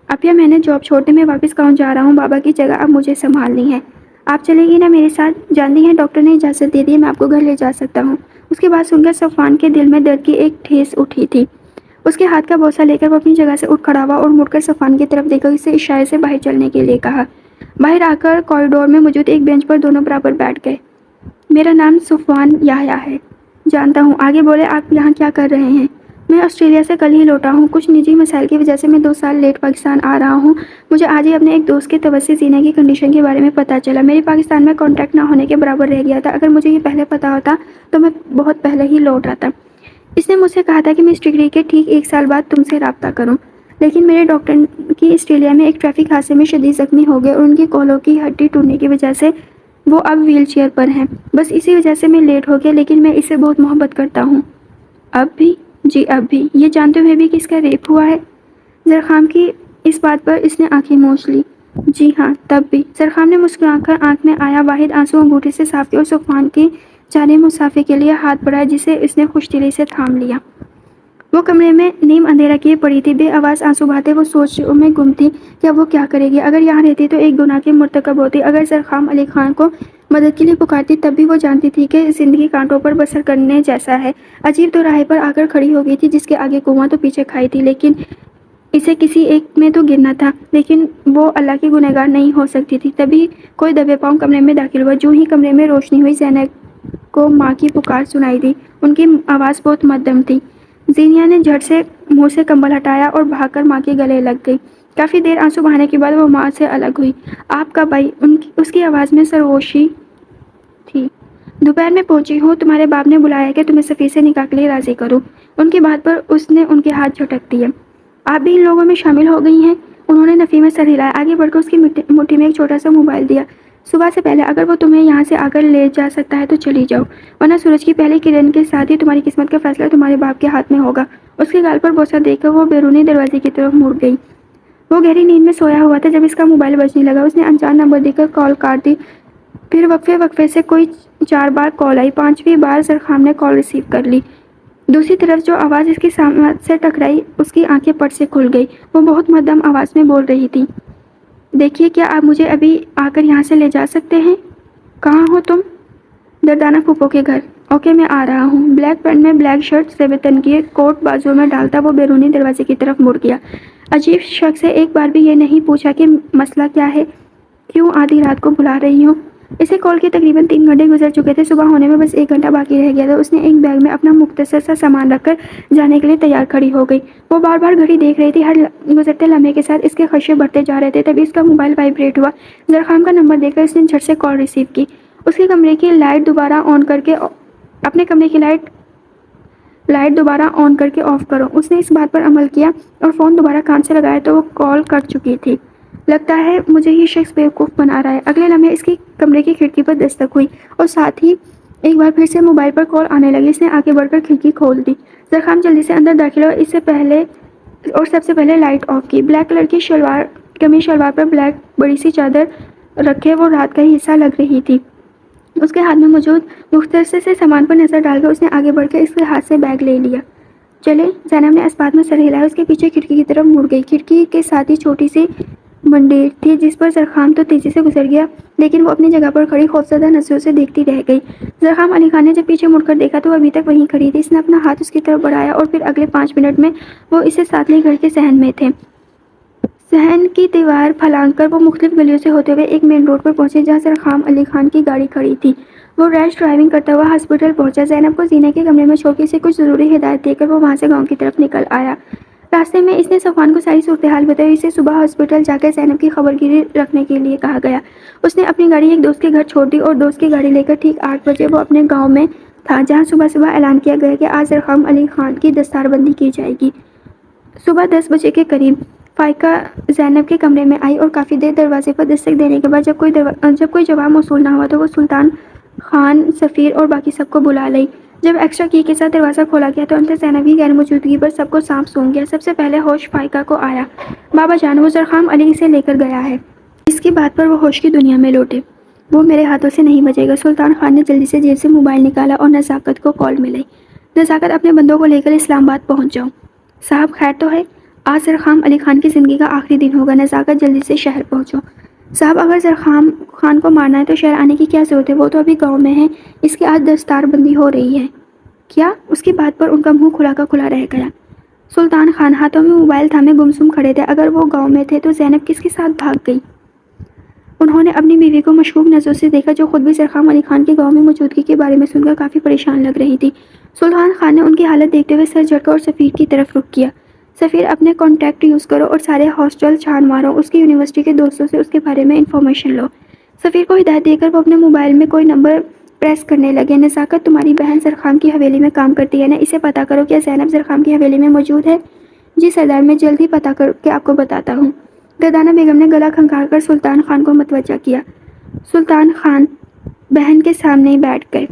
اپیا، میں نے جاب چھوڑنے میں واپس گاؤں جا رہا ہوں۔ بابا کی جگہ اب مجھے سنبھالنی ہے۔ آپ چلے گی نا میرے ساتھ؟ جانتی ہیں ڈاکٹر نے اجازت دے دی ہے، میں آپ کو گھر لے جا سکتا ہوں۔ اس کی بات سن کر صفوان کے دل میں درد کی ایک ٹھیس اٹھی تھی۔ اس کے ہاتھ کا بوسہ لے کر وہ اپنی جگہ سے اٹھ کھڑا ہوا اور مڑ کر صفوان کی طرف دیکھا، اسے اشارے سے باہر چلنے کے لیے کہا۔ باہر آ کر کوریڈور میں موجود ایک بینچ پر دونوں برابر بیٹھ گئے۔ میرا نام صفوان یحییٰ ہے۔ جانتا ہوں، آگے بولے، آپ یہاں کیا کر رہے ہیں؟ میں آسٹریلیا سے کل ہی لوٹا ہوں. کچھ نجی مسائل کی وجہ سے میں 2 سال لیٹ پاکستان آ رہا ہوں. مجھے آج ہی اپنے ایک دوست کے توسیع سینے کی کنڈیشن کے بارے میں پتہ چلا. میری پاکستان میں کانٹیکٹ نہ ہونے کے برابر رہ گیا تھا. اگر مجھے یہ پہلے پتہ ہوتا تو میں بہت پہلے ہی لوٹ آتا. اس نے مجھ سے کہا تھا کہ میں اس ڈگری کے ٹھیک 1 سال بعد تم سے رابطہ کروں. لیکن میرے ڈاکٹر کی آسٹریلیا میں ایک ٹریفک حادثے میں شدید زخمی ہو گئے اور ان کی کولوں کی ہڈی ٹوٹنے کی وجہ سے وہ اب ویل چیئر پر ہیں. بس اسی وجہ سے میں لیٹ ہو گیا. لیکن میں اس سے بہت محبت کرتا ہوں. اب بھی؟ جی اب بھی. یہ جانتے ہوئے بھی کہ اس کا ریپ ہوا ہے؟ زرخام کی اس بات پر اس نے آنکھیں موچ لی. جی ہاں تب بھی. زرخام نے مسکرا کر آنکھ میں آیا واحد آنسو انگوٹھی سے صاف کیا اور صفوان کی جانب مسافے کے لیے ہاتھ بڑھایا جسے اس نے خوش دلی سے تھام لیا. وہ کمرے میں نیم اندھیرا کیے پڑی تھی. بے آواز آنسو بہاتے وہ سوچوں میں گم تھی کہ اب وہ کیا کرے گی. اگر یہاں رہتی تو ایک گناہ کی مرتکب ہوتی. اگر زرخام علی خان کو مدد کے لیے پکارتی تب بھی وہ جانتی تھی کہ زندگی کانٹوں پر بسر کرنے جیسا ہے. عجیب دوراہے پر آ کر کھڑی ہو گئی تھی جس کے آگے کنواں تو پیچھے کھائی تھی. لیکن اسے کسی ایک میں تو گرنا تھا. لیکن وہ اللہ کی گنہگار نہیں ہو سکتی تھی. تبھی کوئی دبے پاؤں کمرے میں داخل ہوا. جو ہی کمرے میں روشنی ہوئی زینب کو ماں کی پکار سنائی دی. ان کی آواز بہت مدھم تھی. زینیا نے جھٹ سے منہ سے کمبل ہٹایا اور بھاگ کر ماں کے گلے لگ گئی. کافی دیر آنسو بہانے کے بعد وہ ماں سے الگ ہوئی. آپ کا بھائی؟ اس کی آواز میں سرگوشی تھی. دوپہر میں پہنچی ہوں. تمہارے باپ نے بلایا کہ تمہیں سفیر سے نکاح کے لیے راضی کروں. ان کی بات پر اس نے ان کے ہاتھ جھٹک دیے. آپ بھی ان لوگوں میں شامل ہو گئی ہیں؟ انہوں نے نفی میں سر ہلایا. آگے بڑھ کر اس کی مٹھی میں ایک چھوٹا سا موبائل دیا. صبح سے پہلے اگر وہ تمہیں یہاں سے آ کر لے جا سکتا ہے تو چلی جاؤ ورنہ سورج کی پہلی کرن کے ساتھ ہی تمہاری قسمت کا فیصلہ تمہارے باپ کے ہاتھ میں ہوگا. اس کے گال پر بوسہ دے کر وہ بیرونی دروازے کی طرف مڑ گئی. وہ گہری نیند میں سویا ہوا تھا جب اس کا موبائل بجنے لگا. اس نے انجان نمبر دے کر کال کاٹ دی. پھر وقفے سے کوئی 4 بار کال آئی. 5ویں بار زرخام نے کال ریسیو کر لی. دوسری طرف جو آواز اس کی سماعت سے ٹکرائی اس کی آنکھیں پٹ سے کھل گئی. وہ بہت مدھم آواز میں بول رہی تھی. دیکھیے کیا آپ مجھے ابھی آ کر یہاں سے لے جا سکتے ہیں؟ کہاں ہو تم؟ دردانہ پھوپھو کے گھر. اوکے میں آ رہا ہوں. بلیک پینٹ میں بلیک شرٹ سے بتن کیے کوٹ بازو میں ڈالتا وہ بیرونی دروازے کی طرف مڑ گیا. عجیب شخص ہے. ایک بار بھی یہ نہیں پوچھا کہ مسئلہ کیا ہے. کیوں آدھی رات کو بلا رہی ہوں؟ اسے کال کے تقریباً 3 گھنٹے گزر چکے تھے. صبح ہونے میں بس 1 گھنٹہ باقی رہ گیا تھا. اس نے ایک بیگ میں اپنا مختصر سا سامان رکھ کر جانے کے لیے تیار کھڑی ہو گئی. وہ بار بار گھڑی دیکھ رہی تھی. ہر گزرتے لمحے کے ساتھ اس کے خدشے بڑھتے جا رہے تھے. تبھی اس کا موبائل وائبریٹ ہوا. زرخام کا نمبر دے کر اس نے جھٹ سے کال ریسیو کی. اس کے کمرے کی لائٹ دوبارہ آن کر کے اپنے کمرے کی لائٹ دوبارہ آن کر کے آف کرو. اس نے اس بات پر عمل کیا اور فون دوبارہ کان سے لگایا تو وہ کال کٹ چکی تھی. لگتا ہے مجھے یہ شخص بیوقوف بنا رہا ہے. اگلے لمحے اس کی کمرے کی کھڑکی پر دستک ہوئی اور ساتھ ہی ایک بار پھر سے موبائل پر کال آنے لگی. اس نے آگے بڑھ کر کھڑکی کھول دی. زرخام جلدی سے اندر داخل اور سب سے پہلے لائٹ آف کی. بلیک کلر کی قمیص شلوار پر بلیک بڑی سی چادر رکھے وہ رات کا ہی حصہ لگ رہی تھی. اس کے ہاتھ میں موجود مختصر سے سامان پر نظر ڈال کر اس نے آگے بڑھ کر اس کے ہاتھ سے بیگ لے لیا. چلے؟ زینب نے اس بات میں سر ہلایا. اس کے پیچھے کھڑکی کی طرف مڑ گئی. کھڑکی کے ساتھ ہی چھوٹی سی منڈیر تھی جس پر زرخام تو تیزی سے گزر گیا لیکن وہ اپنی جگہ پر کھڑی خوفزدہ نظروں سے دیکھتی رہ گئی. زرخام علی خان نے جب پیچھے مڑ کر دیکھا تو وہ ابھی تک وہیں کھڑی تھی. اس نے اپنا ہاتھ اس کی طرف بڑھایا اور پھر اگلے 5 منٹ میں وہ اسے ساتھ لے گھر کے صحن میں تھے. صحن کی دیوار پھلانگ کر وہ مختلف گلیوں سے ہوتے ہوئے ایک مین روڈ پر پہنچے جہاں زرخام علی خان کی گاڑی کھڑی تھی. وہ ریش ڈرائیونگ کرتا ہوا ہاسپٹل پہنچا. زینب کو زینے کے کمرے میں چھوڑ کے اسے کچھ ضروری ہدایت دے کر وہ وہاں سے گاؤں کی طرف نکل آیا. راستے میں اس نے صفوان کو ساری صورتحال بتائی. اسے صبح ہاسپٹل جا کر زینب کی خبرگیری رکھنے کے لیے کہا گیا. اس نے اپنی گاڑی ایک دوست کے گھر چھوڑ دی اور دوست کی گاڑی لے کر ٹھیک 8 بجے وہ اپنے گاؤں میں تھا جہاں صبح اعلان کیا گیا کہ آج زرخام علی خان کی دستار بندی کی جائے گی. صبح 10 بجے کے قریب فائقہ زینب کے کمرے میں آئی اور کافی دیر دروازے پر دستک دینے کے بعد جب کوئی جواب موصول نہ ہوا تو وہ سلطان خان سفیر اور باقی سب کو بلا لی. جب ایکسٹرا کی کے ساتھ دروازہ کھولا گیا تو انتظار زینب کی غیر موجودگی پر سب کو سانپ سونگ گیا. سب سے پہلے ہوش فائقہ کو آیا. بابا جان وہ زرخام علی سے لے کر گیا ہے. اس کی بات پر وہ ہوش کی دنیا میں لوٹے. وہ میرے ہاتھوں سے نہیں بچے گا. سلطان خان نے جلدی سے جیب سے موبائل نکالا اور نزاکت کو کال ملائی. نزاکت اپنے بندوں کو لے کر اسلام آباد پہنچ جاؤ. صاحب خیر تو ہے؟ آج زرخام علی خان کی زندگی کا آخری دن ہوگا. نزاکت جلدی سے شہر پہنچو. صاحب اگر زرخام خان کو مارنا ہے تو شہر آنے کی کیا ضرورت ہے؟ وہ تو ابھی گاؤں میں ہے. اس کی آج دستار بندی ہو رہی ہے. کیا؟ اس کی بات پر ان کا منہ کھلا کا کھلا رہ گیا. سلطان خان ہاتھوں میں موبائل تھامے گمسم کھڑے تھے. اگر وہ گاؤں میں تھے تو زینب کس کے ساتھ بھاگ گئی؟ انہوں نے اپنی بیوی کو مشکوک نظروں سے دیکھا جو خود بھی زرخام علی خان کے گاؤں میں موجودگی کے بارے میں سن کر کافی پریشان لگ رہی تھی. سلطان خان نے ان کی حالت دیکھتے ہوئے سر جھٹکا اور سفیر کی طرف رخ کیا۔ سفیر اپنے کانٹیکٹ یوز کرو اور سارے ہاسٹل چھان مارو، اس کی یونیورسٹی کے دوستوں سے اس کے بارے میں انفارمیشن لو۔ سفیر کو ہدایت دے کر وہ اپنے موبائل میں کوئی نمبر پریس کرنے لگے۔ نزاکت تمہاری بہن زرخام کی حویلی میں کام کرتی ہے نا، اسے پتہ کرو کیا زینب زرخام کی حویلی میں موجود ہے؟ جی سردار، میں جلد ہی پتہ کر کے آپ کو بتاتا ہوں۔ دردانہ بیگم نے گلا کھنکھار کر سلطان خان کو متوجہ کیا۔ سلطان خان بہن کے سامنے ہی بیٹھ گئے۔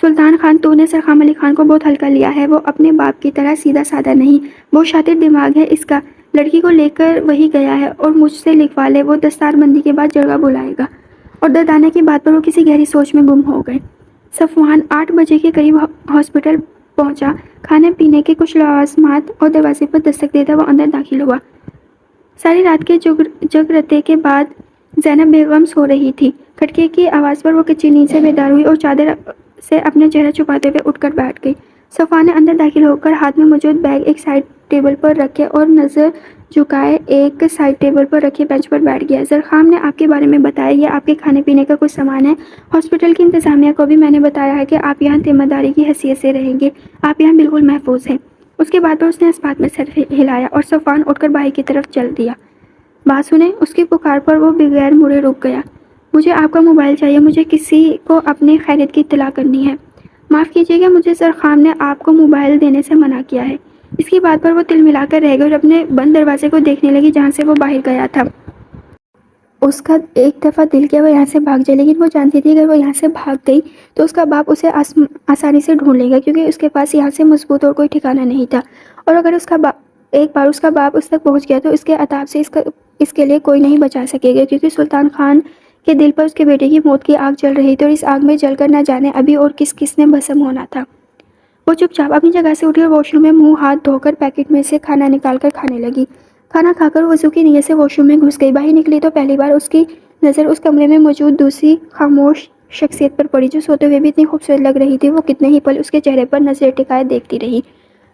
سلطان خان، تو نے زرخام علی خان کو بہت ہلکا لیا ہے، وہ اپنے باپ کی طرح سیدھا سادہ نہیں، بہت شاطر دماغ ہے اس کا۔ لڑکی کو لے کر وہی گیا ہے اور مجھ سے لکھوا لے، وہ دستار بندی کے بعد جرگہ بلائے گا۔ اور دردانہ کی بات پر وہ کسی گہری سوچ میں گم ہو گئے۔ صفوان 8 بجے کے قریب ہاسپٹل پہنچا۔ کھانے پینے کے کچھ لوازمات اور دروازے پر دستک دیتا وہ اندر داخل ہوا۔ ساری رات کے جگرتے کے بعد زینب بیگم سو رہی تھی۔ کھٹکے کی آواز پر وہ کچی نیند سے بیدار ہوئی اور چادر سے اپنا چہرہ چھپاتے ہوئے اٹھ کر بیٹھ گئی۔ صفوان نے اندر داخل ہو کر ہاتھ میں موجود بیگ ایک سائڈ ٹیبل پر رکھے اور نظر جھکائے ایک سائڈ ٹیبل پر رکھے بینچ پر بیٹھ گیا۔ زرخام نے آپ کے بارے میں بتایا، یہ آپ کے کھانے پینے کا کچھ سامان ہے۔ ہاسپٹل کی انتظامیہ کو بھی میں نے بتایا ہے کہ آپ یہاں ذمہ داری کی حیثیت سے رہیں گے، آپ یہاں بالکل محفوظ ہیں۔ اس کے بعد پر اس نے اس بات میں سر ہلایا اور صفوان اٹھ کر باہر کی طرف چل دیا۔ بات سنیں، اس کی پکار پر وہ بغیر مڑے رک گیا۔ مجھے آپ کا موبائل چاہیے، مجھے کسی کو اپنی خیریت کی اطلاع کرنی ہے۔ معاف کیجیے گا، مجھے زرخام نے آپ کو موبائل دینے سے منع کیا ہے۔ اس کی بات پر وہ تل ملا کر رہ گئی اور اپنے بند دروازے کو دیکھنے لگی جہاں سے وہ باہر گیا تھا۔ اس کا ایک دفعہ دل کیا وہ یہاں سے بھاگ جائے، لیکن وہ جانتی تھی اگر وہ یہاں سے بھاگ گئی تو اس کا باپ اسے آسانی سے ڈھونڈ لے گا، کیونکہ اس کے پاس یہاں سے مضبوط اور کوئی ٹھکانہ نہیں تھا، اور اگر ایک بار اس کا باپ اس تک پہنچ گیا تو اس کے عتاب سے اس کے لیے کوئی نہیں بچا سکے گا، کیونکہ سلطان خان کے دل پر اس کے بیٹے کی موت کی آگ جل رہی تھی اور اس آگ میں جل کر نہ جانے ابھی اور کس نے بھسم ہونا تھا۔ وہ چپ چاپ اپنی جگہ سے اٹھی اور واش روم میں منہ ہاتھ دھو کر پیکٹ میں سے کھانا نکال کر کھانے لگی۔ کھانا کھا کر وضو کی نیت سے واش روم میں گھس گئی۔ باہر نکلی تو پہلی بار اس کی نظر اس کمرے میں موجود دوسری خاموش شخصیت پر پڑی جو سوتے ہوئے بھی اتنی خوبصورت لگ رہی تھی۔ وہ کتنے ہی پل اس کے چہرے پر نظر ٹکائے دیکھتی رہی۔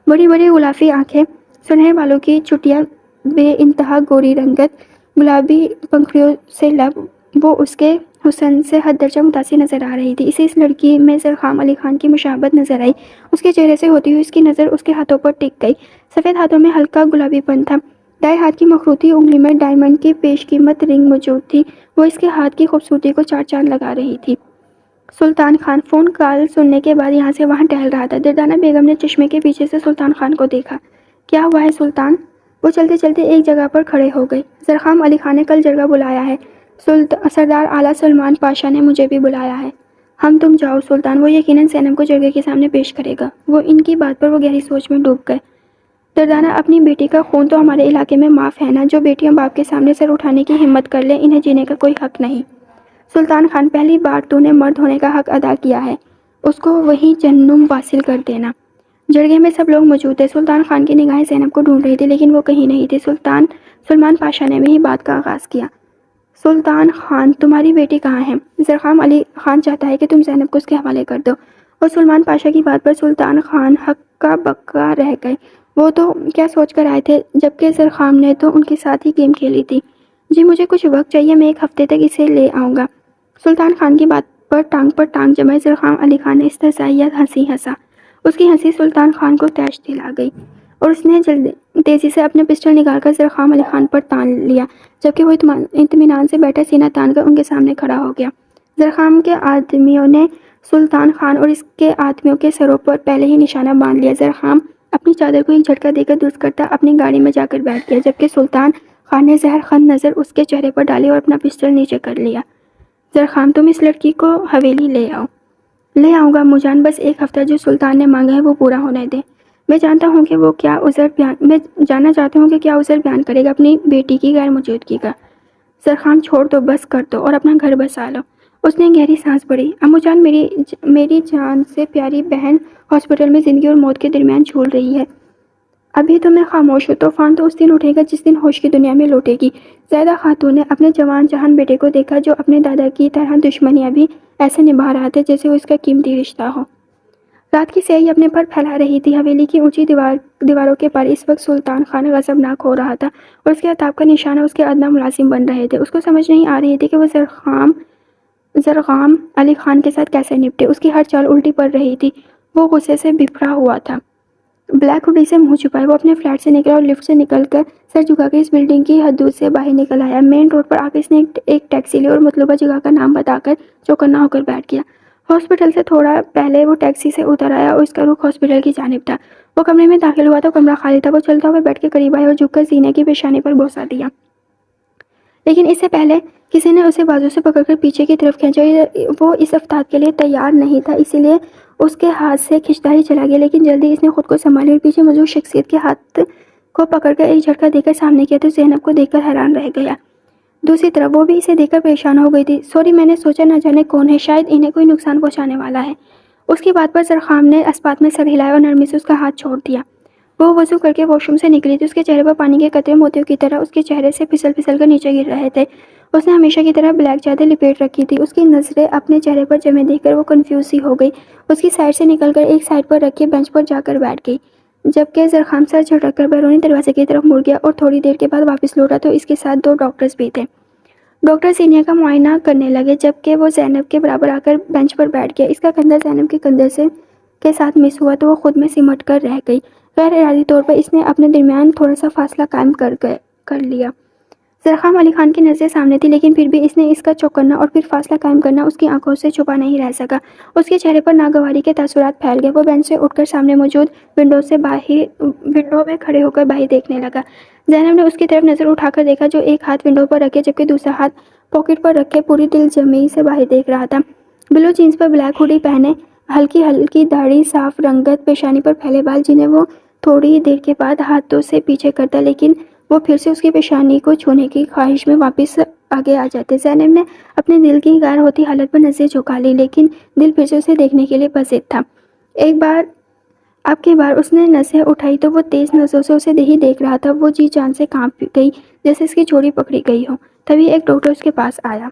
بڑی بڑی غلافی آنکھیں، سنہرے بالوں کی چٹیاں، بے انتہا گوری رنگت، گلابی پنکھڑیوں سے لب، وہ اس کے حسن سے حد درجہ متاثر نظر آ رہی تھی۔ اسے اس لڑکی میں زرخام علی خان کی مشابہت نظر آئی۔ اس کے چہرے سے ہوتی ہوئی اس کی نظر اس کے ہاتھوں پر ٹک گئی۔ سفید ہاتھوں میں ہلکا گلابی پن تھا، دائیں ہاتھ کی مخروطی انگلی میں ڈائمنڈ کی پیش قیمت رنگ موجود تھی، وہ اس کے ہاتھ کی خوبصورتی کو چار چاند لگا رہی تھی۔ سلطان خان فون کال سننے کے بعد یہاں سے وہاں ٹہل رہا تھا۔ دردانہ بیگم نے چشمے کے پیچھے سے سلطان خان کو دیکھا۔ کیا ہوا ہے سلطان؟ وہ چلتے چلتے ایک جگہ پر کھڑے ہو گئے۔ زرخام علی خان نے کل جرگہ بلایا ہے، سردار اعلیٰ سلمان پاشا نے مجھے بھی بلایا ہے۔ ہم تم جاؤ سلطان، وہ یقیناً زینب کو جرگے کے سامنے پیش کرے گا۔ وہ ان کی بات پر وہ گہری سوچ میں ڈوب گئے۔ دردانہ، اپنی بیٹی کا خون تو ہمارے علاقے میں معاف ہے نا، جو بیٹیاں باپ کے سامنے سر اٹھانے کی ہمت کر لیں انہیں جینے کا کوئی حق نہیں۔ سلطان خان، پہلی بار تو نے مرد ہونے کا حق ادا کیا ہے، اس کو وہی جہنم واصل کر دینا۔ جرگے میں سب لوگ موجود تھے۔ سلطان خان کی نگاہیں زینب کو ڈھونڈ رہی تھی لیکن وہ کہیں نہیں تھی۔ سلمان پاشا نے بھی بات کا آغاز کیا۔ سلطان خان، تمہاری بیٹی کہاں ہے؟ زرخام علی خان چاہتا ہے کہ تم زینب کو اس کے حوالے کر دو۔ اور سلمان پاشا کی بات پر سلطان خان ہکا بکا رہ گئے۔ وہ تو کیا سوچ کر آئے تھے، جبکہ زرخام نے تو ان کے ساتھ ہی گیم کھیلی تھی۔ جی مجھے کچھ وقت چاہیے، میں 1 ہفتے تک اسے لے آؤں گا۔ سلطان خان کی بات پر ٹانگ جمائے زرخام علی خان نے استہزائیہ ہنسی ہنسا۔ اس کی ہنسی سلطان خان کو تیش دلا گئی اور اس نے تیزی سے اپنے پسٹل نکال کر زرخام علی خان پر تان لیا، جبکہ وہ اطمینان سے بیٹھا سینہ تان کر ان کے سامنے کھڑا ہو گیا۔ زرخام کے آدمیوں نے سلطان خان اور اس کے آدمیوں کے سروں پر پہلے ہی نشانہ باندھ لیا۔ زرخام اپنی چادر کو ایک جھٹکا دے کر درست کرتا اپنی گاڑی میں جا کر بیٹھ گیا، جبکہ سلطان خان نے زہر خند نظر اس کے چہرے پر ڈالی اور اپنا پسٹل نیچے کر لیا۔ زرخام، تم اس لڑکی کو حویلی لے آؤ۔ لے آؤں گا مجان، بس 1 ہفتہ جو سلطان نے مانگا ہے وہ پورا ہونے دیں۔ میں جاننا چاہتا ہوں کہ کیا عذر بیان کرے گا اپنی بیٹی کی غیر موجودگی کا۔ زرخام، چھوڑ دو، بس کر دو اور اپنا گھر بسا لو۔ اس نے گہری سانس بھری۔ امو جان، میری جان سے پیاری بہن ہاسپٹل میں زندگی اور موت کے درمیان جھول رہی ہے۔ ابھی تو میں خاموش ہوں، طوفان تو اس دن اٹھے گا جس دن ہوش کی دنیا میں لوٹے گی۔ زیدہ خاتون نے اپنے جوان جہان بیٹے کو دیکھا جو اپنے دادا کی طرح دشمنیاں بھی ایسے نبھا رہا تھا جیسے وہ اس کا قیمتی رشتہ ہو۔ رات کی سیاہی اپنے پر پھیلا رہی تھی۔ حویلی کی اونچی دیواروں کے پار اس وقت سلطان خان غضبناک ہو رہا تھا اور اس کے عتاب کا نشانہ اس کے ادنیٰ ملازم بن رہے تھے۔ اس کو سمجھ نہیں آ رہی تھی کہ وہ زرخام علی خان کے ساتھ کیسے نپٹے۔ اس کی ہر چال الٹی پڑ رہی تھی۔ وہ غصے سے بھرا ہوا تھا۔ بلیک ہوڈی سے منہ چھپائے وہ اپنے فلیٹ سے نکلا اور لفٹ سے نکل کر سر جھکا کے اس بلڈنگ کی حدود سے باہر نکل آیا۔ مین روڈ پر آ کر اس نے ایک ٹیکسی لی اور مطلوبہ جگہ کا نام بتا کر چوکنا ہو کر بیٹھ گیا۔ ہاسپٹل سے تھوڑا پہلے وہ ٹیکسی سے اتر آیا اور اس کا رخ ہاسپٹل کی جانب تھا۔ وہ کمرے میں داخل ہوا تو کمرہ خالی تھا۔ وہ چلتا ہوا بیٹھ کے قریب آیا اور جھک کر سینے کی پیشانی پر بوسہ دیا، لیکن اس سے پہلے کسی نے اسے بازو سے پکڑ کر پیچھے کی طرف کھینچا۔ وہ اس افتاد کے لیے تیار نہیں تھا، اسی لیے اس کے ہاتھ سے کھنچتا ہی چلا گیا، لیکن جلدی اس نے خود کو سنبھالی اور پیچھے موجود شخصیت کے ہاتھ کو پکڑ کر ایک جھٹکا دے کر سامنے کیا تو زینب کو دیکھ کر حیران رہ گیا۔ دوسری طرف وہ بھی اسے دیکھ کر پریشان ہو گئی تھی۔ سوری، میں نے سوچا نہ جانے کون ہے، شاید انہیں کوئی نقصان پہنچانے والا ہے۔ اس کی بات پر زرخام نے اسپات میں سر ہلایا اور نرمی سے اس کا ہاتھ چھوڑ دیا۔ وہ وضو کر کے واش روم سے نکلی تھی، اس کے چہرے پر پانی کے قطرے موتیوں کی طرح اس کے چہرے سے پھسل پھسل کر نیچے گر رہے تھے۔ اس نے ہمیشہ کی طرح بلیک چادر لپیٹ رکھی تھی۔ اس کی نظریں اپنے چہرے پر جمے دیکھ کر وہ کنفیوز سی ہو گئی۔ اس کی سائڈ سے نکل کر ایک سائڈ پر رکھے بینچ پر جا کر بیٹھ گئی، جبکہ زرخام سر جھٹک کر بیرونی دروازے کی طرف مڑ گیا اور تھوڑی دیر کے بعد واپس لوٹا تو اس کے ساتھ 2 ڈاکٹرز بھی تھے۔ ڈاکٹر سینیا کا معائنہ کرنے لگے، جبکہ وہ زینب کے برابر آ کر بینچ پر بیٹھ گیا۔ اس کا کندھا زینب کے کندھے کے ساتھ مس ہوا تو وہ خود میں سمٹ کر رہ گئی۔ غیر ارادی طور پر اس نے اپنے درمیان تھوڑا سا فاصلہ قائم کر لیا۔ زرخام علی خان کی نظریں سامنے تھی، لیکن پھر بھی اس نے اس کا چپ کرنا اور پھر فاصلہ قائم کرنا اس کی آنکھوں سے چھپا نہیں رہ سکا۔ اس کے چہرے پر ناگواری کے تاثرات پھیل گئے۔ وہ بینچ سے اٹھ کر سامنے موجود ونڈو میں کھڑے ہو کر باہر دیکھنے لگا۔ زینب نے اس کی طرف نظر اٹھا کر دیکھا، جو ایک ہاتھ ونڈو پر رکھے جبکہ دوسرا ہاتھ پاکٹ پر رکھے پوری دل جمعی سے باہر دیکھ رہا تھا۔ بلو جینس پر بلیک ہوڈی پہنے، ہلکی ہلکی داڑھی، صاف رنگت، پیشانی پر پھیلے بال جنہیں وہ تھوڑی دیر کے بعد ہاتھوں سے پیچھے کرتا، لیکن وہ پھر سے اس کی پیشانی کو چھونے کی خواہش میں واپس آگے آ جاتے۔ زینب نے اپنے دل کی غیر ہوتی حالت پر نظریں جھکا لی، لیکن دل پھر سے اسے دیکھنے کے لیے بضد تھا۔ اب کی بار اس نے نظریں اٹھائی تو وہ تیز نظروں سے اسے ہی دیکھ رہا تھا۔ وہ جی جان سے کانپ گئی جیسے اس کی چوڑی پکڑی گئی ہو۔ تبھی ایک ڈاکٹر اس کے پاس آیا۔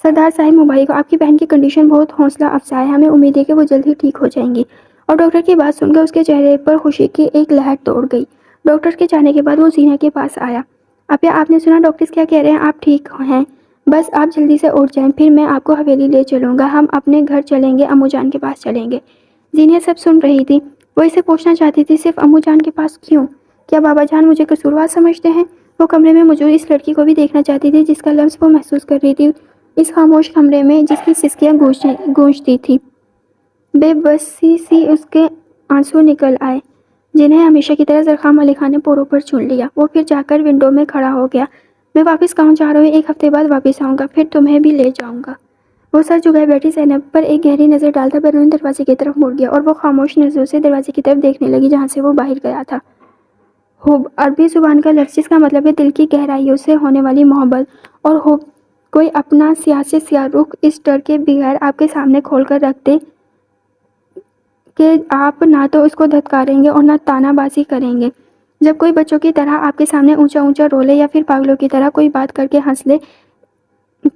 سردار صاحب مبارک ہو، آپ کی بہن کی کنڈیشن بہت حوصلہ افزا ہے، ہمیں امید ہے کہ وہ جلد ہی ٹھیک ہو جائیں گی۔ اور ڈاکٹر کی بات سن کر اس کے چہرے پر خوشی کی ایک لہر دوڑ گئی۔ ڈاکٹر کے جانے کے بعد وہ زینہ کے پاس آیا۔ اپیا، آپ نے سنا ڈاکٹرز کیا کہہ رہے ہیں؟ آپ ٹھیک ہیں؟ بس آپ جلدی سے اٹھ جائیں، پھر میں آپ کو حویلی لے چلوں گا، ہم اپنے گھر چلیں گے، امو جان کے پاس چلیں گے۔ زینہ سب سن رہی تھی۔ وہ اسے پوچھنا چاہتی تھی، صرف امو جان کے پاس کیوں؟ کیا بابا جان مجھے قصوروار سمجھتے ہیں؟ وہ کمرے میں موجود اس لڑکی کو بھی دیکھنا چاہتی تھی جس کا لمس وہ محسوس کر رہی تھی، اس خاموش کمرے میں جس کی سسکیاں گونجتی تھی۔ بے بسی سی اس کے آنسو نکل آئے، جنہیں ہمیشہ کی طرح زرخام علی خان نے پوروں پر چن لیا۔ وہ پھر جا کر ونڈو میں کھڑا ہو گیا۔ میں واپس گاؤں جا رہا ہوں، 1 ہفتے بعد واپس آؤں گا، پھر تمہیں بھی لے جاؤں گا۔ وہ سر جھکائے بیٹھی زینب پر ایک گہری نظر ڈالتا بیرونی دروازے کی طرف مڑ گیا اور وہ خاموش نظروں سے دروازے کی طرف دیکھنے لگی جہاں سے وہ باہر گیا تھا۔ حب عربی زبان کا لفظ جس کا مطلب ہے دل کی گہرائیوں سے ہونے والی محبت، اور حب کوئی اپنا سیاہ سے سیاہ رخ اس ڈر کے بغیر آپ کے سامنے کھول کر رکھ دے کہ آپ نہ تو اس کو دھتکاریں گے اور نہ تانا بازی کریں گے۔ جب کوئی بچوں کی طرح آپ کے سامنے اونچا اونچا رو لے یا پھر پاگلوں کی طرح کوئی بات کر کے ہنس لے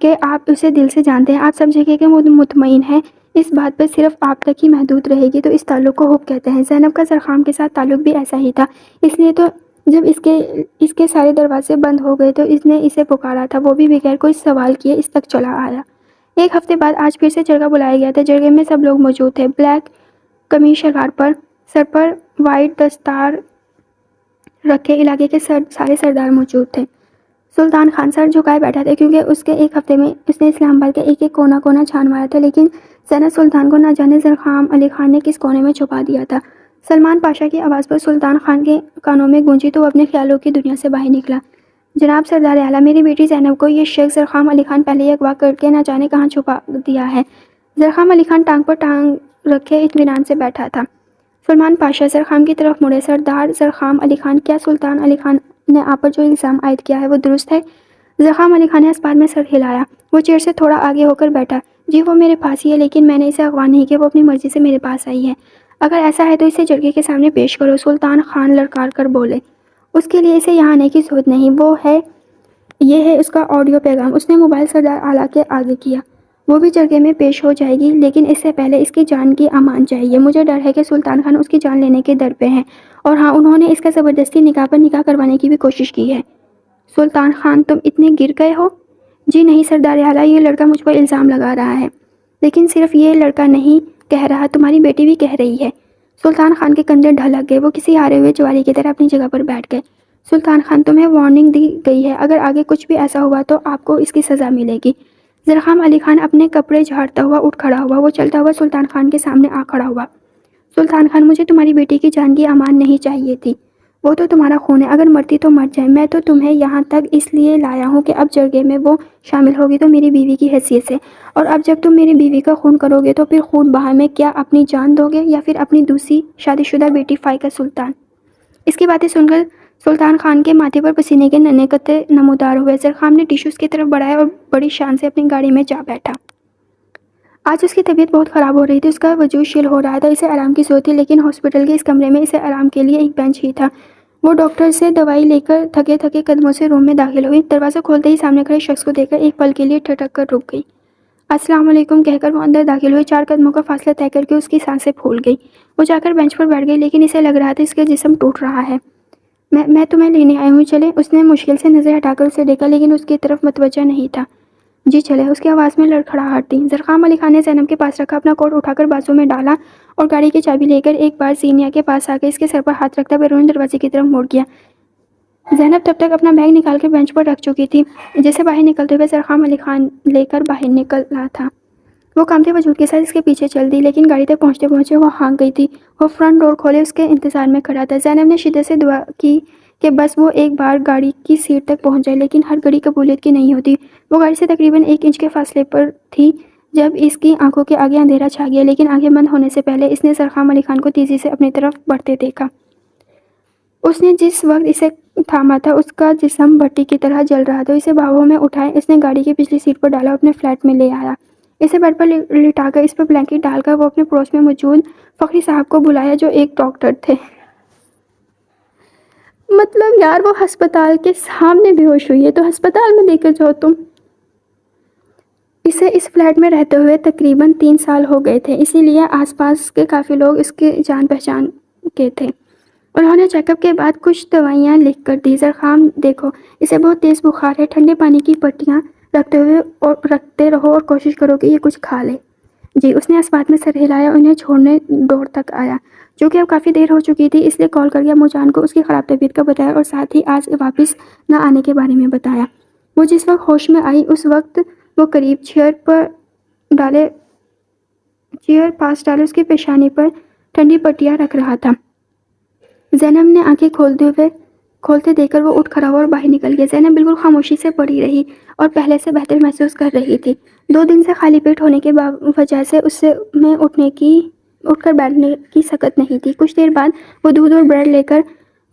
کہ آپ اسے دل سے جانتے ہیں، آپ سمجھیں گے کہ وہ مطمئن ہے اس بات پر صرف آپ تک ہی محدود رہے گی، تو اس تعلق کو حب کہتے ہیں۔ زینب کا زرخام کے ساتھ تعلق بھی ایسا ہی تھا، اس لیے تو جب اس کے سارے دروازے بند ہو گئے تو اس نے اسے پکارا تھا، وہ بھی بغیر کوئی سوال کیے اس تک چلا آیا۔ 1 ہفتے بعد آج پھر سے جرگہ بلایا گیا تھا۔ جرگے میں سب لوگ موجود تھے، بلیک قمیص شلوار پر، سر پر وائٹ دستار رکھے علاقے کے سارے سردار موجود تھے۔ سلطان خان سر جھکائے بیٹھا تھا کیونکہ اس کے 1 ہفتے میں اس نے اسلام آباد کا ایک ایک کونا کونا چھان مارا تھا، لیکن زینب سلطان کو نہ جانے زرخام علی خان نے کس کونے میں چھپا دیا تھا۔ سلمان پاشا کی آواز پر سلطان خان کے کانوں میں گونجی تو وہ اپنے خیالوں کی دنیا سے باہر نکلا۔ جناب سردار اعلیٰ، میری بیٹی زینب کو یہ شخص زرخام علی خان پہلے ہی اغوا کر کے نہ جانے کہاں چھپا دیا ہے۔ زرخام علی خان ٹانگ پر ٹانگ رکھے اطمینان سے بیٹھا تھا۔ سلمان پاشا زرخام کی طرف مڑے، سردار زرخام علی خان، کیا سلطان علی خان نے آپ پر جو الزام عائد کیا ہے وہ درست ہے؟ زرخام علی خان نے اسپات میں سر ہلایا۔ وہ چیئر سے تھوڑا آگے ہو کر بیٹھا۔ جی وہ میرے پاس ہی ہے، لیکن میں نے اسے اغوا نہیں کیا، وہ اپنی مرضی سے میرے پاس آئی ہے۔ اگر ایسا ہے تو اسے جرگے کے سامنے پیش کرو، سلطان خان لڑکار کر بولے۔ اس کے لیے اسے یہاں آنے کی ضرورت نہیں، یہ ہے اس کا آڈیو پیغام۔ اس نے موبائل سردار اعلیٰ کے آگے کیا۔ وہ بھی جرگے میں پیش ہو جائے گی، لیکن اس سے پہلے اس کی جان کی امان چاہیے۔ مجھے ڈر ہے کہ سلطان خان اس کی جان لینے کے در پہ ہیں، اور ہاں انہوں نے اس کا زبردستی نکاح پر نکاح کروانے کی بھی کوشش کی ہے۔ سلطان خان تم اتنے گر گئے ہو؟ جی نہیں سردار اعلیٰ، یہ لڑکا مجھ پر الزام لگا رہا ہے، لیکن صرف یہ لڑکا نہیں کہہ رہا، تمہاری بیٹی بھی کہہ رہی ہے۔ سلطان خان کے کندھے ڈھلک گئے، وہ کسی ہارے ہوئے جواری کی طرح اپنی جگہ پر بیٹھ گئے۔ سلطان خان، تمہیں وارننگ دی گئی ہے، اگر آگے کچھ بھی ایسا ہوا تو آپ کو اس کی سزا ملے گی۔ زرخام علی خان اپنے کپڑے جھاڑتا ہوا اٹھ کھڑا ہوا، وہ چلتا ہوا سلطان خان کے سامنے آ کھڑا ہوا۔ سلطان خان، مجھے تمہاری بیٹی کی جان کی امان نہیں چاہیے تھی، وہ تو تمہارا خون ہے، اگر مرتی تو مر جائے، میں تو تمہیں یہاں تک اس لیے لایا ہوں کہ اب جرگے میں وہ شامل ہوگی تو میری بیوی کی حیثیت سے، اور اب جب تم میری بیوی کا خون کرو گے تو پھر خون بہا میں کیا اپنی جان دو گے یا پھر اپنی دوسری شادی شدہ بیٹی فائقہ سلطان؟ اس کی باتیں سن کر سلطان خان کے ماتھے پر پسینے کے ننھے قطرے نمودار ہوئے۔ زرخام نے ٹیشو اس کی طرف بڑھایا اور بڑی شان سے اپنی گاڑی میں جا بیٹھا۔ آج اس کی طبیعت بہت خراب ہو رہی تھی، اس کا وجود شل ہو رہا تھا، اسے آرام کی ضرورت تھی، لیکن ہاسپٹل کے اس کمرے میں اسے آرام کے لیے ایک بینچ ہی تھا۔ وہ ڈاکٹر سے دوائی لے کر تھکے تھکے قدموں سے روم میں داخل ہوئی۔ دروازہ کھولتے ہی سامنے کھڑے شخص کو دیکھ کر ایک پل کے لیے ٹھٹک کر رک گئی۔ السلام علیکم کہہ کر وہ اندر داخل ہوئی۔ 4 قدموں کا فاصلہ طے کر کے اس کی سانسیں پھول گئی۔ وہ جا کر بینچ پر بیٹھ گئی، لیکن اسے لگ رہا تھا اس کا جسم ٹوٹ رہا ہے۔ میں تمہیں لینے آئی ہوں، چلے؟ اس نے مشکل سے نظر ہٹا کر اسے دیکھا، لیکن اس کی طرف متوجہ نہیں تھا۔ جی چلے، اس کی آواز میں لڑکھڑاہٹ تھی۔ زرخام علی خان نے زینب کے پاس رکھا، اپنا کوٹ اٹھا کر بازو میں ڈالا اور گاڑی کی چابی لے کر ایک بار زینیا کے پاس آ کے اس کے سر پر ہاتھ رکھتا بیرون دروازے کی طرف مڑ گیا۔ زینب تب تک اپنا بیگ نکال کر بینچ پر رکھ چکی تھی، جسے باہر نکلتے ہوئے زرخام علی خان لے کر باہر نکلا تھا۔ وہ کامتے وجود کے ساتھ اس کے پیچھے چل دی، لیکن گاڑی تک پہنچتے پہنچتے وہ ہانک گئی تھی۔ وہ فرنٹ ڈور کھولے اس کے انتظار میں کھڑا تھا۔ زینب نے شدت سے دعا کی کہ بس وہ ایک بار گاڑی کی سیٹ تک پہنچ جائے، لیکن ہر گھڑی قبولیت کی نہیں ہوتی۔ وہ گاڑی سے تقریباً 1 انچ کے فاصلے پر تھی جب اس کی آنکھوں کے آگے اندھیرا چھا گیا، لیکن آنکھیں بند ہونے سے پہلے اس نے زرخام علی خان کو تیزی سے اپنی طرف بڑھتے دیکھا۔ اس نے جس وقت اسے تھاما تھا اس کا جسم بھٹی کی طرح جل رہا تھا۔ اسے باہوں میں اٹھائے اس نے گاڑی کی پچھلی سیٹ پر ڈالا اور اپنے فلیٹ میں لے آیا۔ اسے بیڈ پر لٹا کر اس پر بلینکٹ ڈال کر وہ اپنے پڑوس میں موجود فخری صاحب کو بلایا جو ایک ڈاکٹر تھے۔ مطلب یار، وہ ہسپتال کے سامنے بے ہوش ہوئی ہے تو ہسپتال میں لے کر جاؤ تم۔ اسے اس فلیٹ میں رہتے ہوئے تقریباً 3 سال ہو گئے تھے، اسی لیے آس پاس کے کافی لوگ اس کے جان پہچان کے تھے۔ انہوں نے چیک اپ کے بعد کچھ دوائیاں لکھ کر دی۔ زرخام، دیکھو اسے بہت تیز بخار ہے، ٹھنڈے پانی کی پٹیاں رکھتے رہو اور کوشش کرو کہ یہ کچھ کھا لے۔ جی، اس نے اس بات میں سر ہلایا، انہیں چھوڑنے ڈور تک آیا۔ چونکہ اب کافی دیر ہو چکی تھی اس لیے کال کر کے امو جان کو اس کی خراب طبیعت کا بتایا اور ساتھ ہی آج واپس نہ آنے کے بارے میں بتایا۔ وہ جس وقت ہوش میں آئی اس وقت وہ قریب چیئر پاس ڈالے اس کی پیشانی پر ٹھنڈی پٹیاں رکھ رہا تھا۔ زینب نے آنکھیں کھولتے دیکھ کر وہ اٹھ کھڑا ہوا اور باہر نکل گیا۔ زینب بالکل خاموشی سے پڑی رہی اور پہلے سے بہتر محسوس کر رہی تھی۔ 2 دن سے خالی پیٹ ہونے کے وجہ سے اس میں اٹھ کر بیٹھنے کی سکت نہیں تھی۔ کچھ دیر بعد وہ دودھ اور بریڈ لے کر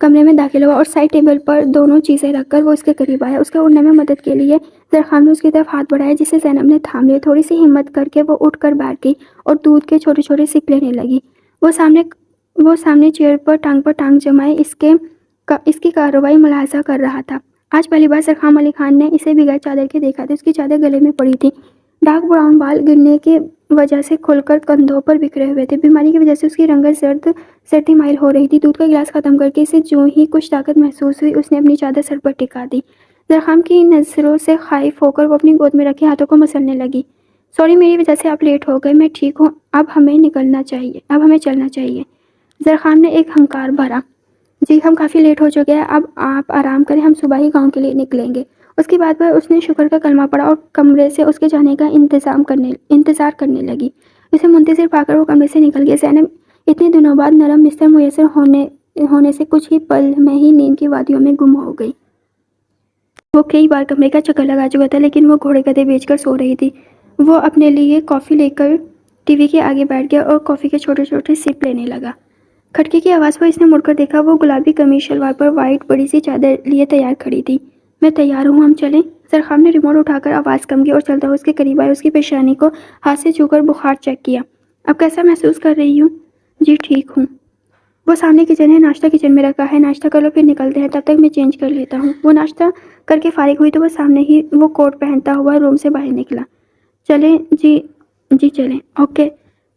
کمرے میں داخل ہوا اور سائڈ ٹیبل پر دونوں چیزیں رکھ کر وہ اس کے قریب آیا۔ اس کے اٹھنے میں مدد کے لیے زرخام نے اس کی طرف ہاتھ بڑھایا، جسے زینب نے تھام لیا۔ تھوڑی سی ہمت کر کے وہ اٹھ کر بیٹھ گئی اور دودھ کے چھوٹے چھوٹے سپ لینے لگی۔ وہ سامنے چیئر پر ٹانگ جمائے اس کی کارروائی ملاحظہ کر رہا تھا۔ آج پہلی بار زرخام علی خان نے اسے بغیر چادر کے دیکھا تھا۔ اس کی چادر گلے میں پڑی تھی، ڈارک براؤن بال گرنے کی وجہ سے کھل کر کندھوں پر بکھرے ہوئے تھے۔ بیماری کی وجہ سے اس کی رنگت زردی مائل ہو رہی تھی۔ دودھ کا گلاس ختم کر کے اسے جو ہی کچھ طاقت محسوس ہوئی اس نے اپنی چادر سر پر ٹکا دی۔ زرخام کی نظروں سے خائف ہو کر وہ اپنی گود میں رکھے ہاتھوں کو مسلنے لگی۔ سوری، میری وجہ سے آپ لیٹ ہو گئے، میں ٹھیک ہوں، اب ہمیں چلنا چاہیے۔ زرخام نے ایک ہنکار بھرا۔ جی، ہم کافی لیٹ ہو چکے ہیں، اب آپ آرام کریں، ہم صبح ہی گاؤں کے لیے نکلیں گے۔ اس کی بات پر اس نے شکر کا کلمہ پڑھا اور کمرے سے اس کے جانے کا انتظار کرنے لگی۔ اسے منتظر پا کر وہ کمرے سے نکل گیا۔ زینب اتنے دنوں بعد نرم بستر میسر ہونے سے کچھ ہی پل میں ہی نیند کی وادیوں میں گم ہو گئی۔ وہ کئی بار کمرے کا چکر لگا چکا تھا، لیکن وہ گھوڑے گدھے بیچ کر سو رہی تھی۔ وہ اپنے لیے کافی لے کر ٹی وی کے آگے بیٹھ گیا اور کافی کے چھوٹے چھوٹے سپ لینے لگا۔ کھٹکے کی آواز پر اس نے مڑ کر دیکھا۔ وہ گلابی قمیص شلوار پر وائٹ بڑی سی چادر لیے تیار کھڑی تھی۔ میں تیار ہوں، ہم چلیں؟ زرخام نے ریموٹ اٹھا کر آواز کم کی اور چلتا ہوا اس کے قریب آیا۔ اس کی پیشانی کو ہاتھ سے چھو کر بخار چیک کیا۔ اب کیسا محسوس کر رہی ہوں؟ جی ٹھیک ہوں۔ وہ سامنے کچن ہے، ناشتہ کچن میں رکھا ہے، ناشتہ کر لو پھر نکلتے ہیں، تب تک میں چینج کر لیتا ہوں۔ وہ ناشتہ کر کے فارغ ہوئی تو وہ سامنے ہی وہ کوٹ پہنتا ہوا روم سے باہر نکلا۔ چلیں؟ جی چلیں۔ اوکے،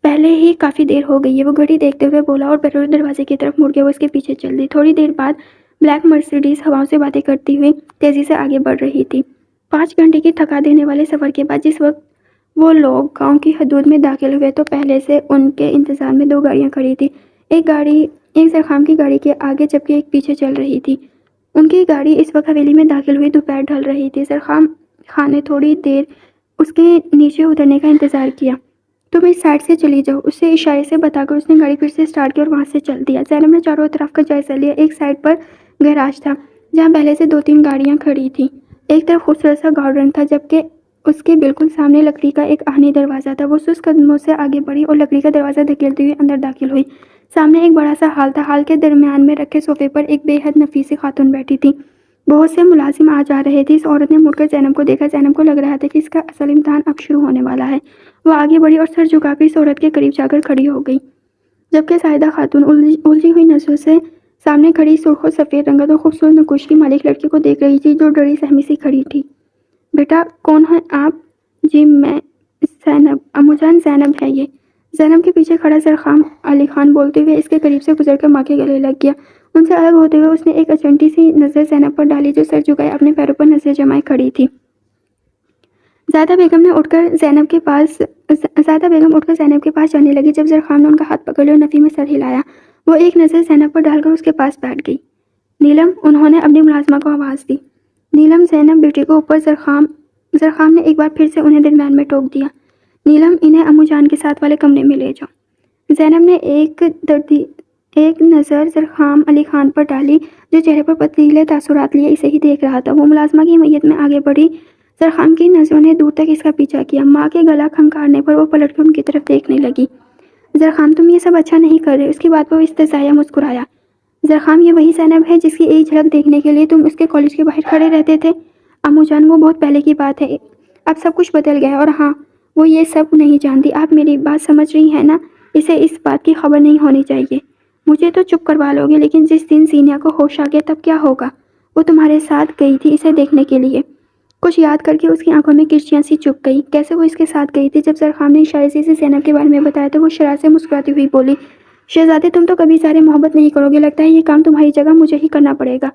پہلے ہی کافی دیر ہو گئی ہے، وہ گھڑی دیکھتے ہوئے بولا اور بیرون دروازے کی طرف مڑ گیا۔ وہ اس کے پیچھے چل دی۔ تھوڑی دیر بعد بلیک مرسیڈیز ہواؤں سے باتیں کرتی ہوئی تیزی سے آگے بڑھ رہی تھی۔ 5 گھنٹے کی تھکا دینے والے سفر کے بعد جس وقت وہ لوگ گاؤں کی حدود میں داخل ہوئے تو پہلے سے ان کے انتظار میں 2 گاڑیاں کھڑی تھی۔ ایک زرخام کی گاڑی کے آگے جبکہ ایک پیچھے چل رہی تھی۔ ان کی گاڑی اس وقت حویلی میں داخل ہوئی، دوپہر ڈھل رہی تھی۔ زرخام خان نے تھوڑی دیر اس کے نیچے اترنے کا انتظار کیا۔ تم اس سائڈ سے چلی جاؤ، اسے اشارے سے بتا کر اس نے گاڑی پھر سے سٹارٹ کی اور وہاں سے چل دیا۔ زینب نے چاروں طرف کا جائزہ لیا۔ ایک سائڈ پر گیراج تھا جہاں پہلے سے 2-3 گاڑیاں کھڑی تھیں۔ ایک طرف خوبصورت سا گارڈن تھا جبکہ اس کے بالکل سامنے لکڑی کا ایک آہنی دروازہ تھا۔ وہ سست قدموں سے آگے بڑھی اور لکڑی کا دروازہ دھکیلتے ہوئے اندر داخل ہوئی۔ سامنے ایک بڑا سا ہال تھا۔ ہال کے درمیان میں رکھے صوفے پر ایک بے حد نفیس خاتون بیٹھی تھی۔ بہت سے ملازم آ جا رہے تھے۔ اس عورت نے مڑ کر زینب کو دیکھا۔ زینب کو لگ رہا تھا کہ اس کا اصل امتحان اب شروع ہونے والا ہے۔ وہ آگے بڑھی اور سر جھکا کر اس عورت کے قریب جا کر کھڑی ہو گئی، جبکہ سائدہ خاتون الجھی ہوئی نظروں سے سامنے کھڑی سرخ و سفید رنگت اور خوبصورت نقوش کی مالک لڑکی کو دیکھ رہی تھی جو ڈری سہمی سی کھڑی تھی۔ بیٹا کون ہیں آپ؟ جی میں زینب، امو جان زینب ہے یہ۔ زینب کے پیچھے کھڑا زرخام علی خان بولتے ہوئے اس کے قریب سے گزر کر ماں کے گلے لگ گیا۔ ان سے الگ ہوتے ہوئے اس نے ایک اچنٹی سی نظر زینب پر ڈالی جو سر جھکائے اپنے پیروں پر نظریں جمائے کھڑی تھی۔ زاہدہ بیگم اٹھ کر زینب کے پاس جانے لگی جب زرخام نے ان کا ہاتھ پکڑ لیا اور نفی میں سر ہلایا۔ وہ ایک نظر زینب پر ڈال کر اس کے پاس بیٹھ گئی۔ نیلم، انہوں نے اپنی ملازمہ کو آواز دی۔ نیلم، زینب بیٹی کو اوپر۔ زرخام نے ایک بار پھر سے انہیں درمیان میں ٹوک دیا۔ نیلم، انہیں امو جان کے ساتھ والے کمرے میں لے جاؤ۔ زینب نے ایک نظر زرخام علی خان پر ڈالی جو چہرے پر پتلیلے تاثرات لیے اسے ہی دیکھ رہا تھا۔ وہ ملازمہ کی میت میں آگے بڑھی۔ زرخام کی نظروں نے دور تک اس کا پیچھا کیا۔ ماں کے گلا کھنکارنے پر وہ پلٹ کر ان کی طرف دیکھنے لگی۔ زرخام، تم یہ سب اچھا نہیں کر رہے۔ اس کی بات پر وہ استحضاء مسکرایا۔ زرخام، یہ وہی زینب ہے جس کی ایک جھلک دیکھنے کے لیے تم اس کے کالج کے باہر کھڑے رہتے تھے؟ امو جان، وہ بہت پہلے کی بات ہے، اب سب کچھ بدل گیا ہے۔ اور ہاں، وہ یہ سب نہیں جانتی۔ آپ میری بات سمجھ رہی ہیں نا؟ اسے اس بات کی خبر نہیں ہونی چاہیے۔ مجھے تو چپ کروا لو گے، لیکن جس دن زینیا کو ہوش آ گیا تب کیا ہوگا؟ وہ تمہارے ساتھ گئی تھی اسے دیکھنے کے لیے۔ کچھ یاد کر کے اس کی آنکھوں میں کرچیاں سی چپ گئی۔ کیسے وہ اس کے ساتھ گئی تھی؟ جب زرخام نے اشارے سے اسے زینب کے بارے میں بتایا تو وہ شرارت سے مسکراتی ہوئی بولی، شہزادے تم تو کبھی سارے محبت نہیں کرو گے، لگتا ہے یہ کام تمہاری جگہ مجھے ہی کرنا پڑے گا۔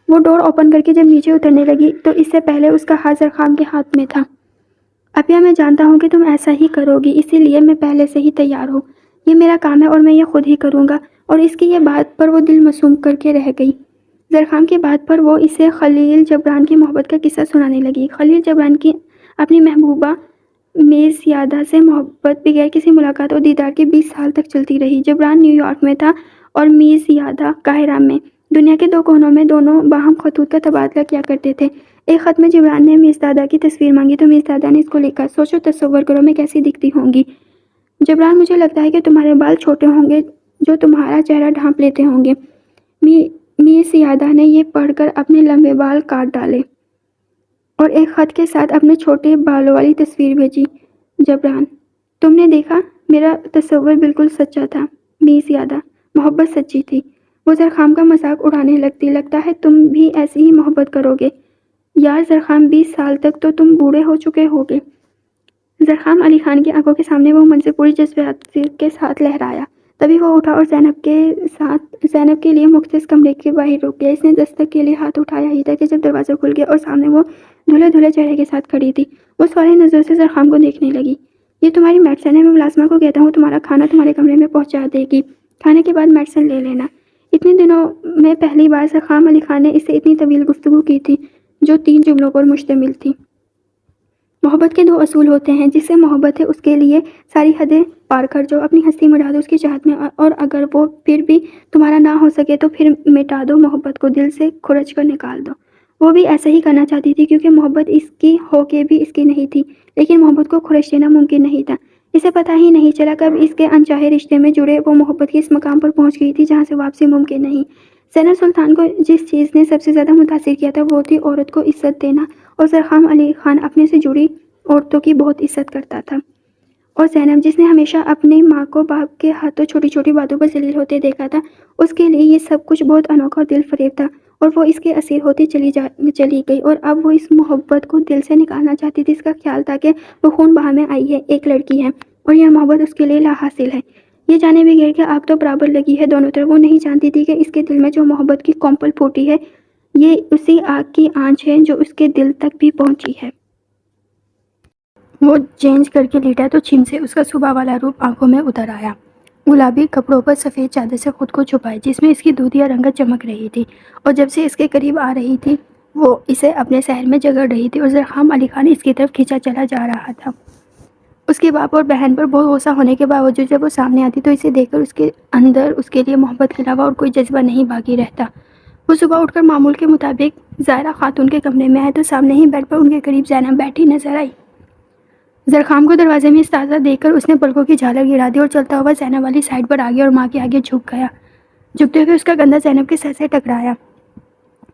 وہ ڈور اوپن کر کے جب نیچے اترنے لگی تو اس سے پہلے اس کا ہاتھ زرخام کے ہاتھ میں تھا۔ اپیا، میں جانتا ہوں کہ تم ایسا ہی کرو گی، اسی لیے میں پہلے سے ہی تیار ہوں۔ یہ میرا کام ہے اور میں یہ خود ہی کروں گا۔ اور اس کی یہ بات پر وہ دل مسوم کر کے رہ گئی۔ زرخام کی بات پر وہ اسے خلیل جبران کی محبت کا قصہ سنانے لگی۔ خلیل جبران کی اپنی محبوبہ میر سیادہ سے محبت بغیر کسی ملاقات اور دیدار کے 20 سال تک چلتی رہی۔ جبران نیو یارک میں تھا اور میر سیادہ قاہرہ میں۔ دنیا کے 2 کونوں میں دونوں باہم خطوط کا تبادلہ کیا کرتے تھے۔ ایک خط میں جبران نے میر سیادہ کی تصویر مانگی تو میر سیادہ نے اس کو لکھا، سوچو تصور کرو میں کیسی دکھتی ہوں گی۔ جبران، مجھے لگتا ہے کہ تمہارے بال چھوٹے ہوں گے جو تمہارا چہرہ ڈھانپ لیتے ہوں گے۔ میر سیادہ نے یہ پڑھ کر اپنے لمبے بال کاٹ ڈالے اور ایک خط کے ساتھ اپنے چھوٹے بالوں والی تصویر بھیجی۔ جبران، تم نے دیکھا، میرا تصور بالکل سچا تھا۔ میر سیادہ، محبت سچی تھی۔ وہ زرخام کا مذاق اڑانے لگتی، لگتا ہے تم بھی ایسی ہی محبت کرو گے۔ یار زرخام، 20 سال تک تو تم بوڑھے ہو چکے ہوگے۔ زرخام علی خان کی آنکھوں کے سامنے وہ منظر پوری جذبات کے ساتھ لہرایا۔ تبھی وہ اٹھا اور زینب کے لیے مختص کمرے کے باہر رک گیا۔ اس نے دستک کے لیے ہاتھ اٹھایا ہی تھا کہ جب دروازہ کھل گیا اور سامنے وہ دھلے دھلے چہرے کے ساتھ کھڑی تھی۔ وہ سوالے نظروں سے زرخام کو دیکھنے لگی۔ یہ تمہاری میڈیسن ہے، میں ملازمہ کو کہتا ہوں تمہارا کھانا تمہارے کمرے میں پہنچا دے گی، کھانے کے بعد میڈیسن لے لینا۔ اتنے دنوں میں پہلی بار زرخام علی خان نے اس سے اتنی طویل گفتگو کی تھی جو 3 جملوں پر مشتمل تھی۔ محبت کے 2 اصول ہوتے ہیں، جس سے محبت ہے اس کے لیے ساری حدیں پار کر جاؤ، اپنی ہستی مٹا دو اس کی چاہت میں، اور اگر وہ پھر بھی تمہارا نہ ہو سکے تو پھر مٹا دو محبت کو، دل سے کھرچ کر نکال دو۔ وہ بھی ایسا ہی کرنا چاہتی تھی کیونکہ محبت اس کی ہو کے بھی اس کی نہیں تھی، لیکن محبت کو کھرچ دینا ممکن نہیں تھا۔ اسے پتہ ہی نہیں چلا کب اس کے انچاہے رشتے میں جڑے وہ محبت کی اس مقام پر پہنچ گئی تھی جہاں سے واپسی ممکن نہیں۔ زینب سلطان کو جس چیز نے سب سے زیادہ متاثر کیا تھا وہ تھی عورت کو عزت دینا، اور زرخام علی خان اپنے سے جڑی عورتوں کی بہت عزت کرتا تھا۔ اور زینب، جس نے ہمیشہ اپنی ماں کو باپ کے ہاتھوں چھوٹی چھوٹی باتوں پر ذلیل ہوتے دیکھا تھا، اس کے لیے یہ سب کچھ بہت انوکھا اور دل فریب تھا، اور وہ اس کے اسیر ہوتی چلی گئی، اور اب وہ اس محبت کو دل سے نکالنا چاہتی تھی۔ اس کا خیال تھا کہ وہ خون بہا میں آئی ہے، ایک لڑکی ہے، اور یہ محبت اس کے لیے لا حاصل ہے۔ یہ جانے بغیر کہ آگ تو برابر لگی ہے دونوں طرف، وہ نہیں جانتی تھی کہ اس کے دل میں جو محبت کی کونپل پھوٹی ہے یہ اسی آگ کی آنچ ہے جو اس کے دل تک بھی پہنچی ہے۔ وہ چینج کر کے لیٹا تو چھم سے اس کا صبح والا روپ آنکھوں میں اتر آیا۔ گلابی کپڑوں پر سفید چادر سے خود کو چھپائے جس میں اس کی دودھیا رنگت چمک رہی تھی، اور جب سے اس کے قریب آ رہی تھی وہ اسے اپنے سحر میں جگڑ رہی تھی، اور زرخام علی خان اس کی طرف کھینچا چلا جا رہا تھا۔ اس کے باپ اور بہن پر بہت غصہ ہونے کے باوجود جب وہ سامنے آتی تو اسے دیکھ کر اس کے اندر اس کے لیے محبت کے علاوہ اور کوئی جذبہ نہیں باقی رہتا۔ وہ صبح اٹھ کر معمول کے مطابق زائرہ خاتون کے کمرے میں آئے تو سامنے ہی بیڈ پر ان کے قریب زینب بیٹھی نظر آئی۔ زرخام کو دروازے میں استاذہ دیکھ کر اس نے پلکوں کی جھالر گرا دی اور چلتا ہوا زینب والی سائڈ پر آ گیا اور ماں کے آگے جھک گیا۔ جھکتے ہوئے اس کا گندھا زینب کے سر سے ٹکرایا۔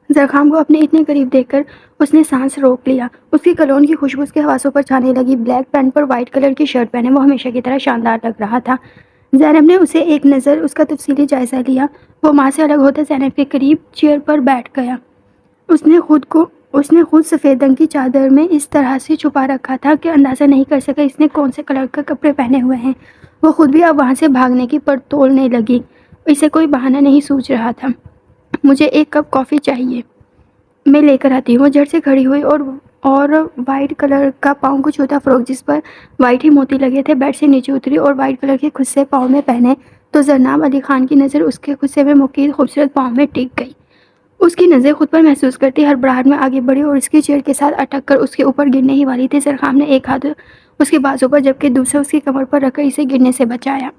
زرخام کو اپنے اتنے قریب دیکھ کر اس نے سانس روک لیا۔ اس کی کلون کی خوشبو اس کے حواسوں پر چھانے لگی۔ بلیک پینٹ پر وائٹ کلر کی شرٹ پہنے وہ ہمیشہ کی طرح شاندار لگ رہا تھا۔ زینب نے اسے ایک نظر اس کا تفصیلی جائزہ لیا۔ وہ ماں سے الگ ہوتا زینب کے قریب چیئر پر بیٹھ گیا۔ اس نے خود سفید رنگ کی چادر میں اس طرح سے چھپا رکھا تھا کہ اندازہ نہیں کر سکا اس نے کون سے کلر کے کپڑے پہنے ہوئے ہیں۔ وہ خود بھی اب وہاں سے بھاگنے کی پڑتولنے لگی۔ اسے کوئی بہانہ نہیں سوچ رہا تھا۔ مجھے ایک کپ کافی چاہیے، میں لے کر آتی ہوں۔ جھٹ سے کھڑی ہوئی اور وائٹ کلر کا پاؤں کو چھوتا فروک جس پر وائٹ ہی موتی لگے تھے بیڈ سے نیچے اتری اور وائٹ کلر کے خصے پاؤں میں پہنے تو زرناب علی خان کی نظر اس کے خصے میں مقید خوبصورت پاؤں میں ٹک گئی۔ اس کی نظر خود پر محسوس کرتی ہڑبڑاہٹ میں آگے بڑھی اور اس کی چیئر کے ساتھ اٹک کر اس کے اوپر گرنے ہی والی تھی۔ زرخام نے ایک ہاتھ اس کے بازو پر جبکہ دوسرا اس کی کمر پر رکھ کر اسے گرنے سے بچایا۔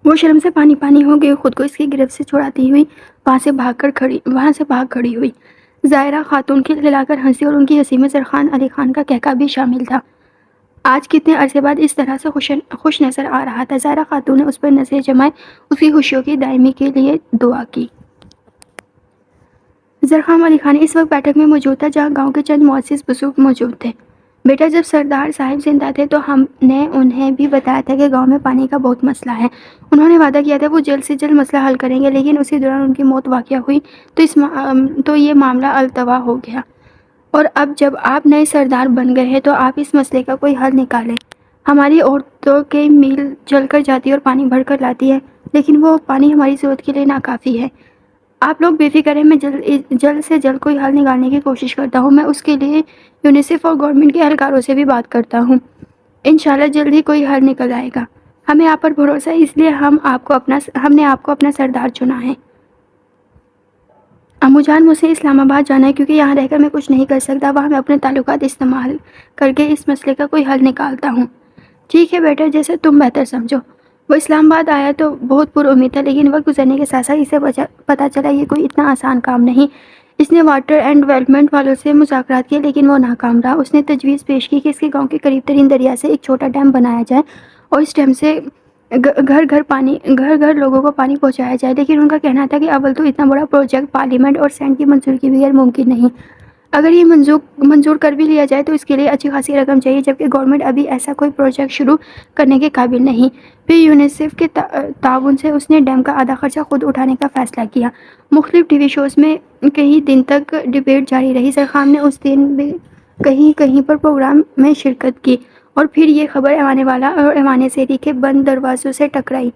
وہ شرم سے پانی پانی ہو گئی، خود کو اس کی گرفت سے چھڑاتی ہوئی وہاں سے بھاگ کھڑی ہوئی۔ زائرہ خاتون کھلکھلا کر ہنسی اور ان کی ہنسی میں زرخان علی خان کا کہکا بھی شامل تھا۔ آج کتنے عرصے بعد اس طرح سے خوش نظر آ رہا تھا۔ زائرہ خاتون نے اس پر نظریں جمائے، اس کی خوشیوں کی دائمی کے لیے دعا کی۔ زرخام علی خان اس وقت بیٹھک میں موجود تھا جہاں گاؤں کے چند معزز بزرگ موجود تھے۔ بیٹا، جب سردار صاحب زندہ تھے تو ہم نے انہیں بھی بتایا تھا کہ گاؤں میں پانی کا بہت مسئلہ ہے۔ انہوں نے وعدہ کیا تھا وہ جلد سے جلد مسئلہ حل کریں گے، لیکن اسی دوران ان کی موت واقع ہوئی تو یہ معاملہ التوا ہو گیا۔ اور اب جب آپ نئے سردار بن گئے ہیں تو آپ اس مسئلے کا کوئی حل نکالیں۔ ہماری عورتوں کے میل چل کر جاتی اور پانی بھر کر لاتی ہے، لیکن وہ پانی ہماری ضرورت کے لیے ناکافی ہے۔ آپ لوگ بے فکر ہیں، میں جلد سے جلد کوئی حل نکالنے کی کوشش کرتا ہوں۔ میں اس کے لیے یونیسیف اور گورنمنٹ کے اہلکاروں سے بھی بات کرتا ہوں۔ انشاءاللہ جلد ہی کوئی حل نکل آئے گا۔ ہمیں آپ پر بھروسہ ہے، اس لیے ہم نے آپ کو اپنا سردار چنا ہے۔ امو جان، مجھے اسلام آباد جانا ہے کیونکہ یہاں رہ کر میں کچھ نہیں کر سکتا۔ وہاں میں اپنے تعلقات استعمال کر کے اس مسئلے کا کوئی حل نکالتا ہوں۔ ٹھیک ہے بیٹا، جیسے تم بہتر سمجھو۔ وہ اسلام آباد آیا تو بہت پر امید تھا، لیکن وقت گزرنے کے ساتھ ساتھ اسے پتہ چلا یہ کوئی اتنا آسان کام نہیں۔ اس نے واٹر اینڈ ڈیولپمنٹ والوں سے مذاکرات کیے لیکن وہ ناکام رہا۔ اس نے تجویز پیش کی کہ اس کے گاؤں کے قریب ترین دریا سے ایک چھوٹا ڈیم بنایا جائے اور اس ڈیم سے گھر گھر لوگوں کو پانی پہنچایا جائے، لیکن ان کا کہنا تھا کہ اول تو اتنا بڑا پروجیکٹ پارلیمنٹ اور سینٹ کی منظوری کے بغیر ممکن نہیں۔ اگر یہ منظور کر بھی لیا جائے تو اس کے لیے اچھی خاصی رقم چاہیے، جبکہ گورنمنٹ ابھی ایسا کوئی پروجیکٹ شروع کرنے کے قابل نہیں۔ پھر یونیسیف کے تعاون سے اس نے ڈیم کا آدھا خرچہ خود اٹھانے کا فیصلہ کیا۔ مختلف ٹی وی شوز میں کئی دن تک ڈبیٹ جاری رہی۔ زرخام نے اس دن بھی کہیں پر پروگرام میں شرکت کی اور پھر یہ خبر ایوان والا اور ایوان سیری کے بند دروازوں سے ٹکرائی۔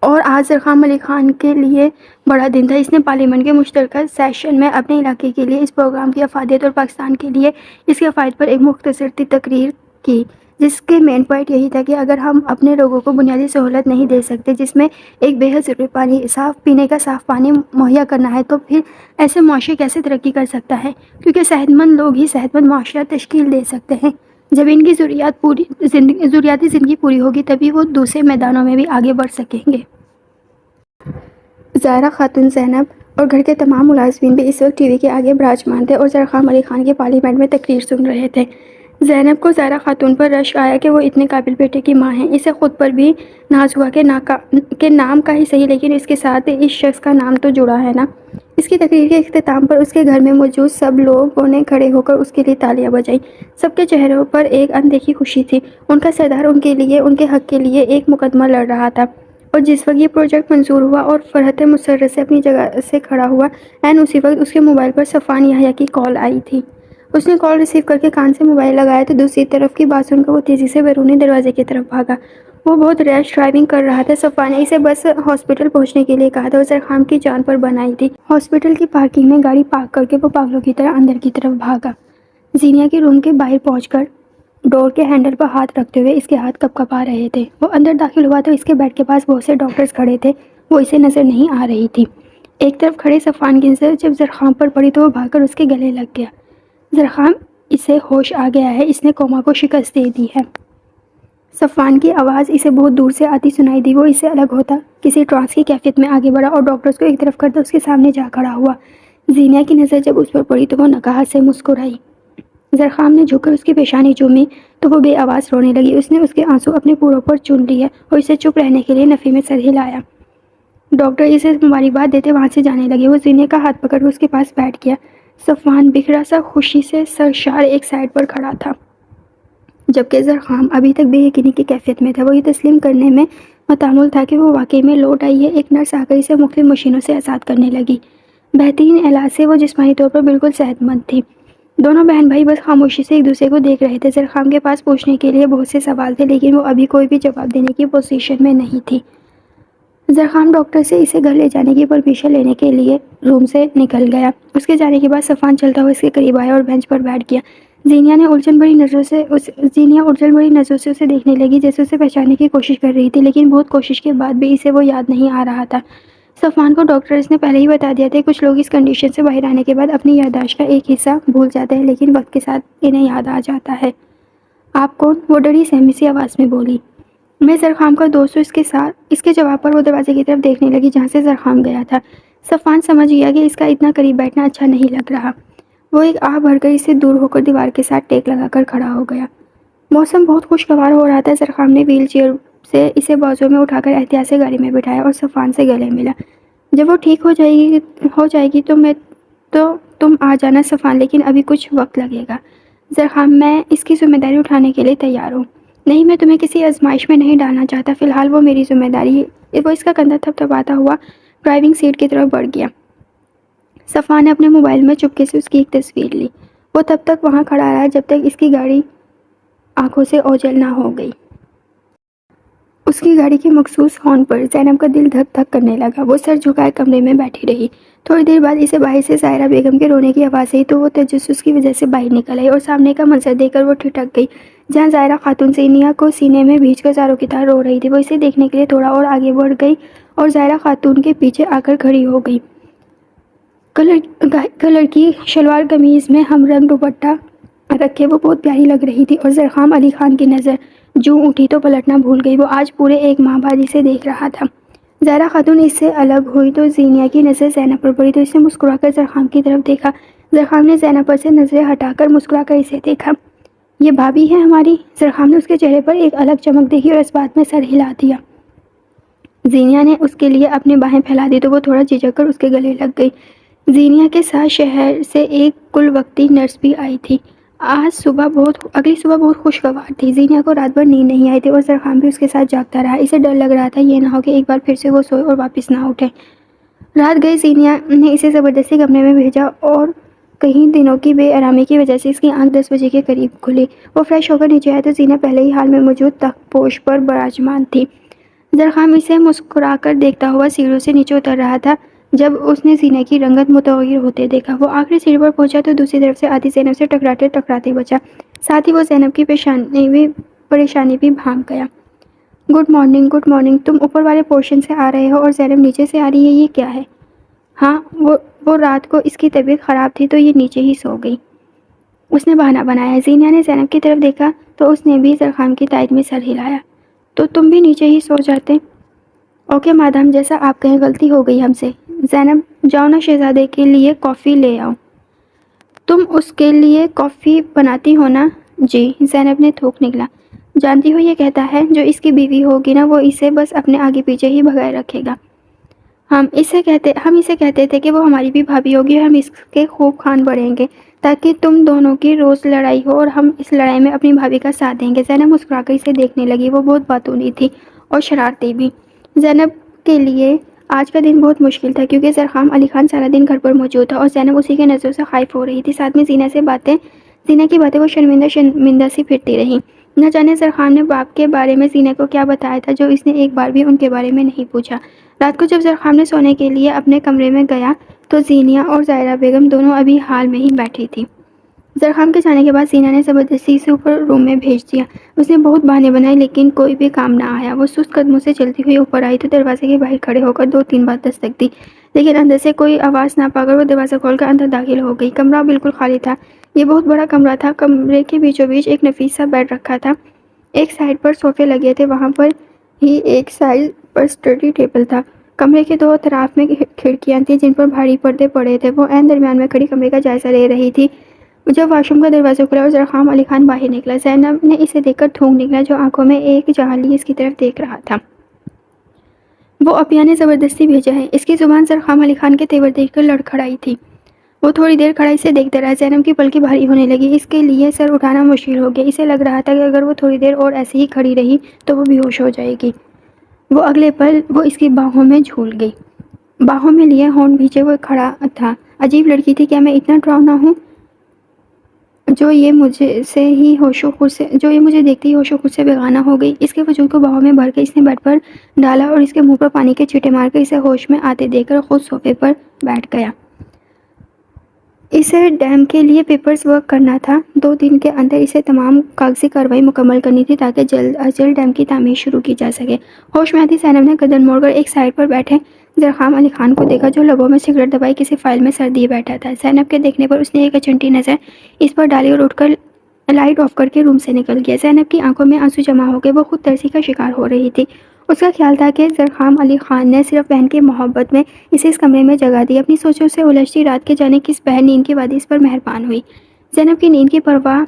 اور آج زرخام علی خان کے لیے بڑا دن تھا۔ اس نے پارلیمنٹ کے مشترکہ سیشن میں اپنے علاقے کے لیے اس پروگرام کی افادیت اور پاکستان کے لیے اس کے فوائد پر ایک مختصر تقریر کی، جس کے مین پوائنٹ یہی تھا کہ اگر ہم اپنے لوگوں کو بنیادی سہولت نہیں دے سکتے، جس میں ایک بے حد ضروری پانی، صاف پینے کا صاف پانی مہیا کرنا ہے، تو پھر ایسے معاشرے کیسے ترقی کر سکتا ہے؟ کیونکہ صحت مند لوگ ہی صحت مند معاشرہ تشکیل دے سکتے ہیں۔ جب ان کی ضروریاتی زندگی پوری ہوگی تبھی وہ دوسرے میدانوں میں بھی آگے بڑھ سکیں گے۔ زائرہ خاتون، زینب اور گھر کے تمام ملازمین بھی اس وقت ٹی وی کے آگے براجمان تھے اور زرخام علی خان کی پارلیمنٹ میں تقریر سن رہے تھے۔ زینب کو زائرہ خاتون پر رشک آیا کہ وہ اتنے قابل بیٹے کی ماں ہیں۔ اسے خود پر بھی ناز ہوا کہ نام کا ہی صحیح لیکن اس کے ساتھ اس شخص کا نام تو جڑا ہے نا۔ اس کی تقریر کے اختتام پر اس کے گھر میں موجود سب لوگوں نے کھڑے ہو کر اس کے لیے تالیاں بجائیں۔ سب کے چہروں پر ایک اندیکھی خوشی تھی۔ ان کا سردار ان کے حق کے لیے ایک مقدمہ لڑ رہا تھا، اور جس وقت یہ پروجیکٹ منظور ہوا اور فرحت مسرت سے اپنی جگہ سے کھڑا ہوا، اسی وقت اس کے موبائل پر صفوان یحییٰ کی کال آئی تھی۔ اس نے کال ریسیو کر کے کان سے موبائل لگایا تو دوسری طرف کی بات سن کر وہ تیزی سے بیرونی دروازے کی طرف بھاگا۔ وہ بہت ریش ڈرائیونگ کر رہا تھا۔ صفوان نے اسے بس ہاسپٹل پہنچنے کے لیے کہا تھا اور زرخام کی جان پر بن آئی تھی۔ ہاسپٹل کی پارکنگ میں گاڑی پارک کر کے وہ پاگلوں کی طرح اندر کی طرف بھاگا۔ زینیا کے روم کے باہر پہنچ کر ڈور کے ہینڈل پر ہاتھ رکھتے ہوئے اس کے ہاتھ کپ کپا رہے تھے۔ وہ اندر داخل ہوا تو اس کے بیڈ کے پاس بہت سے ڈاکٹرز کھڑے تھے۔ وہ اسے نظر نہیں آ رہی تھی۔ ایک طرف کھڑے صفوان کی نظر جب زرخام پر پڑی تو وہ بھاگ کر اس کے گلے لگ گیا۔ زرخام، اسے ہوش آ گیا ہے، اس نے کوما کو شکست دے دی ہے۔ صفوان کی آواز اسے بہت دور سے آتی سنائی دی۔ وہ اس سے الگ ہوتا کسی ٹرانس کی کیفیت میں آگے بڑھا اور ڈاکٹرز کو ایک طرف کرتا اس کے سامنے جا کھڑا ہوا۔ زینیا کی نظر جب اس پر پڑی تو وہ نکہت سے مسکرائی۔ زرخام نے جھک کر اس کی پیشانی چومی تو وہ بے آواز رونے لگی۔ اس نے اس کے آنسو اپنے پوروں پر چون لیے اور اسے چپ رہنے کے لیے نفی میں سر ہلایا۔ ڈاکٹر اسے مبارکباد دیتے وہاں سے جانے لگے۔ وہ زینیا کا ہاتھ پکڑ کر اس کے پاس بیٹھ گیا۔ صفوان بکھرا سا خوشی سے سرشار ایک سائڈ پر کھڑا تھا، جبکہ زرخام ابھی تک بے یقینی کی کیفیت میں تھا۔ وہ یہ تسلیم کرنے میں متعامل تھا کہ وہ واقعی میں لوٹ آئی ہے۔ ایک نرس آ کر اسے مختلف مشینوں سے آزاد کرنے لگی۔ بہترین علاج سے وہ جسمانی طور پر بالکل صحت مند تھی۔ دونوں بہن بھائی بس خاموشی سے ایک دوسرے کو دیکھ رہے تھے۔ زرخام کے پاس پوچھنے کے لیے بہت سے سوال تھے، لیکن وہ ابھی کوئی بھی جواب دینے کی پوزیشن میں نہیں تھی۔ زرخام ڈاکٹر سے اسے گھر لے جانے کی پرمیشن لینے کے لیے روم سے نکل گیا۔ اس کے جانے کے بعد صفوان چلتا ہوا اس کے قریب آیا اور بینچ پر بیٹھ گیا۔ زینیا الجھن بھری نظروں سے اسے دیکھنے لگی، جیسے اسے پہچاننے کی کوشش کر رہی تھی، لیکن بہت کوشش کے بعد بھی اسے وہ یاد نہیں آ رہا تھا۔ صفوان کو ڈاکٹرز نے پہلے ہی بتا دیا تھا، کچھ لوگ اس کنڈیشن سے باہر آنے کے بعد اپنی یادداشت کا ایک حصہ بھول جاتے ہیں، لیکن وقت کے ساتھ انہیں یاد آ جاتا ہے۔ آپ کون؟ وہ ڈری سہمی سی آواز میں بولی۔ میں زرخام کا دوست ہوں۔ اس کے جواب پر وہ دروازے کی طرف دیکھنے لگی جہاں سے زرخام گیا تھا۔ صفوان سمجھ گیا کہ اس کا اتنا قریب بیٹھنا اچھا نہیں لگ رہا۔ وہ ایک آہ بھر کر اس سے دور ہو کر دیوار کے ساتھ ٹیک لگا کر کھڑا ہو گیا۔ موسم بہت خوشگوار ہو رہا تھا۔ زرخام نے ویل چیئر سے اسے بازو میں اٹھا کر احتیاط سے گاڑی میں بٹھایا اور صفوان سے گلے ملا۔ جب وہ ٹھیک ہو جائے گی تو تم آ جانا صفوان، لیکن ابھی کچھ وقت لگے گا۔ زرخام، میں اس کی ذمہ داری اٹھانے کے لیے تیار ہوں۔ نہیں، میں تمہیں کسی آزمائش میں نہیں ڈالنا چاہتا، فی الحال وہ میری ذمہ داری ہے۔ وہ اس کا کندھا تھپتھپاتا ہوا ڈرائیونگ سیٹ کی طرف بڑھ گیا۔ صفوان نے اپنے موبائل میں چپکے سے اس کی ایک تصویر لی۔ وہ تب تک وہاں کھڑا رہا جب تک اس کی گاڑی آنکھوں سے اوجھل نہ ہو گئی۔ اس کی گاڑی کے مخصوص ہارن پر زینب کا دل دھک دھک کرنے لگا۔ وہ سر جھکائے کمرے میں بیٹھی رہی۔ تھوڑی دیر بعد اسے باہر سے زائرہ بیگم کے رونے کی آواز آئی تو وہ تجسس کی وجہ سے باہر نکل آئی اور سامنے کا منظر دیکھ کر وہ ٹھٹک گئی، جہاں زائرہ خاتون زینیا کو سینے میں بھینچ کر زاروں کی طرح رو رہی تھی۔ وہ اسے دیکھنے کے لیے تھوڑا اور آگے بڑھ گئی اور زائرہ خاتون کے پیچھے آ کر کھڑی ہو گئی۔ کلر کی شلوار قمیض میں ہم رنگ دوپٹہ رکھے وہ بہت پیاری لگ رہی تھی، اور زرخام علی خان کی نظر جوں اٹھی تو پلٹنا بھول گئی۔ وہ آج پورے ایک ماہ بعد اسے دیکھ رہا تھا۔ زائرہ خاتون اس سے الگ ہوئی تو زینیا کی نظر زینب پر پڑی تو اس نے مسکرا کر زرخام کی طرف دیکھا۔ زرخام نے زینب پر سے نظریں ہٹا کر مسکرا کر اسے دیکھا۔ یہ بھابھی ہے ہماری؟ زرخام نے اس کے چہرے پر ایک الگ چمک دیکھی اور اس بات میں سر ہلا دیا۔ زینیا نے اس کے لیے اپنی باہیں پھیلا دی تو وہ تھوڑا جھجک کر اس کے گلے لگ گئی۔ زینیا کے ساتھ شہر سے ایک کل وقتی نرس بھی آئی تھی۔ اگلی صبح بہت خوشگوار تھی۔ زینیا کو رات بھر نیند نہیں آئی تھی اور زرخام بھی اس کے ساتھ جاگتا رہا۔ اسے ڈر لگ رہا تھا یہ نہ ہو کہ ایک بار پھر سے وہ سوئے اور واپس نہ اٹھے۔ رات گئی زینیا نے اسے زبردستی کمرے میں بھیجا اور کئی دنوں کی بے آرامی کی وجہ سے اس کی آنکھ 10 بجے کے قریب کھلی۔ وہ فریش ہو کر نیچے آیا تو زینیا پہلے ہی حال میں موجود تخت پوش پر براجمان تھی۔ زرخام اسے مسکرا کر دیکھتا ہوا سیڑھیوں سے نیچے اتر رہا تھا جب اس نے زینیا کی رنگت متغیر ہوتے دیکھا۔ وہ آخری سیڑھی پر پہنچا تو دوسری طرف سے آتی زینب سے ٹکراتے بچا، ساتھ ہی وہ زینب کی پریشانی بھی بھانپ گیا۔ گڈ مارننگ، تم اوپر والے پورشن سے آ رہے ہو اور زینب نیچے سے آ رہی ہے، یہ کیا ہے؟ ہاں، وہ رات کو اس کی طبیعت خراب تھی تو یہ نیچے ہی سو گئی، اس نے بہانہ بنایا۔ زینیا نے زینب کی طرف دیکھا تو اس نے بھی زرخام کی تائید میں سر ہلایا۔ تو تم بھی نیچے ہی سو جاتے۔ اوکے مادام، جیسا آپ کہیں، غلطی ہو گئی ہم سے۔ زینب، جاؤ نا شہزادے کے لیے کافی لے آؤ۔ تم اس کے لیے کافی بناتی ہو نا؟ جی، زینب نے تھوک نکلا۔ جانتی ہو یہ کہتا ہے جو اس کی بیوی ہوگی نا وہ اسے بس اپنے آگے پیچھے ہی بھگائے رکھے گا۔ ہم اسے کہتے تھے کہ وہ ہماری بھی بھابھی ہوگی اور ہم اس کے خوب خان بڑھیں گے تاکہ تم دونوں کی روز لڑائی ہو اور ہم اس لڑائی میں اپنی بھابھی کا ساتھ دیں گے۔ زینب مسکرا کر اسے دیکھنے لگی۔ وہ بہت باتونی تھی اور شرارتی بھی۔ زینب کے لیے آج کا دن بہت مشکل تھا کیونکہ زرخام علی خان سارا دن گھر پر موجود تھا اور زینب اسی کے نظروں سے خائف ہو رہی تھی۔ ساتھ میں زینیا کی باتیں وہ شرمندہ سی پھرتی رہیں۔ نہ جانے زرخام نے باپ کے بارے میں زینیا کو کیا بتایا تھا جو اس نے ایک بار بھی ان کے بارے میں نہیں پوچھا۔ رات کو جب زرخام نے سونے کے لیے اپنے کمرے میں گیا تو زینیا اور زائرہ بیگم دونوں ابھی حال میں ہی بیٹھی تھی۔ زرخام کے جانے کے بعد زینہ نے زبردستی اسے اوپر روم میں بھیج دیا۔ اس نے بہت بہانے بنائے لیکن کوئی بھی کام نہ آیا۔ وہ سست قدموں سے چلتی ہوئی اوپر آئی تو دروازے کے باہر کھڑے ہو کر 2-3 بار دستک دی، لیکن اندر سے کوئی آواز نہ پا کر وہ دروازہ کھول کر اندر داخل ہو گئی۔ کمرہ بالکل خالی تھا۔ یہ بہت بڑا کمرہ تھا۔ کمرے کے بیچوں بیچ ایک نفیس سا بیڈ رکھا تھا، ایک سائڈ پر صوفے لگے تھے، وہاں پر ہی ایک سائڈ پر اسٹڈی ٹیبل تھا۔ کمرے کے دو اطراف میں کھڑکیاں تھیں جن پر بھاری پردے پڑے تھے۔ وہ عین درمیان میں کھڑی کمرے کا جائزہ لے رہی تھی جب واش روم کا دروازہ کھلا اور زرخام علی خان باہر نکلا۔ زینب نے اسے دیکھ کر تھونک نکلا، جو آنکھوں میں ایک جہالی اس کی طرف دیکھ رہا تھا۔ وہ اپیا نے زبردستی بھیجا ہے۔ اس کی زبان زرخام علی خان کے تیور دیکھ کر لڑکھڑائی تھی۔ وہ تھوڑی دیر کھڑا اسے دیکھتا رہا۔ زینب کی پلکیں بھاری ہونے لگی، اس کے لیے سر اٹھانا مشکل ہو گیا۔ اسے لگ رہا تھا کہ اگر وہ تھوڑی دیر اور ایسے ہی کھڑی رہی تو وہ بے ہوش ہو جائے گی۔ وہ اگلے پل وہ اس کی باہوں میں جھول گئی۔ باہوں میں لیے ہونٹ بھیجے وہ کھڑا تھا۔ عجیب لڑکی تھی، کیا میں اتنا ڈراؤنا ہوں جو یہ مجھے دیکھتے ہی ہوش و خود سے بیگانہ ہو گئی؟ اس کے وجود کو باہوں میں بھر کے اس نے بیڈ پر ڈالا اور اس کے منہ پر پانی کے چھینٹے مار کر اسے ہوش میں آتے دیکھ کر خود صوفے پر بیٹھ گیا۔ اسے ڈیم کے لیے پیپرز ورک کرنا تھا۔ 2 دن کے اندر اسے تمام کاغذی کارروائی مکمل کرنی تھی تاکہ جلد از جلد ڈیم کی تعمیر شروع کی جا سکے۔ ہوش میں آتی زینب نے گردن موڑ کر ایک سائڈ پر بیٹھے زرخام علی خان کو دیکھا، جو لبوں میں سگریٹ دبائے کسی فائل میں سر دیے بیٹھا تھا۔ زینب کے دیکھنے پر اس نے ایک اچنبھی نظر اس پر ڈالی اور اٹھ کر لائٹ آف کر کے روم سے نکل گیا۔ زینب کی آنکھوں میں آنسو جمع ہو گئے، وہ خود ترسی کا شکار ہو رہی تھی۔ اس کا خیال تھا کہ زرخام علی خان نے صرف بہن کی محبت میں اسے اس کمرے میں جگہ دی۔ اپنی سوچوں سے الجھتی رات کے جانے کس بہن نیند کی وادی اس پر مہربان ہوئی۔ زینب کی نیند کی پرواہ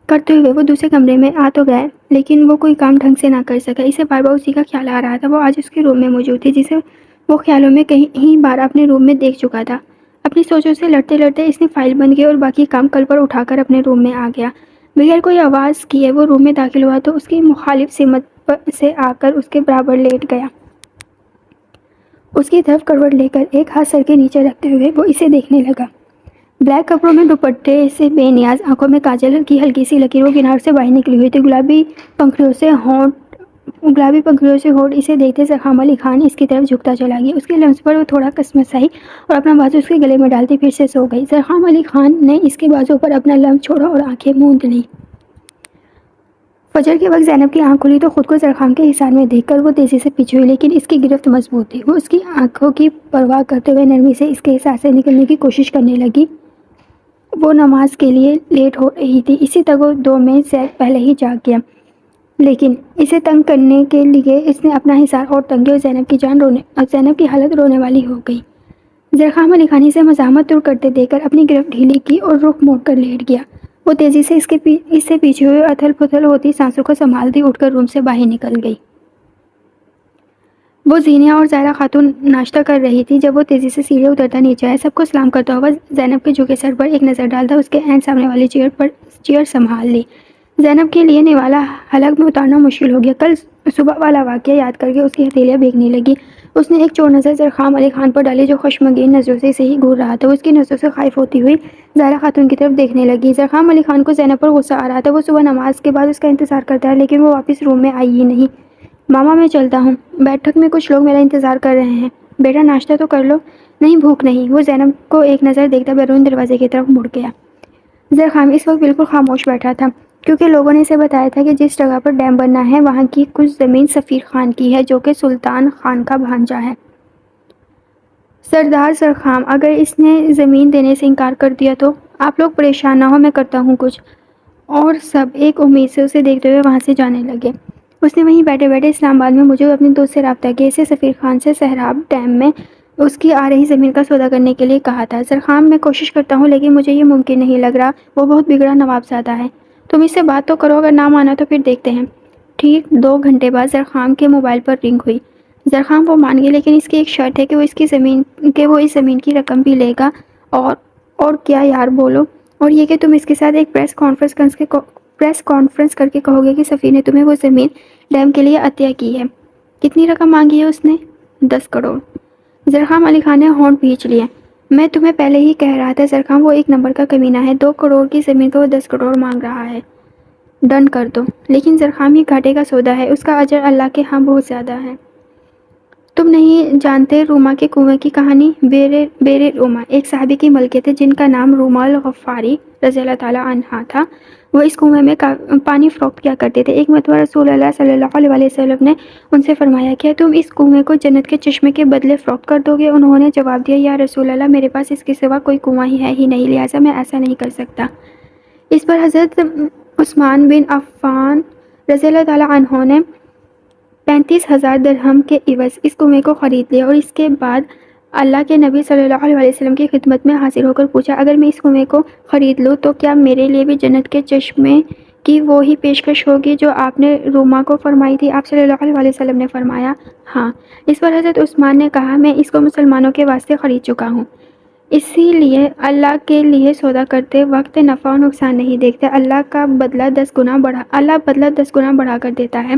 کرتے ہوئے وہ دوسرے کمرے میں آ تو گئے لیکن وہ کوئی کام ڈھنگ سے نہ کر سکا۔ اسے بار بار اسی کا خیال آ رہا تھا۔ وہ آج اس کے روم میں موجود تھی جسے وہ خیالوں میں کئی بار اپنے روم میں دیکھ چکا تھا۔ اپنی سوچوں سے لڑتے لڑتے اس نے فائل بند کی اور باقی کام کل پر اٹھا کر اپنے روم میں آ گیا۔ بغیر کوئی آواز کیے وہ روم میں داخل ہوا تو اس کی مخالف سمت سے آ کر اس کے برابر لیٹ گیا۔ اس کی طرف کروٹ لے کر ایک ہاتھ سر کے نیچے رکھتے ہوئے وہ اسے دیکھنے لگا۔ بلیک کپڑوں میں دوپٹے سے بے نیاز، آنکھوں میں کاجل کی ہلکی سی لکیروں کنار سے باہر نکلی ہوئی تھی، گلابی پنکھڑیوں سے ہونٹ اسے دیکھتے زرخام علی خان اس کی طرف جھکتا چلا گیا۔ اس کے لمس پر وہ تھوڑا کسمسائی اور اپنا بازو اس کے گلے میں ڈالتی پھر سے سو گئی۔ زرخام علی خان نے اس کے بازو پر اپنا لمس چھوڑا اور آنکھیں موند لیں۔ فجر کے وقت زینب کی آنکھ کھلی تو خود کو زرخام کے حصار میں دیکھ کر وہ تیزی سے پیچھے ہوئی، لیکن اس کی گرفت مضبوط تھی۔ وہ اس کی آنکھوں کی پرواہ کرتے ہوئے نرمی سے اس کے حصار سے نکلنے کی کوشش کرنے لگی۔ وہ نماز کے لیے لیٹ ہو رہی تھی۔ اسی تگ و دو میں زید پہلے ہی جاگ گیا، لیکن اسے تنگ کرنے کے لیے اس نے اپنا حصار اور تنگی اور زینب کی حالت رونے والی ہو گئی۔ زرخام علی خان سے مزاحمت دور کرتے دیکھ کر اپنی گرفت ڈھیلی کی اور رخ موڑ کر لیٹ گیا۔ وہ تیزی سے اس سے پیچھے ہوئی اور اتھل پتھل ہوتی سانسوں کو سنبھالتی اٹھ کر روم سے باہر نکل گئی۔ وہ زینہ اور زائرہ خاتون ناشتہ کر رہی تھی جب وہ تیزی سے سیڑھیاں اترتا نیچے آیا۔ سب کو سلام کرتا ہوا زینب کے جھکے سر پر ایک نظر ڈالتا اس کے عین سامنے والی چیئر سنبھال لی۔ زینب کے لیے نوالا حلق میں اتارنا مشکل ہو گیا۔ کل صبح والا واقعہ یاد کر کے اس کی ہتھیلیاں بھیگنے لگی۔ اس نے ایک چور نظر زرخام علی خان پر ڈالی جو خشمگین نظروں سے اسے ہی گھور رہا تھا۔ وہ اس کی نظروں سے خائف ہوتی ہوئی زائرہ خاتون کی طرف دیکھنے لگی۔ زرخام علی خان کو زینب پر غصہ آ رہا تھا۔ وہ صبح نماز کے بعد اس کا انتظار کرتا ہے لیکن وہ واپس روم میں آئی ہی نہیں۔ ماما میں چلتا ہوں، بیٹھک میں کچھ لوگ میرا انتظار کر رہے ہیں۔ بیٹا ناشتہ تو کر لو۔ نہیں، بھوک نہیں۔ وہ زینب کو ایک نظر دیکھتا بیرون دروازے کی طرف مڑ گیا۔ زرخام اس وقت بالکل خاموش بیٹھا تھا کیونکہ لوگوں نے اسے بتایا تھا کہ جس جگہ پر ڈیم بننا ہے وہاں کی کچھ زمین سفیر خان کی ہے جو کہ سلطان خان کا بھانجا ہے۔ سردار زرخام، اگر اس نے زمین دینے سے انکار کر دیا تو؟ آپ لوگ پریشان نہ ہو، میں کرتا ہوں کچھ۔ اور سب ایک امید سے اسے دیکھتے ہوئے وہاں سے جانے لگے۔ اس نے وہیں بیٹھے بیٹھے اسلام آباد میں مجھے اپنے دوست سے رابطہ کیا، اسے سفیر خان سے سہراب ڈیم میں اس کی آ رہی زمین کا سودا کرنے کے لیے کہا تھا۔ زرخام، میں کوشش کرتا ہوں لیکن مجھے یہ ممکن نہیں لگ رہا، وہ بہت بگڑا نوابزادہ ہے۔ تم اس سے بات تو کرو، اگر نہ مانا تو پھر دیکھتے ہیں۔ ٹھیک 2 گھنٹے بعد زرخام کے موبائل پر رنگ ہوئی۔ زرخام وہ مان گیا لیکن اس کی ایک شرط ہے کہ وہ اس زمین کی رقم بھی لے گا۔ اور کیا یار بولو؟ اور یہ کہ تم اس کے ساتھ ایک پریس کانفرنس کر کے کہو گے کہ سفیر نے تمہیں وہ زمین ڈیم کے لیے عطیہ کی ہے۔ کتنی رقم مانگی ہے اس نے؟ 10 کروڑ۔ زرخام علی خان نے ہونٹ بھینچ لیے۔ میں تمہیں پہلے ہی کہہ رہا تھا زرخام، وہ ایک نمبر کا کمینہ ہے۔ 2 کروڑ کی زمین کا وہ 10 کروڑ مانگ رہا ہے۔ ڈن کر دو۔ لیکن زرخام، یہ گھاٹے کا سودا ہے، اس کا اجر اللہ کے ہاں بہت زیادہ ہے۔ تم نہیں جانتے روما کے کنویں کی کہانی؟ بیر روما ایک صحابی کی ملکے تھے جن کا نام روما الغفاری رضی اللہ تعالیٰ عنہ تھا۔ وہ اس کنویں میں پانی فروخت کیا کرتے تھے۔ ایک مرتبہ رسول اللہ صلی اللہ علیہ وسلم نے ان سے فرمایا کہ تم اس کنویں کو جنت کے چشمے کے بدلے فروخت کر دو گے؟ انہوں نے جواب دیا، یا رسول اللہ، میرے پاس اس کے سوا کوئی کنواں ہی نہیں، لہٰذا میں ایسا نہیں کر سکتا۔ اس پر حضرت عثمان بن عفان رضی اللہ تعالیٰ عنہ نے 35,000 درہم کے عوض اس کنویں کو خرید لیا، اور اس کے بعد اللہ کے نبی صلی اللہ علیہ وسلم کی خدمت میں حاضر ہو کر پوچھا، اگر میں اس کنویں کو خرید لوں تو کیا میرے لیے بھی جنت کے چشمے کی وہی پیشکش ہوگی جو آپ نے روما کو فرمائی تھی؟ آپ صلی اللہ علیہ وسلم نے فرمایا، ہاں۔ اس پر حضرت عثمان نے کہا، میں اس کو مسلمانوں کے واسطے خرید چکا ہوں، اسی لیے اللہ کے لیے سودا کرتے وقت نفع و نقصان نہیں دیکھتے۔ اللہ بدلہ 10 گنا بڑھا کر دیتا ہے۔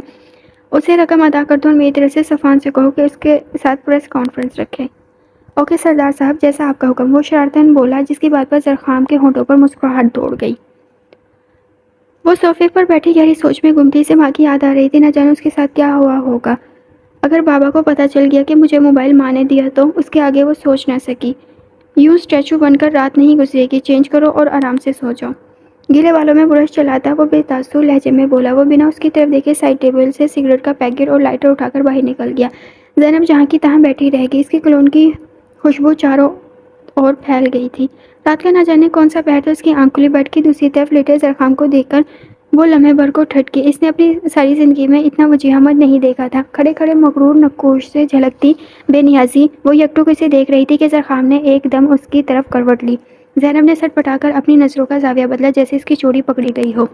اسے رقم ادا کر دو، اور میری طرف سے صفوان سے کہو کہ اس کے ساتھ پریس کانفرنس رکھے۔ اوکے سردار صاحب، جیسا آپ کا حکم۔ وہ شرارتاً بولا، جس کی بات پر زرخام کے ہونٹوں پر مسکراہٹ دوڑ گئی۔ وہ صوفے پر بیٹھی گہری سوچ میں گم تھی۔ اسے ماں کی یاد آ رہی تھی، نہ جانے اس کے ساتھ کیا ہوا ہوگا۔ اگر بابا کو پتہ چل گیا کہ مجھے موبائل ماں نے دیا تو اس کے آگے وہ سوچ نہ سکی۔ یوں اسٹیچو بن کر رات نہیں گزرے گی، چینج کرو اور آرام سے سو جاؤ۔ گیلے بالوں میں برش چلاتا وہ بے تاثر لہجے میں بولا۔ وہ بنا اس کی طرف دیکھے سائڈ ٹیبل سے سگریٹ کا پیکٹ اور لائٹر اٹھا کر باہر نکل گیا۔ زینب جہاں کی تہاں بیٹھی رہ گئی۔ اس کی کلون کی خوشبو چاروں اور پھیل گئی تھی۔ رات کا نہ جانے کون سا پہر تھا۔ اس کی آنکھ کھلی، بیڈ کی دوسری طرف لیٹے زرخام کو دیکھ کر وہ لمحے بھر کو ٹھٹکی۔ اس نے اپنی ساری زندگی میں اتنا وجیہمت نہیں دیکھا تھا۔ کھڑے کھڑے مغرور نقوش سے جھلکتی بے نیازی، وہ یکٹک اسے دیکھ رہی تھی کہ زرخام نے ایک دم اس کی طرف کروٹ لی۔ زینب نے سٹ پٹا کر اپنی نظروں کا زاویہ بدلا، جیسے اس کی چوڑی پکڑی گئی ہو۔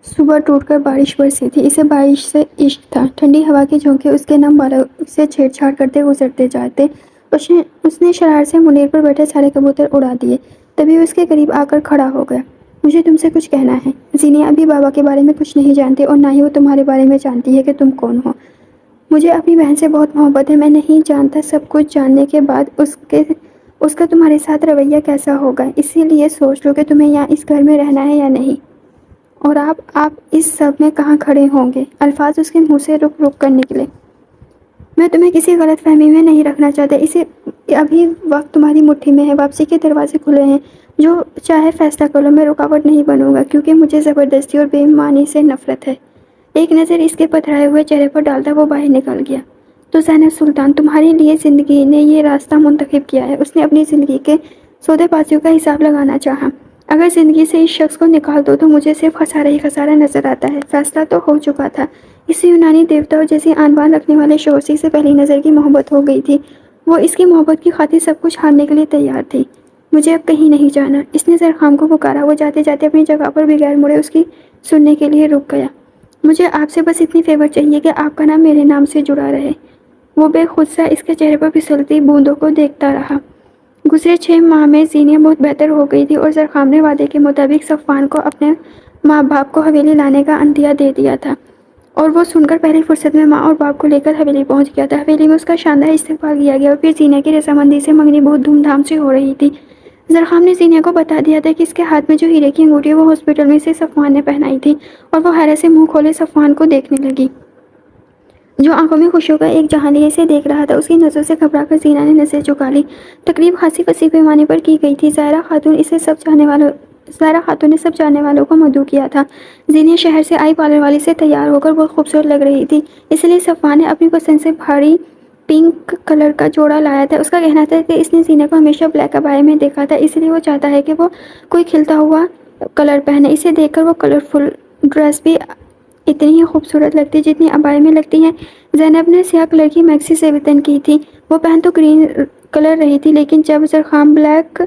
صبح ٹوٹ کر بارش برسی تھی۔ اسے بارش سے عشق تھا۔ ٹھنڈی ہوا کے جھونکے اس کے نم بالوں سے چھیڑ چھاڑ کرتے گزرتے جاتے۔ اس نے شرار سے منیر پر بیٹھے سارے کبوتر اڑا دیے۔ تبھی وہ اس کے قریب آ کر کھڑا ہو گیا۔ مجھے تم سے کچھ کہنا ہے۔ زینیہ ابھی بابا کے بارے میں کچھ نہیں جانتی، اور نہ ہی وہ تمہارے بارے میں جانتی ہے کہ تم کون ہو۔ مجھے اپنی بہن سے بہت محبت ہے۔ میں نہیں جانتا سب کچھ جاننے کے بعد اس کا تمہارے ساتھ رویہ کیسا ہوگا، اسی لیے سوچ لو کہ تمہیں یہاں اس گھر میں رہنا ہے یا نہیں، اور آپ اس سب میں کہاں کھڑے ہوں گے۔ الفاظ اس کے منہ سے رک رک کر نکلے۔ میں تمہیں کسی غلط فہمی میں نہیں رکھنا چاہتا۔ ابھی وقت تمہاری مٹھی میں ہے۔ واپسی کے دروازے کھلے ہیں، جو چاہے فیصلہ کر لو۔ میں رکاوٹ نہیں بنوں گا، کیونکہ مجھے زبردستی اور بے ایمانی سے نفرت ہے۔ ایک نظر اس کے پتھرائے ہوئے چہرے پر ڈالتا وہ باہر نکل گیا۔ تو زینب سلطان، تمہارے لیے زندگی نے یہ راستہ منتخب کیا ہے۔ اس نے اپنی زندگی کے سودے بازیوں کا حساب لگانا چاہا۔ اگر زندگی سے اس شخص کو نکال دو تو مجھے صرف خسارہ ہی خسارہ نظر آتا ہے۔ فیصلہ تو ہو چکا تھا۔ اس سے یونانی دیوتاؤں جیسی آن بان رکھنے والے شوہر سے اسے پہلی نظر کی محبت ہو گئی تھی۔ وہ اس کی محبت کی خاطر سب کچھ ہارنے کے لیے تیار تھی۔ مجھے اب کہیں نہیں جانا۔ اس نے زرخام کو پکارا۔ وہ جاتے جاتے اپنی جگہ پر بغیر مڑے اس کی سننے کے لیے رک گیا۔ مجھے آپ سے بس اتنی فیور چاہیے کہ آپ کا نام میرے نام سے جڑا رہے۔ وہ بے خود سا اس کے چہرے پر پھسلتی بوندوں کو دیکھتا رہا۔ گزرے 6 ماہ میں زینیہ بہت بہتر ہو گئی تھی، اور زرخام نے وعدے کے مطابق صفوان کو اپنے ماں باپ کو حویلی لانے کا عندیہ دے دیا تھا، اور وہ سن کر پہلی فرصت میں ماں اور باپ کو لے کر حویلی پہنچ گیا تھا۔ حویلی میں اس کا شاندار استقبال کیا گیا، اور پھر زینیہ کی رضامندی سے منگنی بہت دھوم دھام سے ہو رہی تھی۔ زرخام نے زینیہ کو بتا دیا تھا کہ اس کے ہاتھ میں جو ہیرے کی انگوٹھی وہ ہاسپٹل میں سے صفوان نے پہنائی تھی، اور وہ حیرت سے منہ کھولے صفوان کو دیکھنے لگی، جو آنکھوں میں خوشیوں کا ایک جہاں لیے اسے دیکھ رہا تھا۔ اس کی نظروں سے گھبرا کر زینہ نے نظریں جھکا لی۔ تقریب خاصی وسیع پیمانے پر کی گئی تھی۔ ظاہرہ خاتون نے سب جاننے والوں کو مدعو کیا تھا۔ زینیہ شہر سے آئی پارلر والی سے تیار ہو کر بہت خوبصورت لگ رہی تھی، اس لیے صفوان نے اپنی پسند سے بھاری پنک کلر کا جوڑا لایا تھا۔ اس کا کہنا تھا کہ اس نے زینہ کو ہمیشہ بلیک ابایا میں دیکھا تھا، اس لیے وہ چاہتا ہے کہ وہ کوئی کھلتا ہوا کلر پہنے۔ اسے دیکھ کر وہ کلرفل ڈریس بھی اتنی ہی خوبصورت لگتی جتنی ابائے میں لگتی ہیں۔ زینب نے سیاہ کلر کی میکسی سے وطن کی تھی۔ وہ پہن تو گرین کلر رہی تھی، لیکن جب زرخام بلیک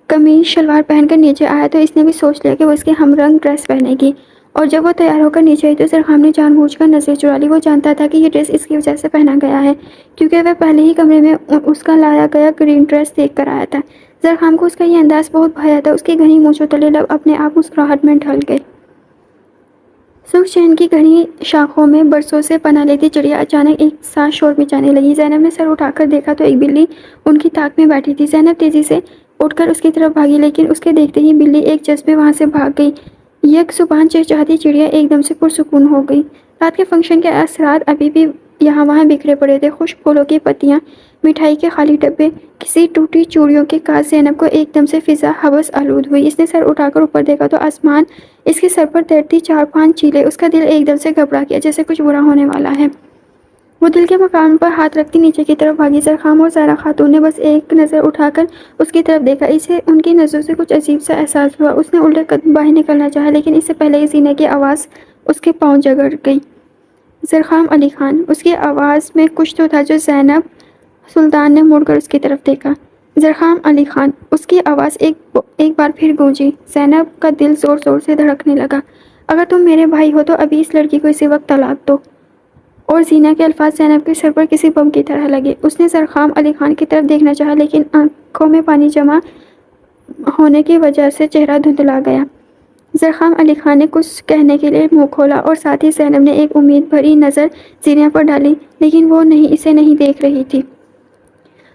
قمیض شلوار پہن کر نیچے آیا تو اس نے بھی سوچ لیا کہ وہ اس کے ہم رنگ ڈریس پہنے گی، اور جب وہ تیار ہو کر نیچے آئی تو زرخام نے جان بوجھ کر نظر چرا لی۔ وہ جانتا تھا کہ یہ ڈریس اس کی وجہ سے پہنا گیا ہے، کیونکہ وہ پہلے ہی کمرے میں اس کا لایا گیا گرین ڈریس دیکھ کر آیا تھا۔ زرخام کو اس کا یہ انداز بہت بھایا تھا۔ اس کی گھنی مونچھوں تلے لب اپنے آپ مسکراہٹ میں ڈھل گئے۔ سرخ چین کی گھنی شاخوں میں برسوں سے پناہ لیتی چڑیا اچانک ایک ساتھ شور مچانے لگی۔ زینب نے سر اٹھا کر دیکھا تو ایک بلی ان کی طاق میں بیٹھی تھی۔ زینب تیزی سے اٹھ کر اس کی طرف بھاگی، لیکن اس کے دیکھتے ہی بلی ایک جذبے وہاں سے بھاگ گئی۔ یک زبان چہچہاتی چڑیا ایک دم سے پرسکون ہو گئی۔ رات کے فنکشن کے اثرات ابھی بھی یہاں وہاں بکھرے پڑے تھے، خشک پھولوں کی پتیاں، مٹھائی کے خالی ڈبے، کسی ٹوٹی چوڑیوں کے کاج۔ زینب کو ایک دم سے فضا ہوس آلود ہوئی۔ اس نے سر اٹھا کر اوپر دیکھا تو آسمان اس کے سر پر تیرتی 4-5 چیلیں۔ اس کا دل ایک دم سے گھبرا گیا، جیسے کچھ برا ہونے والا ہے۔ وہ دل کے مقام پر ہاتھ رکھتی نیچے کی طرف بھاگی۔ زرخام اور زہرا خاتون نے بس ایک نظر اٹھا کر اس کی طرف دیکھا۔ اسے ان کی نظروں سے کچھ عجیب سا احساس ہوا۔ اس نے الٹے قدم باہر نکلنا چاہا، لیکن اس سے پہلے ہی زینہ کی آواز اس کے پاؤں جگڑ گئی۔ زرخام علی خان۔ اس کی آواز میں کچھ تو تھا جو زینب سلطان نے مڑ کر اس کی طرف دیکھا۔ زرخام علی خان۔ اس کی آواز ایک بار پھر گونجی۔ زینب کا دل زور زور سے دھڑکنے لگا۔ اگر تم میرے بھائی ہو تو ابھی اس لڑکی کو اسی وقت طلاق دو۔ اور زینہ کے الفاظ زینب کے سر پر کسی بم کی طرح لگے۔ اس نے زرخام علی خان کی طرف دیکھنا چاہا، لیکن آنکھوں میں پانی جمع ہونے کی وجہ سے چہرہ دھندلا گیا۔ زرخام علی خان نے کچھ کہنے کے لیے منہ کھولا اور ساتھ ہی زینب نے ایک امید بھری نظر زینہ پر ڈالی، لیکن وہ اسے نہیں دیکھ رہی تھی۔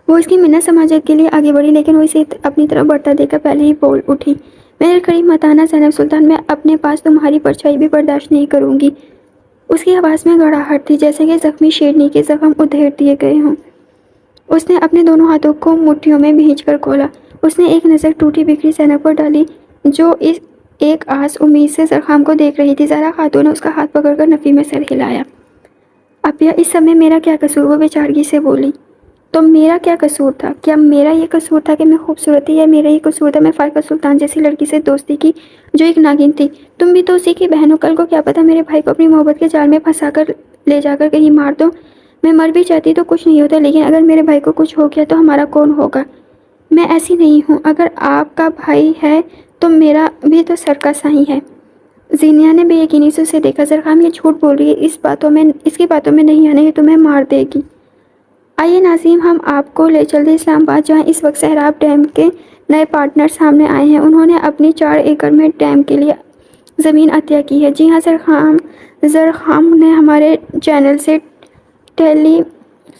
وہ اس کی منت سماجت کے لیے آگے بڑھی، لیکن وہ اسے اپنی طرف بڑھتا دیکھ کر پہلے ہی بول اٹھی، میرے قریب مت آنا زینب سلطان، میں اپنے پاس تمہاری پرچھائی بھی برداشت نہیں کروں گی۔ اس کی آواز میں گڑاہٹ تھی، جیسے کہ زخمی شیرنی کے زخم ادھیڑ دیے گئے ہوں۔ اس نے اپنے دونوں ہاتھوں کو مٹھیوں میں بھینچ کر کھولا۔ اس نے ایک نظر ٹوٹی بکھری زینب پر ڈالی، جو ایک آس امید سے زرخام کو دیکھ رہی تھی۔ زہرا خاتون نے اس کا ہاتھ پکڑ کر نفی میں سر ہلایا۔ ابیا، اس سب میں میرا کیا قصور؟ وہ بے چارگی سے بولی۔ تو میرا کیا قصور تھا؟ کیا میرا یہ قصور تھا کہ میں خوبصورت تھی، یا میرا یہ قصور تھا میں فائقہ سلطان جیسی لڑکی سے دوستی کی جو ایک ناگن تھی؟ تم بھی تو اسی کی بہن ہو۔ کل کو کیا پتا میرے بھائی کو اپنی محبت کے جال میں پھنسا کر لے جا کر کہیں مار دو۔ میں مر بھی جاتی تو کچھ نہیں ہوتا، لیکن اگر میرے بھائی کو کچھ ہو گیا تو ہمارا کون ہوگا؟ میں ایسی نہیں ہوں۔ اگر آپ کا بھائی ہے تو میرا بھی تو سر کا سائیں ہے۔ زینہ نے بے یقینی سے اسے دیکھا۔ زرخام یہ جھوٹ بول رہی ہے، اس کی باتوں میں نہیں آنا، یہ تمہیں مار دے گی۔ آئیے ناظرین، ہم آپ کو لے چلتے اسلام آباد، جہاں اس وقت سہراب ڈیم کے نئے پارٹنر سامنے آئے ہیں۔ انہوں نے اپنی 4 ایکڑ میں ڈیم کے لیے زمین عطیہ کی ہے۔ جی ہاں، زرخام نے ہمارے چینل سے ٹیلی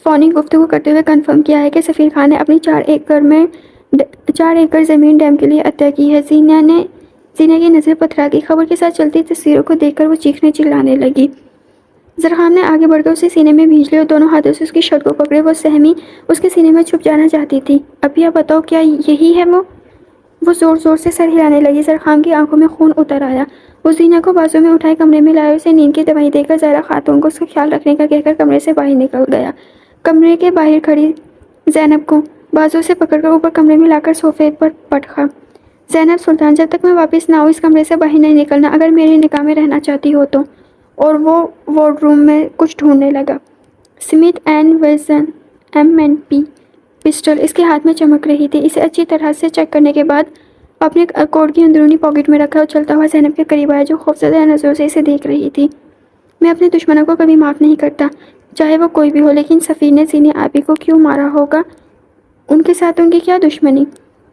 فونک گفتگو کرتے ہوئے کنفرم کیا ہے کہ سفیر خان نے اپنی 4 ایکڑ زمین ڈیم کے لیے عطیہ کی ہے۔ زینہ کی نظر پتھرا گئی۔ خبر کے ساتھ چلتی تصویروں کو دیکھ کر وہ چیخنے چلانے لگی۔ زرخام نے آگے بڑھ کر اسے سینے میں بھینچ لیا اور دونوں ہاتھوں سے اس کی شرٹ کو پکڑے۔ وہ سہمی اس کے سینے میں چھپ جانا چاہتی تھی۔ ابیا بتاؤ، کیا یہی ہے وہ زور زور سے سر ہلانے لگی۔ زرخام کی آنکھوں میں خون اتر آیا۔ وہ زینہ کو بازو میں اٹھائے کمرے میں لایا، اسے نیند کی دوائی دے کر زہرا خاتون کو اس کا خیال رکھنے کا کہہ کر کمرے سے باہر نکل گیا۔ کمرے کے باہر کھڑی زینب کو بازو سے پکڑ کر اوپر کمرے میں لا کر صوفے پر پٹکا۔ زینب سلطان، جب تک میں واپس نہ آؤں اس کمرے سے باہر نہیں نکلنا، اگر میری نگاہ میں رہنا چاہتی ہو تو۔ اور وہ وارڈ روم میں کچھ ڈھونڈنے لگا۔ اسمتھ اینڈ ویسن M&P پسٹل اس کے ہاتھ میں چمک رہی تھی۔ اسے اچھی طرح سے چیک کرنے کے بعد اپنے کوٹ کی اندرونی پاکٹ میں رکھا اور چلتا ہوا زینب کے قریب آیا، جو خوفزدہ نظروں سے اسے دیکھ رہی تھی۔ میں اپنے دشمنوں کو کبھی معاف نہیں کرتا، چاہے وہ کوئی بھی ہو، لیکن سفیر نے زینہ آپی کو کیوں مارا ہوگا؟ ان کے ساتھ ان کی کیا دشمنی؟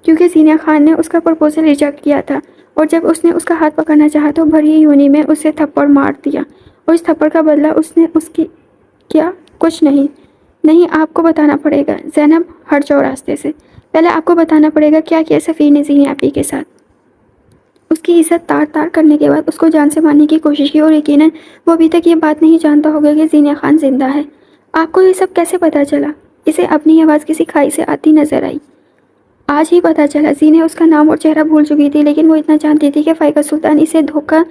کیونکہ زینہ خان نے اس کا پرپوزل ریجیکٹ کیا تھا، اور جب اس نے اس کا ہاتھ پکڑنا چاہا تو بھری یونی میں اسے تھپڑ مار دیا، اور اس تھپڑ کا بدلہ اس نے اس کی کیا؟ کچھ نہیں، آپ کو بتانا پڑے گا۔ زینب ہٹ جاؤ راستے سے، پہلے آپ کو بتانا پڑے گا کیا کیا سفیر نے زینہ آپی کے ساتھ۔ اس کی عزت تار کرنے کے بعد اس کو جان سے مارنے کی کوشش کی، اور یقیناً وہ ابھی تک یہ بات نہیں جانتا ہوگا کہ زینہ خان زندہ ہے۔ آپ کو یہ سب کیسے پتا چلا؟ اسے اپنی آواز کسی کھائی سے آتی نظر آئی۔ آج ہی پتا چلا۔ زینہ اس کا نام اور چہرہ بھول چکی تھی، لیکن وہ اتنا جانتی تھی کہ فائقہ سلطان اسے دھوکہ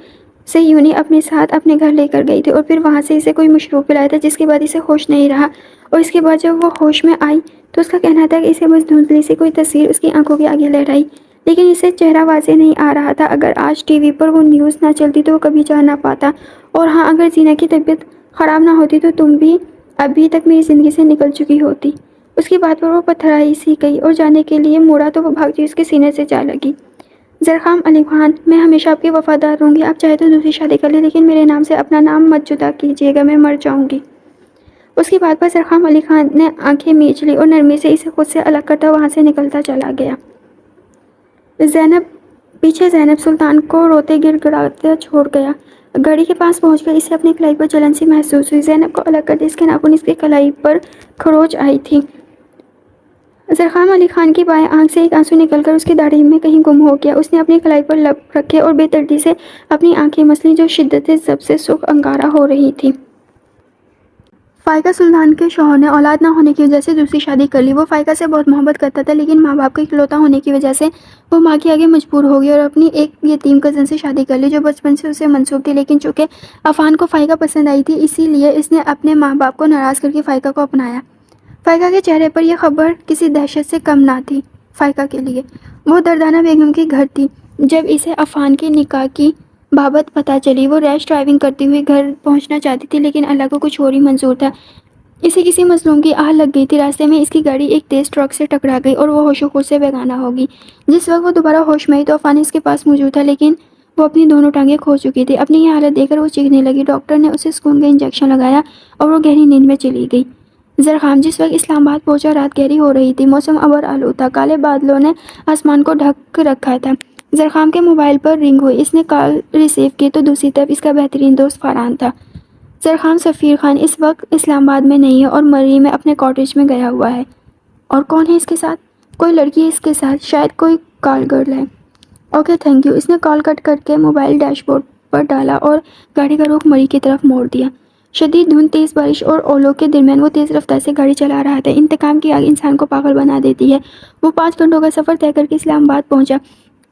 سے یونی اپنے ساتھ اپنے گھر لے کر گئی تھی، اور پھر وہاں سے اسے کوئی مشروب پلایا تھا، جس کے بعد اسے ہوش نہیں رہا، اور اس کے بعد جب وہ ہوش میں آئی تو اس کا کہنا تھا کہ اسے بس دھندلی سی کوئی تصویر اس کی آنکھوں کے آگے لہرائی، لیکن اسے چہرہ واضح نہیں آ رہا تھا۔ اگر آج ٹی وی پر وہ نیوز نہ چلتی تو وہ کبھی جان نہ پاتا، اور ہاں، اگر زینہ کی طبیعت خراب نہ ہوتی تو تم بھی ابھی تک میری زندگی سے نکل چکی ہوتی۔ اس کی بات پر وہ پتھرائی سی گئی، اور جانے کے لیے مڑا تو وہ بھاگتی اس کے سینے سے جا لگی۔ زرخام علی خان، میں ہمیشہ آپ کی وفادار رہوں گی، آپ چاہے تو دوسری شادی کر لیں، لیکن میرے نام سے اپنا نام مت جدا کیجیے گا، میں مر جاؤں گی۔ اس کی بات پر زرخام علی خان نے آنکھیں میچ لی اور نرمی سے اسے خود سے الگ کرتا وہاں سے نکلتا چلا گیا۔ پیچھے زینب سلطان کو روتے گڑ گڑاتا چھوڑ گیا۔ گھڑی کے پاس پہنچ کر اسے اپنی کلائی پر جلن سی محسوس ہوئی۔ زینب کو الگ کرتے اس کے ناخن اس کی کلائی پر کھروچ آئی تھی۔ زرخام علی خان کی بائیں آنکھ سے ایک آنسو نکل کر اس کی داڑھی میں کہیں گم ہو گیا۔ اس نے اپنی کلائی پر لب رکھے اور بے دردی سے اپنی آنکھیں مسلیں، جو شدت ضبط سے سرخ انگارہ ہو رہی تھی۔ فائقہ سلطان کے شوہر نے اولاد نہ ہونے کی وجہ سے دوسری شادی کر لی۔ وہ فائقہ سے بہت محبت کرتا تھا، لیکن ماں باپ کا اکلوتا ہونے کی وجہ سے وہ ماں کے آگے مجبور ہو گئی اور اپنی ایک یتیم کزن سے شادی کر لی جو بچپن سے اسے منسوب تھی، لیکن چونکہ عفان کو فائقہ پسند آئی تھی اسی لیے اس نے اپنے ماں باپ کو ناراض کر کے فائقہ کو اپنایا۔ فائقہ کے چہرے پر یہ خبر کسی دہشت سے کم نہ تھی۔ فائقہ کے لیے وہ دردانہ بیگم کے گھر تھی۔ جب اسے عفان کے نکاح کی بابت پتہ چلی، وہ ریش ڈرائیونگ کرتی ہوئی گھر پہنچنا چاہتی تھی، لیکن اللہ کو کچھ اور ہی منظور تھا۔ اسے کسی مظلوم کی آہ لگ گئی تھی۔ راستے میں اس کی گاڑی ایک تیز ٹرک سے ٹکرا گئی اور وہ ہوش و خود سے بیگانہ ہو گئی۔ جس وقت وہ دوبارہ ہوش میں آئی تو عفان اس کے پاس موجود تھا، لیکن وہ اپنی دونوں ٹانگیں کھو چکی تھی۔ اپنی یہ حالت دیکھ کر وہ چیخنے لگی۔ ڈاکٹر نے اسے سکون کا انجیکشن لگایا اور وہ گہری نیند میں چلی گئی۔ زرخام جس وقت اسلام آباد پہنچا رات گہری ہو رہی تھی۔ موسم ابر آلود تھا، کالے بادلوں نے آسمان کو ڈھک رکھا تھا۔ زرخام کے موبائل پر رنگ ہوئی۔ اس نے کال ریسیو کی تو دوسری طرف اس کا بہترین دوست فاران تھا۔ زرخام سفیر خان اس وقت اسلام آباد میں نہیں ہے اور مری میں اپنے کاٹیج میں گیا ہوا ہے۔ اور کون ہے اس کے ساتھ؟ کوئی لڑکی ہے اس کے ساتھ، شاید کوئی کال گرل ہے۔ Okay thank you. اس نے کال کٹ کر کے موبائل ڈیش بورڈ پر ڈالا اور گاڑی کا رخ مری کی طرف موڑ دیا۔ شدید دھند، تیز بارش اور اولوں کے درمیان وہ تیز رفتار سے گاڑی چلا رہا تھا۔ انتقام کی آگ انسان کو پاگل بنا دیتی ہے۔ وہ 5 گھنٹوں کا سفر طے کر کے اسلام آباد پہنچا۔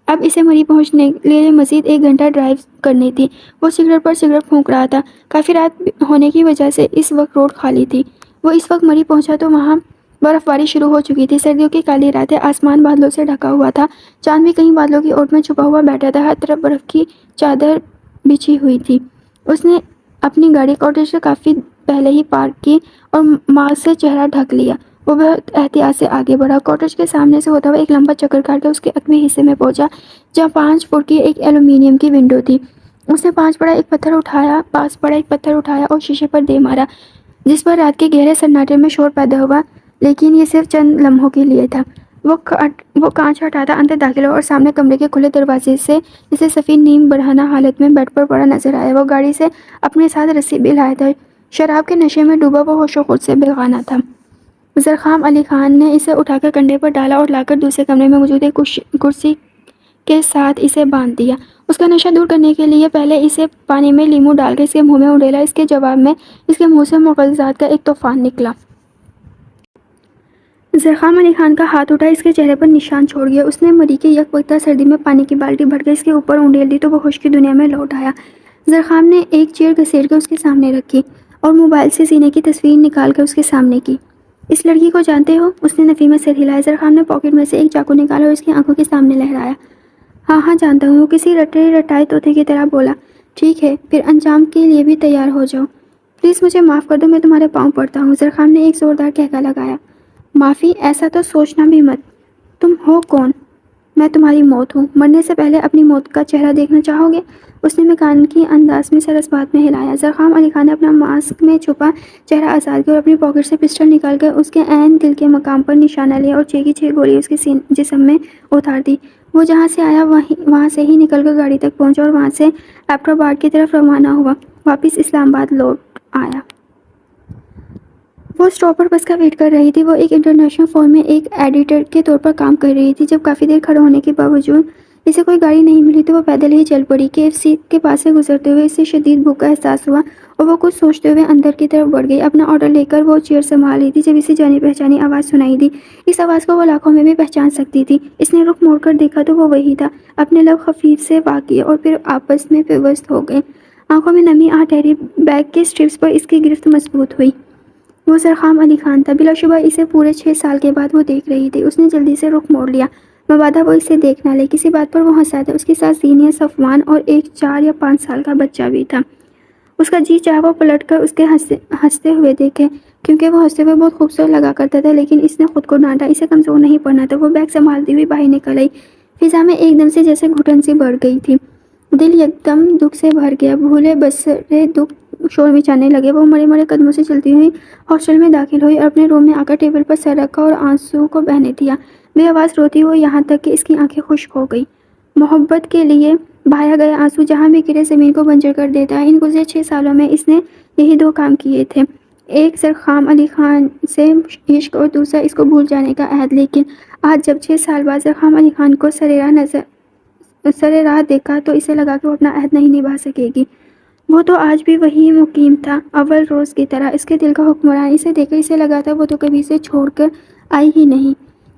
اب اسے مری پہنچنے کے لیے مزید 1 گھنٹہ ڈرائیو کرنی تھی۔ وہ سگریٹ پر سگریٹ پھونک رہا تھا۔ کافی رات ہونے کی وجہ سے اس وقت روڈ خالی تھی۔ وہ اس وقت مری پہنچا تو وہاں برف باری شروع ہو چکی تھی۔ سردیوں کی کالی راتیں، آسمان بادلوں سے ڈھکا ہوا تھا۔ چاند بھی کہیں بادلوں کی اوٹ میں چھپا ہوا بیٹھا تھا۔ ہر طرف برف کی چادر بچھی ہوئی تھی۔ اس نے اپنی گاڑی کاٹیج سے کافی پہلے ہی پارک کی اور ماسک سے چہرہ ڈھک لیا۔ وہ بہت احتیاط سے آگے بڑھا۔ کاٹیج کے سامنے سے ہوتا ہوا ایک لمبا چکر کاٹ کے اس کے عقبی حصے میں پہنچا جہاں 5 فٹ کی ایک ایلومینیم کی ونڈو تھی۔ اس نے پاس پڑا ایک پتھر اٹھایا اور شیشے پر دے مارا، جس پر رات کے گہرے سناٹے میں شور پیدا ہوا، لیکن یہ صرف چند لمحوں کے لیے تھا۔ وہ کانچ ہٹاتا اندر داخل ہوا اور سامنے کمرے کے کھلے دروازے سے اسے سفیر نیم برہنہ حالت میں بیڈ پر پڑا نظر آیا۔ وہ گاڑی سے اپنے ساتھ رسی بھی لایا تھا۔ شراب کے نشے میں ڈوبا وہ ہوش و خود سے بیگانہ تھا۔ زرخام علی خان نے اسے اٹھا کر کندھے پر ڈالا اور لا کر دوسرے کمرے میں موجود ایک کرسی کے ساتھ اسے باندھ دیا۔ اس کا نشہ دور کرنے کے لیے پہلے اسے پانی میں لیموں ڈال کر اس کے منہ میں اونڈیلا۔ اس کے جواب میں اس کے منہ سے مغزات کا ایک طوفان نکلا۔ زرخام علی خان کا ہاتھ اٹھا، اس کے چہرے پر نشان چھوڑ گیا۔ اس نے مری کے یک وقتہ سردی میں پانی کی بالٹی بھر کے اس کے اوپر اونڈیل دی تو وہ ہوش کی دنیا میں لوٹ آیا۔ زرخام نے ایک چیئر گھسیٹ کے اس کے سامنے رکھی اور موبائل سے سینے کی تصویر نکال کر اس کے سامنے کی۔ اس لڑکی کو جانتے ہو؟ اس نے نفی میں سر ہلایا۔ زرخام نے پاکٹ میں سے ایک چاقو نکالا اور اس کی آنکھوں کے سامنے لہرایا۔ ہاں جانتا ہوں، وہ کسی رٹائے طوطے کی طرح بولا۔ ٹھیک ہے، پھر انجام کے لیے بھی تیار ہو جاؤ۔ پلیز مجھے معاف کر دو، میں تمہارے پاؤں پڑتا ہوں۔ زرخام نے ایک زوردار کہکا لگایا۔ معافی؟ ایسا تو سوچنا بھی مت۔ تم ہو کون؟ میں تمہاری موت ہوں۔ مرنے سے پہلے اپنی موت کا چہرہ دیکھنا چاہو گے؟ اس نے مکانیکی انداز میں سر اس بات میں ہلایا۔ زرخام علی خان نے اپنا ماسک میں چھپا چہرہ آزاد کیا اور اپنی پاکٹ سے پسٹل نکال کر اس کے عین دل کے مقام پر نشانہ لیا اور 6 کی 6 گولی اس کے جسم میں اتار دی۔ وہ جہاں سے آیا وہاں سے ہی نکل کر گاڑی تک پہنچا اور وہاں سے ایبٹ آباد کی طرف روانہ ہوا، واپس اسلام آباد لوٹ آیا۔ وہ اسٹاپ پر بس کا ویٹ کر رہی تھی۔ وہ ایک انٹرنیشنل فورم میں ایک ایڈیٹر کے طور پر کام کر رہی تھی۔ جب کافی دیر کھڑے ہونے کے باوجود اسے کوئی گاڑی نہیں ملی تو وہ پیدل ہی چل پڑی۔ KFC کے پاس سے گزرتے ہوئے اسے شدید بھوک کا احساس ہوا اور وہ کچھ سوچتے ہوئے اندر کی طرف بڑھ گئی۔ اپنا آرڈر لے کر وہ چیئر سنبھال رہی تھی جب اسے جانی پہچانی آواز سنائی دی۔ اس آواز کو وہ لاکھوں میں بھی پہچان سکتی تھی۔ اس نے رخ موڑ کر دیکھا تو وہ وہی تھا۔ اپنے لب خفیف سے واق کیے اور پھر آپس میں پیوست ہو گئے۔ آنکھوں میں نمی آ ٹھہری، بیگ کے اسٹرپس پر اس کی گرفت مضبوط ہوئی۔ وہ زرخام علی خان تھا۔ بلا شبہ اسے پورے 6 سال کے بعد وہ دیکھ رہی تھی۔ اس نے جلدی سے رخ موڑ لیا، مبادا وہ اسے دیکھ نہ لے۔ کسی بات پر وہ ہنسا تھا۔ اس کے ساتھ زینیہ، صفوان اور ایک 4 یا 5 سال کا بچہ بھی تھا۔ اس کا جی چاہا وہ پلٹ کر اس کے ہنستے ہوئے دیکھے، کیونکہ وہ ہنستے ہوئے بہت خوبصورت لگا کرتا تھا، لیکن اس نے خود کو ڈانٹا، اسے کمزور نہیں پڑنا تھا۔ وہ بیگ سنبھالتی ہوئی باہر نکل آئی۔ فضا میں ایک دم سے جیسے گھٹن سی بڑھ گئی تھی۔ دل یکدم دکھ سے بھر گیا۔ بھولے بسرے دکھ شور مچانے لگے۔ وہ مرے مرے قدموں سے چلتی ہوئی ہاسٹل میں داخل ہوئی اور اپنے روم میں آ کر ٹیبل پر سر رکھا اور آنسو کو بہنے دیا۔ بے آواز روتی ہوئی یہاں تک کہ اس کی آنکھیں خشک ہو گئی۔ محبت کے لیے بہایا گیا آنسو جہاں بھی گرے زمین کو بنجر کر دیتا ہے۔ ان گزرے 6 سالوں میں اس نے یہی 2 کام کیے تھے، ایک زرخام علی خان سے عشق اور دوسرا اس کو بھول جانے کا عہد۔ لیکن آج جب 6 سال بعد زرخام علی خان کو سر راہ دیکھا تو اسے لگا کہ وہ اپنا عہد نہیں نبھا سکے گی۔ وہ تو آج بھی وہی مقیم تھا، اول روز کی طرح، اس کے دل کا حکمران۔ اسے دیکھ کر اسے لگا تھا وہ تو کبھی اسے چھوڑ کر آئی ہی نہیں۔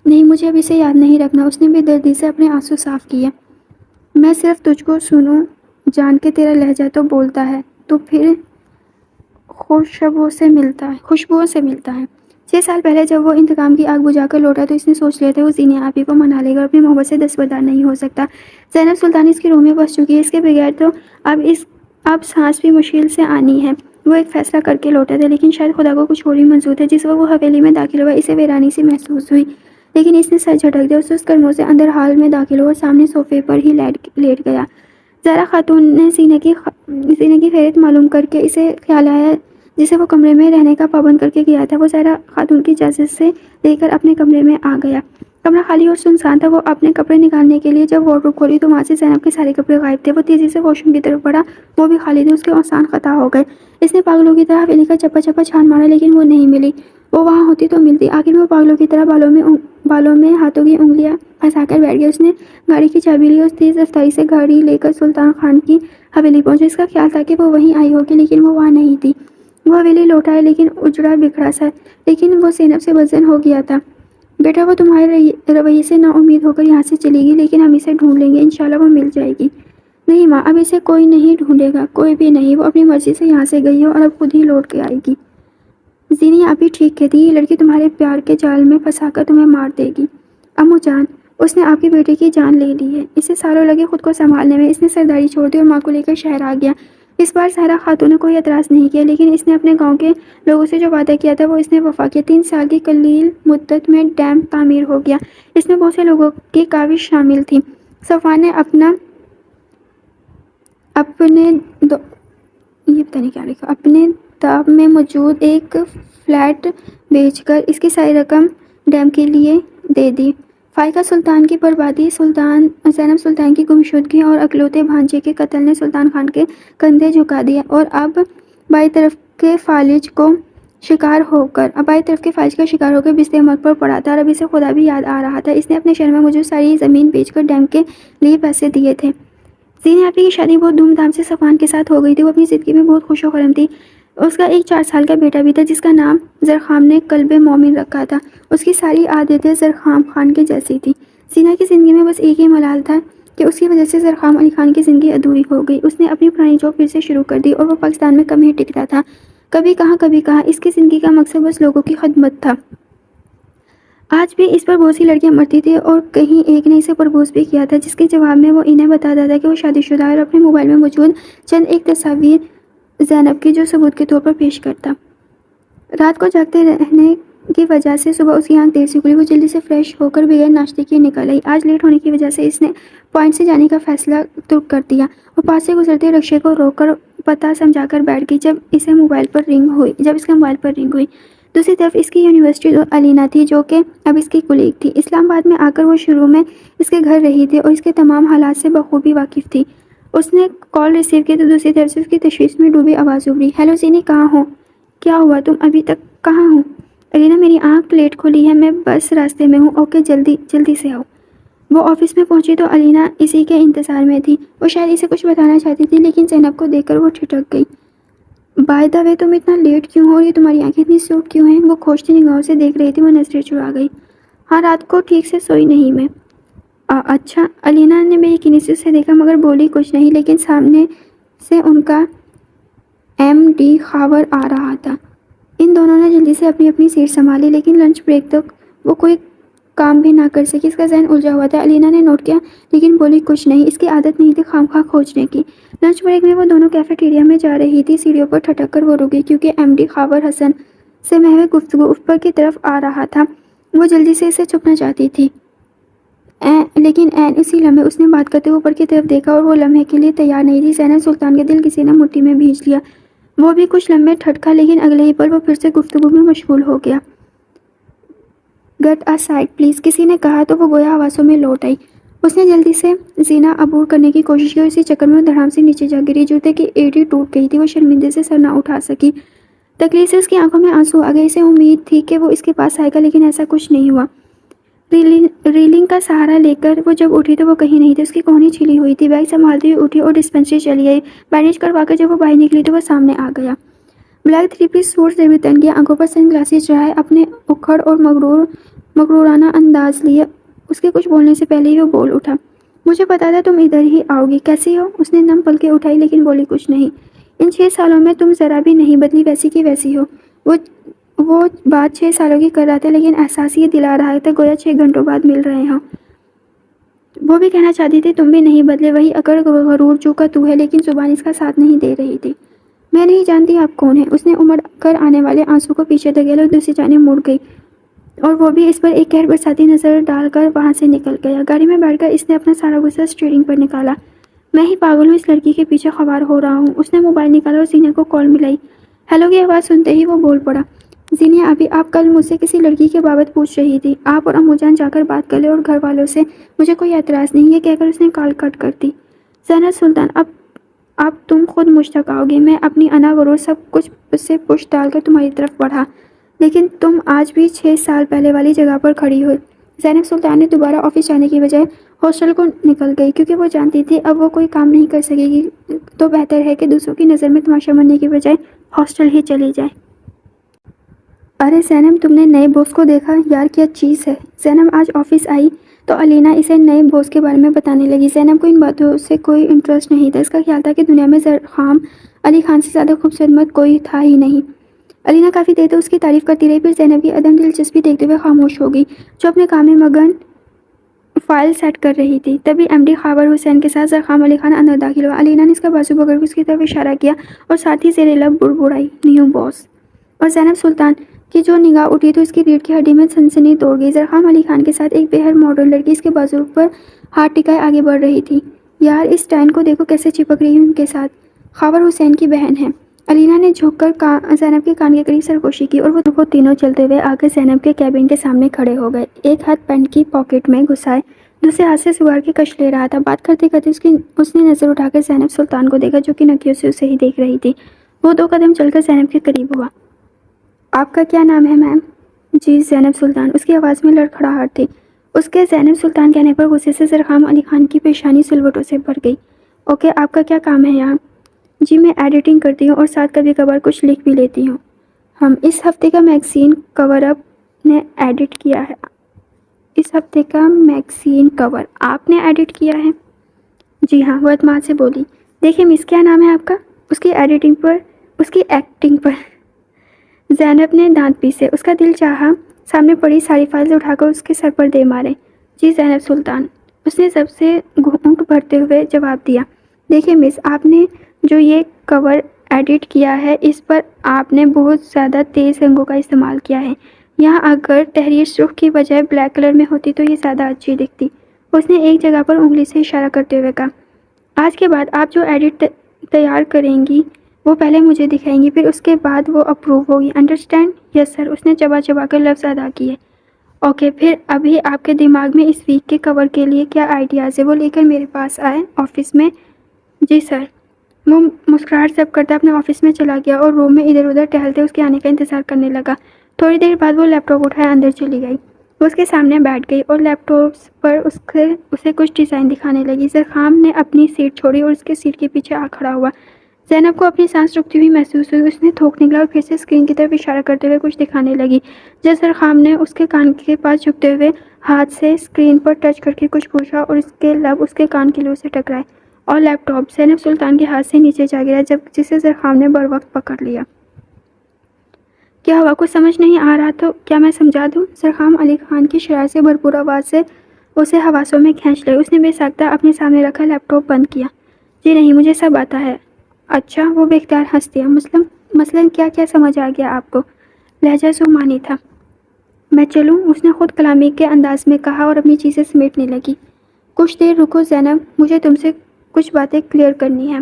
نہیں، مجھے اب اسے یاد نہیں رکھنا۔ اس نے بے دردی سے اپنے آنسو صاف کیے۔ میں صرف تجھ کو سنوں جان کے تیرا لہجہ تو بولتا ہے، تو پھر خوشبوؤں سے ملتا ہے۔ 6 سال پہلے جب وہ انتقام کی آگ بجھا کر لوٹا تو اس نے سوچ لیا تھا وہ زینی آپی کو منا لے گا اور اپنی محبت سے دستبردار نہیں ہو سکتا۔ زینب سلطان اس کی روح میں بس چکی ہے، اس کے بغیر تو اب سانس بھی مشکل سے آنی ہے۔ وہ ایک فیصلہ کر کے لوٹا تھا، لیکن شاید خدا کو کچھ اور ہی منظور تھا۔ جس وقت وہ حویلی میں داخل ہوا اسے ویرانی سی محسوس ہوئی، لیکن اس نے سر جھٹک دیا اور سست قدموں سے اندر ہال میں داخل ہوا اور سامنے صوفے پر ہی لیٹ گیا۔ زہرا خاتون نے زینب کی خیریت معلوم کر کے اسے خیال آیا جسے وہ کمرے میں رہنے کا پابند کر کے گیا تھا۔ وہ زہرا خاتون کی اجازت سے لے کر اپنے کمرے میں آ گیا۔ کمرہ خالی اور سنسان تھا۔ وہ اپنے کپڑے نکالنے کے لیے جب وارڈروب کھولی تو وہاں سے زینب کے سارے کپڑے غائب تھے۔ وہ تیزی سے واش روم کی طرف بڑھا، وہ بھی خالی تھے۔ اس کے اوزان خطا ہو گئے۔ اس نے پاگلوں کی طرح حویلی کا چپا چپا چھان مارا، لیکن وہ نہیں ملی۔ وہ وہاں ہوتی تو ملتی۔ آخر میں وہ پاگلوں کی طرح بالوں میں ہاتھوں کی انگلیاں پھنسا کر بیٹھ گیا۔ اس نے گاڑی کی چابی لی اور تیز رفتاری سے گاڑی لے کر سلطان خان کی حویلی پہنچا۔ اس کا خیال تھا کہ وہ وہیں آئی ہوگی، لیکن وہ وہاں نہیں تھی۔ وہ حویلی لوٹا ہے، لیکن اجڑا بکھرا سا، لیکن وہ زینب سے بدظن ہو گیا تھا۔ بیٹا، وہ تمہارے رویے سے نا امید ہو کر یہاں سے چلی گئی، لیکن ہم اسے ڈھونڈ لیں گے، انشاءاللہ وہ مل جائے گی۔ نہیں ماں، اب اسے کوئی نہیں ڈھونڈے گا، کوئی بھی نہیں۔ وہ اپنی مرضی سے یہاں سے گئی ہے اور اب خود ہی لوٹ کے آئے گی۔ زینی آپی ٹھیک کہتی، یہ لڑکی تمہارے پیار کے جال میں پھنسا کر تمہیں مار دے گی۔ امو جان، اس نے آپ کے بیٹے کی جان لے لی ہے۔ اسے سالوں لگے خود کو سنبھالنے میں۔ اس نے سرداری چھوڑ دی اور ماں کو لے کر شہر آ گیا۔ اس بار زہرا خاتون نے کوئی اعتراض نہیں کیا، لیکن اس نے اپنے گاؤں کے لوگوں سے جو وعدہ کیا تھا وہ اس نے وفا کیا۔ 3 سال کی قلیل مدت میں ڈیم تعمیر ہو گیا۔ اس میں بہت سے لوگوں کی کاوش شامل تھی۔ صفوان نے اپنے داب میں موجود ایک فلیٹ بیچ کر اس کی ساری رقم ڈیم کے لیے دے دی۔ فائقہ سلطان کی بربادی، زینب سلطان کی گمشدگی اور اکلوتے بھانجے کے قتل نے سلطان خان کے کندھے جھکا دیے اور اب بائیں طرف کے فالج کا شکار ہو کر بستر موت پر پڑا تھا، اور اب اسے خدا بھی یاد آ رہا تھا۔ اس نے اپنے شہر میں موجود ساری زمین بیچ کر ڈیم کے لیے پیسے دیے تھے۔ زینی آپی کی شادی بہت دھوم دھام سے صفوان کے ساتھ ہو گئی تھی۔ وہ اپنی زندگی میں بہت خوش و خرم تھی۔ اس کا ایک 4 سال کا بیٹا بھی تھا جس کا نام زرخام نے قلب مومن رکھا تھا۔ اس کی ساری عادتیں زرخام خان کے جیسی تھی۔ زینہ کی زندگی میں بس ایک ہی ملال تھا کہ اس کی وجہ سے زرخام علی خان کی زندگی ادھوری ہو گئی۔ اس نے اپنی پرانی جاب پھر سے شروع کر دی اور وہ پاکستان میں کم ہی ٹکتا تھا، کبھی کہاں۔ اس کی زندگی کا مقصد بس لوگوں کی خدمت تھا۔ آج بھی اس پر بہت سی لڑکیاں مرتی تھیں اور کہیں ایک نے اسے پرپوز بھی کیا تھا، جس کے جواب میں وہ انہیں بتاتا تھا کہ وہ شادی شدہ ہے اور اپنے موبائل میں موجود چند ایک تصاویر زینب کی جو ثبوت کے طور پر پیش کرتا۔ رات کو جاگتے رہنے کی وجہ سے صبح اس کی آنکھ دیر سے کھلی۔ وہ جلدی سے فریش ہو کر بغیر ناشتے کے نکل آئی۔ آج لیٹ ہونے کی وجہ سے اس نے پوائنٹ سے جانے کا فیصلہ ترک کر دیا اور پاس سے گزرتے رکشے کو روک کر پتہ سمجھا کر بیٹھ گئی۔ جب اس کا موبائل پر رنگ ہوئی، دوسری طرف اس کی یونیورسٹی علینا تھی، جو کہ اب اس کی کولیگ تھی۔ اسلام آباد میں آ کر وہ شروع میں اس کے گھر رہی تھی اور اس کے تمام حالات سے بخوبی واقف تھی۔ اس نے کال ریسیو کی تو دوسری طرف سے اس کی تشویش میں ڈوبی آواز ابھری، ہیلو زینی، کہاں ہو؟ کیا ہوا؟ تم ابھی تک کہاں ہو؟ علینا، میری آنکھ لیٹ کھلی ہے، میں بس راستے میں ہوں۔ اوکے، جلدی سے آؤ۔ وہ آفس میں پہنچی تو علینا اسی کے انتظار میں تھی۔ وہ شاید اسے کچھ بتانا چاہتی تھی، لیکن زینب کو دیکھ کر وہ ٹھٹک گئی۔ بائی دا وے، تم اتنا لیٹ کیوں ہو اور یہ تمہاری آنکھیں اتنی سیوٹ کیوں ہیں؟ وہ کھوجتی نگاہوں سے دیکھ رہی تھی۔ وہ نظریں چرا گئی۔ ہاں، رات کو ٹھیک سے سوئی نہیں میں۔ اچھا۔ علینا نے بے یقینی سے اسے دیکھا مگر بولی کچھ نہیں، لیکن سامنے سے ان کا MD خاور آ رہا تھا۔ ان دونوں نے جلدی سے اپنی اپنی سیٹ سنبھالی، لیکن لنچ بریک تک وہ کوئی کام بھی نہ کر سکی۔ اس کا ذہن الجھا ہوا تھا۔ علینا نے نوٹ کیا، لیکن بولی کچھ نہیں۔ اس کی عادت نہیں تھی خواہ کھوجنے کی۔ لنچ بریک میں وہ دونوں کیفیٹیریا میں جا رہی تھی۔ سیڑھیوں پر ٹھٹک کر وہ رک گئی کیونکہ MD خاور حسن سے محو گفتگو اوپر کی طرف آ رہا تھا۔ وہ جلدی سے اسے چھپنا چاہتی تھی، لیکن اسی لمحے اس نے بات کرتے ہوئے اوپر کی طرف دیکھا اور وہ لمحے کے لیے تیار نہیں تھی۔ زینب سلطان کا دل کسی نے مٹھی میں بھینچ لیا۔ وہ بھی کچھ لمحے ٹھٹکا، لیکن اگلے ہی پل وہ پھر سے گفتگو میں مشغول ہو گیا۔ گیٹ اے سائڈ پلیز، کسی نے کہا تو وہ گویا حواسوں میں لوٹ آئی۔ اس نے جلدی سے زینہ عبور کرنے کی کوشش کی اور اسی چکر میں وہ دھڑام سے نیچے جا گری۔ جوتے کی ایڑی ٹوٹ گئی تھی۔ وہ شرمندے سے سر نہ اٹھا سکی۔ تکلیف سے اس کی آنکھوں میں آنسو آ گئے۔ اسے امید تھی کہ وہ اس کے پاس آئے گا، لیکن ایسا کچھ نہیں ہوا۔ ریلنگ کا سہارا لے کر وہ جب اٹھی تو وہ کہیں نہیں تھی، اس کی کوہنی چھلی ہوئی تھی۔ بیگ سنبھالتے ہوئے اٹھی اور ڈسپنسری چلی گئی۔ بینڈیج کروا کر جب وہ باہر نکلی تو وہ سامنے آ گیا۔ بلیک تھری پیس سوٹ سے بھی تن کیا، آنکھوں پر سن گلاسز چڑھائے، اپنے اکھڑ اور مغرورانہ انداز لیے اس کے کچھ بولنے سے پہلے ہی وہ بول اٹھا، مجھے پتا تھا تم ادھر ہی آؤ گی، کیسی ہو؟ اس نے نم پلکیں اٹھائی لیکن بولی کچھ نہیں۔ ان 6 سالوں میں تم ذرا بھی نہیں بدلی، ویسی کی ویسی ہو۔ وہ بات 6 سالوں کی کر رہا تھا لیکن احساس یہ دلا رہا تھا گویا 6 گھنٹوں بعد مل رہے ہوں۔ وہ بھی کہنا چاہتی تھی تم بھی نہیں بدلے، وہی اکڑ غرور جو کا تو ہے، لیکن زبان اس کا ساتھ نہیں دے رہی تھی۔ میں نہیں جانتی آپ کون ہیں، اس نے امڑ کر آنے والے آنسو کو پیچھے دھکیلا اور دوسری جانب مڑ گئی، اور وہ بھی اس پر ایک قہر برساتی نظر ڈال کر وہاں سے نکل گیا۔ گاڑی میں بیٹھ کر اس نے اپنا سارا غصہ اسٹیئرنگ پر نکالا۔ میں ہی پاگل ہوں، اس لڑکی کے پیچھے خوار ہو رہا ہوں۔ اس نے موبائل نکالا اور زینہ کو کال ملائی۔ ہیلو کی آواز سنتے ہی وہ بول پڑا، زینہ ابھی آپ کل مجھ سے کسی لڑکی کے بابت پوچھ رہی تھی، آپ اور امو جان جا کر بات کر لیں، اور گھر والوں سے مجھے کوئی اعتراض نہیں، یہ کہہ کر اس نے کال کٹ کر دی۔ زینب سلطان، اب تم خود مجھ تک آؤ گے، میں اپنی انا غرور سب کچھ سے پشت ڈال کر تمہاری طرف بڑھا، لیکن تم آج بھی 6 سال پہلے والی جگہ پر کھڑی ہو۔ زینب سلطان نے دوبارہ آفس جانے کی بجائے ہاسٹل کو نکل گئی، کیونکہ وہ جانتی تھی اب وہ کوئی کام نہیں کر سکے گی، تو بہتر ہے کہ دوسروں کی نظر میں تماشا بننے کی بجائے ہاسٹل ہی چلی جائے۔ ارے زینب، تم نے نئے باس کو دیکھا؟ یار کیا چیز ہے۔ زینب آج آفس آئی تو علینا اسے نئے باس کے بارے میں بتانے لگی۔ زینب کو ان باتوں سے کوئی انٹرسٹ نہیں تھا، اس کا خیال تھا کہ دنیا میں زرخام علی خان سے زیادہ خوبصورت مرد کوئی تھا ہی نہیں۔ علینا کافی دیر تک اس کی تعریف کرتی رہی، پھر زینب کی عدم دلچسپی دیکھتے ہوئے خاموش ہو گئی، جو اپنے کام میں مگن فائل سیٹ کر رہی تھی۔ تبھی ایم ڈی خاور حسین کے ساتھ زرخام علی خان اندر داخل ہوا۔ علینا نے اس کا بازو پکڑ کر اس کی طرف اشارہ کیا اور ساتھ ہی زیر لب بڑبڑائی، نیو باس۔ اور زینب سلطان کی جو نگاہ اٹھی تو اس کی ریڑھ کی ہڈی میں سنسنی دوڑ گئی۔ زرخام علی خان کے ساتھ ایک بے حد ماڈرن لڑکی اس کے بازو پر ہاتھ ٹکائے آگے بڑھ رہی تھی۔ یار اس ٹائن کو دیکھو کیسے چپک رہی ہے ان کے ساتھ، خاور حسین کی بہن ہے۔ علینا نے جھک کر زینب کے کان کے قریب سرگوشی کی، اور وہ تینوں چلتے ہوئے آ کر زینب کے کیبن کے سامنے کھڑے ہو گئے۔ ایک ہاتھ پینٹ کی پاکٹ میں گھسائے دوسرے ہاتھ سے سگار کی کش لے رہا تھا۔ بات کرتے کرتے اس نے نظر اٹھا کر زینب سلطان کو دیکھا، جو کہ نکیوں سے اسے ہی دیکھ رہی تھی۔ وہ 2 قدم چل کر زینب کے قریب ہوا۔ آپ کا کیا نام ہے میم؟ جی زینب سلطان، اس کی آواز میں لڑکھڑاہٹ تھی۔ اس کے زینب سلطان کہنے پر غصے سے زرخام علی خان کی پیشانی سلوٹوں سے بھر گئی۔ اوکے، آپ کا کیا کام ہے یہاں؟ جی میں ایڈیٹنگ کرتی ہوں اور ساتھ کبھی کبھار کچھ لکھ بھی لیتی ہوں۔ ہم اس ہفتے کا میگزین کور اپ نے ایڈٹ کیا ہے۔ اس ہفتے کا میگزین کور آپ نے ایڈٹ کیا ہے؟ جی ہاں، وہ اعتماد سے بولی۔ دیکھیں مس، کیا نام ہے آپ کا؟ اس کی ایکٹنگ پر زینب نے دانت پیسے۔ اس کا دل چاہا سامنے پڑی ساری فائلز اٹھا کر اس کے سر پر دے مارے۔ جی زینب سلطان، اس نے سب سے گھونٹ بھرتے ہوئے جواب دیا۔ دیکھیں مس، آپ نے جو یہ کور ایڈٹ کیا ہے اس پر آپ نے بہت زیادہ تیز رنگوں کا استعمال کیا ہے۔ یہاں اگر تحریر سرخ کی بجائے بلیک کلر میں ہوتی تو یہ زیادہ اچھی دکھتی۔ اس نے ایک جگہ پر انگلی سے اشارہ کرتے ہوئے کہا، آج کے بعد آپ جو ایڈٹ تیار کریں گی وہ پہلے مجھے دکھائیں گی، پھر اس کے بعد وہ اپروو ہوگی، انڈرسٹینڈ؟ یس سر، اس نے چبا چبا کر لفظ ادا کیے۔ اوکے، پھر ابھی آپ کے دماغ میں اس ویک کے کور کے لیے کیا آئیڈیاز ہے وہ لے کر میرے پاس آئے آفس میں۔ جی سر۔ وہ مسکراہٹ سب کرتا اپنے آفس میں چلا گیا اور روم میں ادھر ادھر ٹہلتے اس کے آنے کا انتظار کرنے لگا۔ تھوڑی دیر بعد وہ لیپ ٹاپ اٹھائے اندر چلی گئی۔ وہ اس کے سامنے بیٹھ گئی اور لیپ ٹاپ پر اسے کچھ ڈیزائن دکھانے لگی۔ زرخام نے اپنی سیٹ چھوڑی اور اس کے سیٹ کے پیچھے آ کھڑا ہوا۔ زینب کو اپنی سانس رکتی ہوئی محسوس ہوئی۔ اس نے تھوک نکلا اور پھر سے اسکرین کی طرف اشارہ کرتے ہوئے کچھ دکھانے لگی۔ جب زرخام نے اس کے کان کے پاس جھکتے ہوئے ہاتھ سے اسکرین پر ٹچ کر کے کچھ پوچھا اور اس کے لب اس کے کان کی لو سے ٹکرائے اور لیپ ٹاپ زینب سلطان کے ہاتھ سے نیچے جا گرا، جسے زرخام نے بر وقت پکڑ لیا۔ کیا ہوا؟ کچھ سمجھ نہیں آ رہا تو کیا میں سمجھا دوں؟ زرخام علی خان کی شرارت سے بھرپور آواز سے اسے حواسوں میں کھینچ لے۔ اس نے بے ساختہ اپنے سامنے رکھا لیپ ٹاپ بند کیا۔ جی نہیں، مجھے سب آتا ہے۔ اچھا، وہ بے اختیار ہنس دیا۔ مثلاً کیا سمجھ آ گیا آپ کو؟ لہجہ سومانی تھا۔ میں چلوں؟ اس نے خود کلامی کے انداز میں کہا اور اپنی چیزیں سمیٹنے لگی۔ کچھ دیر رکو زینب، مجھے تم سے کچھ باتیں کلیئر کرنی ہیں۔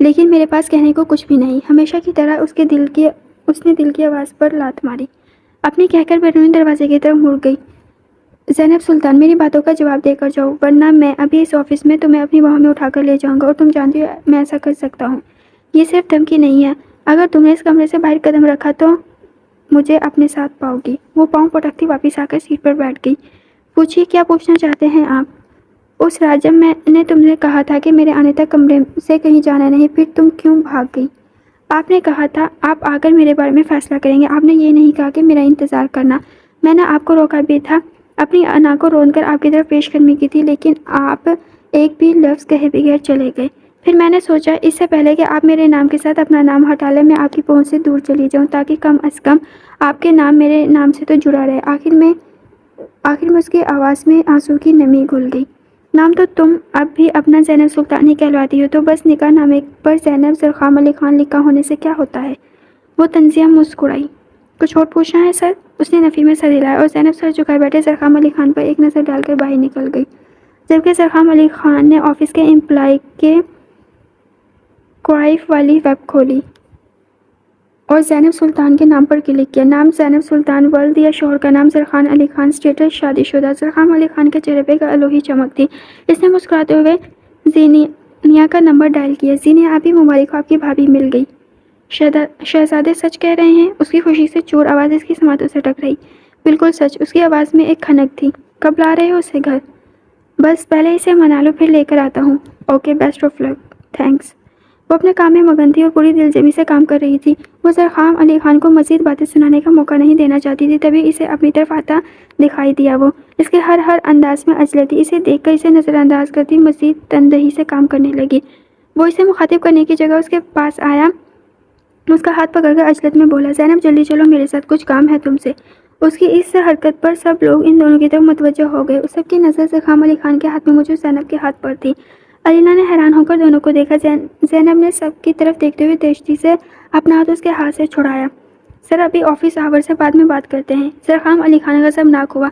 لیکن میرے پاس کہنے کو کچھ بھی نہیں۔ ہمیشہ کی طرح اس نے دل کی آواز پر لات ماری، اپنی کہہ کر بیرونی دروازے کی طرف مڑ گئی۔ زینب سلطان، میری باتوں کا جواب دے کر جاؤ، ورنہ میں ابھی اس آفس میں تمہیں اپنی باہوں میں اٹھا کر لے جاؤں گا، اور تم جانتی ہو میں ایسا کر سکتا ہوں۔ یہ صرف دھمکی نہیں ہے، اگر تم نے اس کمرے سے باہر قدم رکھا تو مجھے اپنے ساتھ پاؤ گی۔ وہ پاؤں پٹکتی واپس آ کر سیٹ پر بیٹھ گئی۔ پوچھیے کیا پوچھنا چاہتے ہیں آپ؟ اس رات جب میں نے تم سے کہا تھا کہ میرے آنے تک کمرے سے کہیں جانا نہیں، پھر تم کیوں بھاگ گئی؟ آپ نے کہا تھا آپ آ کر میرے بارے میں فیصلہ کریں گے، آپ نے یہ نہیں کہا کہ میرا انتظار کرنا۔ میں نے آپ کو روکا بھی تھا، اپنی انا کو رون کر آپ کی طرف پیش قدمی کی تھی، لیکن آپ ایک بھی لفظ کہے بغیر چلے گئے۔ پھر میں نے سوچا اس سے پہلے کہ آپ میرے نام کے ساتھ اپنا نام ہٹا لیں، میں آپ کی پہنچ سے دور چلی جاؤں تاکہ کم از کم آپ کے نام میرے نام سے تو جڑا رہے۔ آخر میں اس کی آواز میں آنسو کی نمی گھل گئی۔ نام تو تم اب بھی اپنا زینب سلطان ہی کہلواتی ہو، تو بس نکاح نامے پر زینب زرخام علی خان لکھا ہونے سے کیا ہوتا ہے؟ وہ تنزیہ مسکرائی۔ کچھ اور پوچھنا ہے سر؟ اس نے نفی میں سر ہلایا اور زینب سر جھکائے بیٹھے زرخام علی خان پر ایک نظر ڈال کر باہر نکل گئی، جبکہ زرخام علی خان نے آفس کے امپلائی کے کوائف والی ویب کھولی اور زینب سلطان کے نام پر کلک کیا۔ نام زینب سلطان، ولد یا شوہر کا نام زرخان علی خان، اسٹیٹس شادی شدہ۔ زرخام علی خان کے چہرے پہ ایک الوہی چمک تھی۔ اس نے مسکراتے ہوئے زینیا کا نمبر ڈائل کیا۔ زینیا آپ ہی مبارک ہو، آپ کی بھابھی مل گئی۔ شہزادے سچ کہہ رہے ہیں؟ اس کی خوشی سے چور آواز اس کی سماعتوں سے ٹکرائی۔ بالکل سچ، اس کی آواز میں ایک کھنک تھی۔ کب لا رہے ہو اسے گھر؟ بس پہلے اسے منا لو، پھر لے کر آتا ہوں۔ Okay, best of luck. Thanks. وہ اپنے کام میں مگن تھی اور پوری دلجمی سے کام کر رہی تھی۔ وہ زرخام علی خان کو مزید باتیں سنانے کا موقع نہیں دینا چاہتی تھی، تبھی اسے اپنی طرف آتا دکھائی دیا۔ وہ اس کے ہر انداز میں عجلتی، اسے دیکھ کر اسے نظر انداز کرتی مزید تندہی سے کام کرنے لگی۔ وہ اسے مخاطب کرنے کی جگہ اس کے پاس آیا، اس کا ہاتھ پکڑ کر عجلت میں بولا، زینب جلدی چلو، میرے ساتھ کچھ کام ہے تم سے۔ اس کی اس حرکت پر سب لوگ ان دونوں کی طرف متوجہ ہو گئے۔ سب کی نظر زرخام علی خان کے ہاتھ میں موجود زینب کے ہاتھ پر تھی۔ علینا نے حیران ہو کر دونوں کو دیکھا۔ زینب نے سب کی طرف دیکھتے ہوئے تیزی سے اپنا ہاتھ اس کے ہاتھ سے چھڑایا۔ سر ابھی آفس آور سے بعد میں بات کرتے ہیں۔ زرخام علی خان غضبناک ہوا۔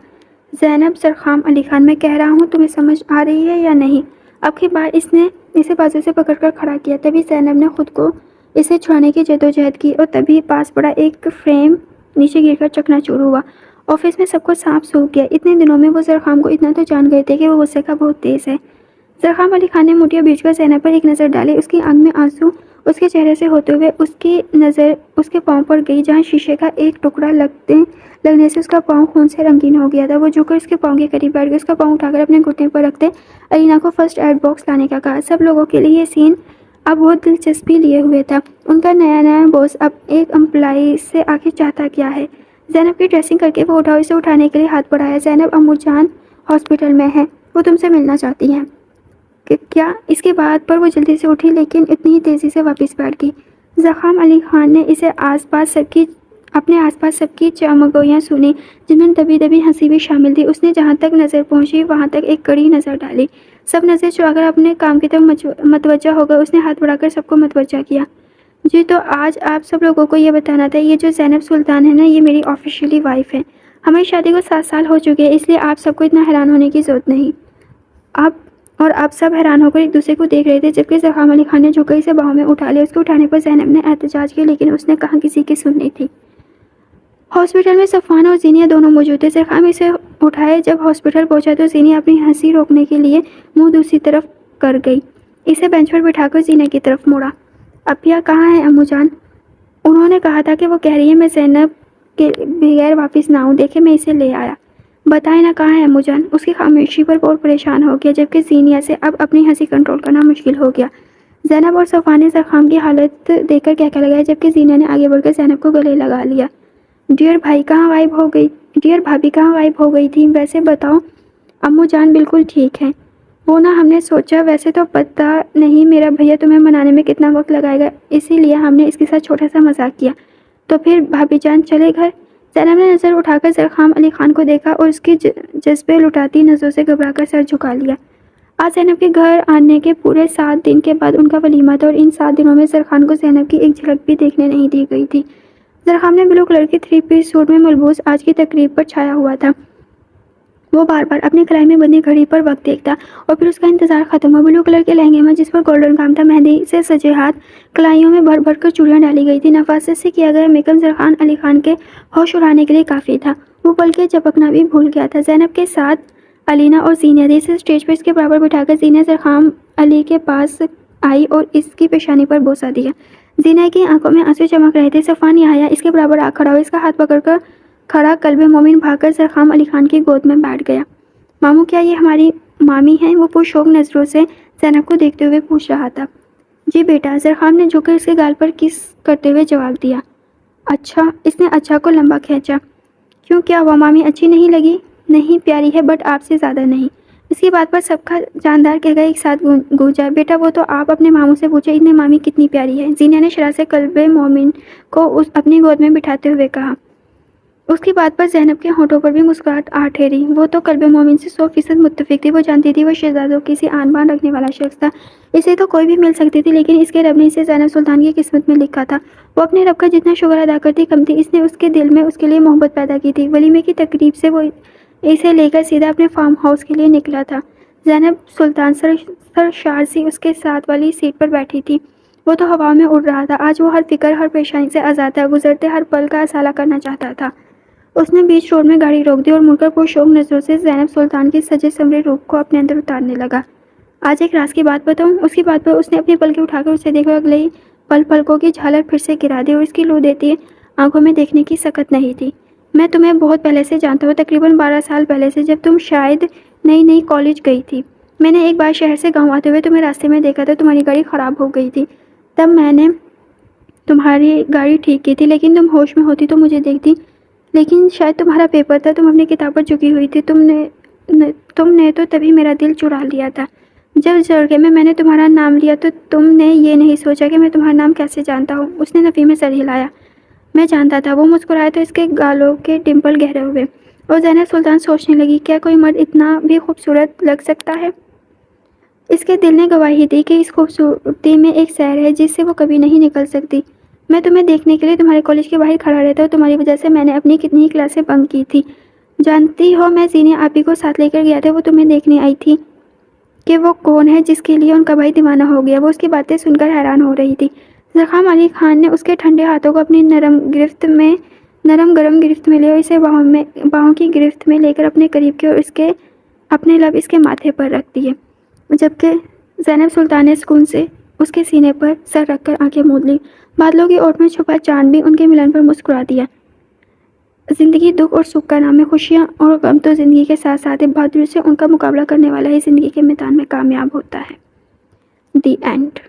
زینب، زرخام علی خان، میں کہہ رہا ہوں تمہیں سمجھ آ رہی ہے یا نہیں؟ اب کی بار اس نے اسے بازو سے پکڑ کر کھڑا کیا، تبھی زینب نے خود کو اسے چھڑانے کی جدوجہد کی اور تبھی پاس پڑا ایک فریم نیچے گر کر چکنا چور ہوا۔ آفس میں سب کو سانپ سونپ گیا۔ اتنے دنوں میں وہ زرخام کو اتنا تو جان گئے تھے کہ وہ غصے کا بہت تیز ہے۔ زرخام علی خان نے مٹھیاں بیچ کر زینب پر ایک نظر ڈالی۔ اس کی آنکھ میں آنسو اس کے چہرے سے ہوتے ہوئے اس کی نظر اس کے پاؤں پر گئی، جہاں شیشے کا ایک ٹکڑا لگنے سے اس کا پاؤں خون سے رنگین ہو گیا تھا۔ وہ جھک کر اس کے پاؤں کے قریب بیٹھ گئی، اس کا پاؤں اٹھا کر اپنے گھٹنے پر رکھتے علینا کو فرسٹ ایڈ باکس لانے کا کہا۔ سب لوگوں کے لیے یہ سین اب بہت دلچسپی لیے ہوئے تھا۔ ان کا نیا باس اب ایک امپلائی سے آخر چاہتا کیا ہے؟ زینب کی ڈریسنگ کر کے وہ اٹھا اور اسے اٹھانے کے لیے ہاتھ بڑھایا۔ زینب، امو جان ہاسپٹل میں ہیں، وہ تم سے ملنا چاہتی ہیں۔ کیا؟ اس کی بات پر وہ جلدی سے اٹھی، لیکن اتنی ہی تیزی سے واپس بیٹھ گئی۔ زرخام علی خان نے اپنے آس پاس سب کی چمگوئیاں سنی، جن میں دبی دبی ہنسی بھی شامل تھی۔ اس نے جہاں تک نظر پہنچی وہاں تک ایک کڑی نظر ڈالی۔ سب نظر چرا کر اپنے کام کی طرف متوجہ ہو گئے۔ اس نے ہاتھ بڑھا کر سب کو متوجہ کیا۔ جی تو آج آپ سب لوگوں کو یہ بتانا تھا، یہ جو زینب سلطان ہے نا، یہ میری آفیشیلی وائف ہے۔ ہماری شادی کو 7 سال ہو چکے ہیں، اس لیے آپ سب کو اتنا حیران ہونے کی ضرورت نہیں۔ آپ سب حیران ہو کر ایک دوسرے کو دیکھ رہے تھے، جبکہ زرخام علی خان نے جھک کر اسے باہوں میں اٹھا لیا۔ اس کو اٹھانے پر زینب نے احتجاج کیا، لیکن اس نے کہاں کسی کی سننی تھی۔ ہاسپٹل میں صفوان اور زینیا دونوں موجود تھے۔ زرخام اسے اٹھائے جب ہاسپٹل پہنچا تو زینیا اپنی ہنسی روکنے کے لیے منہ دوسری طرف کر گئی۔ اسے بینچ پر بٹھا کر زینیا کی طرف موڑا۔ ابیا کہاں ہے امو جان؟ انہوں نے کہا تھا کہ وہ کہہ رہی ہے میں زینب کے بغیر واپس نہ آؤں، دیکھے میں اسے لے آیا۔ بتائیں نا کہاں ہے امو جان؟ اس کی خاموشی پر بہت پریشان ہو گیا، جبکہ زینیا سے اب اپنی ہنسی کنٹرول کرنا مشکل ہو گیا۔ زینب اور صفوان نے زرخام کی حالت دیکھ کر کہکہ لگایا، جبکہ زینیا نے آگے بڑھ کر زینب کو گلے لگا لیا۔ ڈیئر بھابی کہاں غائب ہو گئی تھی؟ ویسے بتاؤ امو جان بالکل ٹھیک ہے۔ وہ نا ہم نے سوچا ویسے تو پتہ نہیں میرا بھیا تمہیں منانے میں کتنا وقت لگائے گا، اسی لیے ہم نے اس کے ساتھ چھوٹا سا مذاق کیا۔ تو پھر بھابی جان چلے گھر؟ زینب نے نظر اٹھا کر زرخام علی خان کو دیکھا اور اس کی جذبے لٹاتی نظروں سے گھبرا کر سر جھکا لیا۔ آج زینب کے گھر آنے کے پورے 7 دن کے بعد ان کا ولیمہ تھا، اور ان 7 دنوں میں زرخان کو زینب کی ایک جھلک بھی دیکھنے نہیں دی گئی تھی۔ زرخام نے بلو کلر کے 3 پیس سوٹ میں ملبوس آج کی تقریب پر چھایا ہوا تھا۔ وہ بار بار اپنی کلائی میں بندھی گھڑی پر وقت دیکھتا اور پھر اس کا انتظار ختم ہوا۔ بلو کلر کے لہنگے میں جس پر گولڈن کام تھا، مہندی سے سجے ہاتھ، کلائیوں میں بھر بھر کر چوڑیاں ڈالی گئی تھی، نفاست سے کیا گیا میک اپ زرخان علی خان کے ہوش اڑانے کے لیے کافی تھا۔ وہ پل کے جھپکنا بھی بھول گیا تھا۔ زینب کے ساتھ علینا اور زینیا تھی۔ اسے اسٹیج پر اس کے برابر بٹھا کر زینیا زرخام علی کے پاس آئی اور اس کی پیشانی پر بوسہ دیا۔ زینیا کی آنکھوں میں آنسو چمک رہے تھے۔ صفوان یہاں آیا، اس کے برابر آ کھڑا ہوا، اس کا ہاتھ پکڑ کر کھڑا قلب مومن بھاگ کر زرخام علی خان کی گود میں بیٹھ گیا۔ ماموں کیا یہ ہماری مامی ہیں؟ وہ پرشوق نظروں سے زینب کو دیکھتے ہوئے پوچھ رہا تھا۔ جی بیٹا، زرخام نے جھک کر اس کے گال پر کس کرتے ہوئے جواب دیا۔ اچھا، اس نے اچھا کو لمبا کھینچا۔ کیوں، کیا ہوا؟ مامی اچھی نہیں لگی؟ نہیں، پیاری ہے بٹ آپ سے زیادہ نہیں۔ اس کی بات پر سب کا جاندار کہہ ایک ساتھ گونجا۔ بیٹا وہ تو آپ اپنے ماموں سے پوچھے اتنے مامی کتنی پیاری ہے، زینہ نے شرح سے قلب مومن کو اپنی گود میں بٹھاتے ہوئے کہا۔ اس کی بات پر زینب کے ہونٹوں پر بھی مسکراہٹ آ ٹھہری۔ وہ تو قلب مومن سے 100% متفق تھی۔ وہ جانتی تھی وہ شہزادوں کی سی آن بان رکھنے والا شخص تھا، اسے تو کوئی بھی مل سکتی تھی، لیکن اس کے رب نے اسے زینب سلطان کی قسمت میں لکھا تھا۔ وہ اپنے رب کا جتنا شکر ادا کرتی کم تھی، اس نے اس کے دل میں اس کے لیے محبت پیدا کی تھی۔ ولیمے کی تقریب سے وہ اسے لے کر سیدھا اپنے فارم ہاؤس کے لیے نکلا تھا۔ زینب سلطان سرشار سی اس کے ساتھ والی سیٹ پر بیٹھی تھی۔ وہ تو ہوا میں اڑ رہا تھا۔ آج وہ ہر فکر، ہر پریشانی سے آزاد تھا، گزرتے ہر پل کا ازالہ کرنا چاہتا تھا۔ اس نے بیچ روڈ میں گاڑی روک دی اور مڑ کر پرشوق نظروں سے زینب سلطان کے سجے سنورے روپ کو اپنے اندر اتارنے لگا۔ آج ایک راز کی بات بتاؤں؟ اس کی بات پر اس نے اپنی پلکیں اٹھا کر اسے دیکھا۔ اگلے پلکوں کی جھالر پھر سے گرا دی اور اس کی لو دیتی آنکھوں میں دیکھنے کی سکت نہیں تھی۔ میں تمہیں بہت پہلے سے جانتا ہوں، تقریباً 12 سال پہلے سے، جب تم شاید نئی کالج گئی تھی۔ میں نے ایک بار شہر سے گاؤں آتے ہوئے تمہیں راستے میں دیکھا تھا، تمہاری گاڑی خراب ہو گئی تھی۔ تب میں نے تمہاری گاڑی ٹھیک کی تھی، لیکن تم ہوش میں ہوتی تو مجھے دیکھتی۔ لیکن شاید تمہارا پیپر تھا، تم اپنی کتاب پر جھکی ہوئی تھی۔ تم نے تو تبھی میرا دل چرا لیا تھا۔ جب جرگے میں نے تمہارا نام لیا تو تم نے یہ نہیں سوچا کہ میں تمہارا نام کیسے جانتا ہوں۔ اس نے نفی میں سر ہلایا۔ میں جانتا تھا۔ وہ مسکرایا تو اس کے گالوں کے ڈمپل گہرے ہوئے اور زینب سلطان سوچنے لگی، کیا کوئی مرد اتنا بھی خوبصورت لگ سکتا ہے؟ اس کے دل نے گواہی دی کہ اس خوبصورتی میں ایک سحر ہے جس سے وہ کبھی نہیں نکل سکتی۔ میں تمہیں دیکھنے کے لیے تمہارے کالج کے باہر کھڑا رہتا ہوں، تمہاری وجہ سے میں نے اپنی کتنی ہی کلاسیں بنک کی تھی۔ جانتی ہو میں زینہ آپی کو ساتھ لے کر گیا تھا، وہ تمہیں دیکھنے آئی تھی کہ وہ کون ہے جس کے لیے ان کا بھائی دیوانہ ہو گیا۔ وہ اس کی باتیں سن کر حیران ہو رہی تھی۔ زرخام علی خان نے اس کے ٹھنڈے ہاتھوں کو اپنی نرم گرم گرفت میں لے اور اسے باہوں کی گرفت میں لے کر اپنے قریب کیا اور اپنے لب اس کے ماتھے پر رکھ دیے، جبکہ زینب سلطان نے سکون سے اس کے سینے پر سر رکھ کر آنکھیں موند لی۔ بادلوں کی اوٹ میں چھپا چاند بھی ان کے ملن پر مسکرا دیا۔ زندگی دکھ اور سکھ کا نام ہے، خوشیاں اور غم تو زندگی کے ساتھ ساتھ ہے، بہادری سے ان کا مقابلہ کرنے والا ہی زندگی کے میدان میں کامیاب ہوتا ہے۔ The end.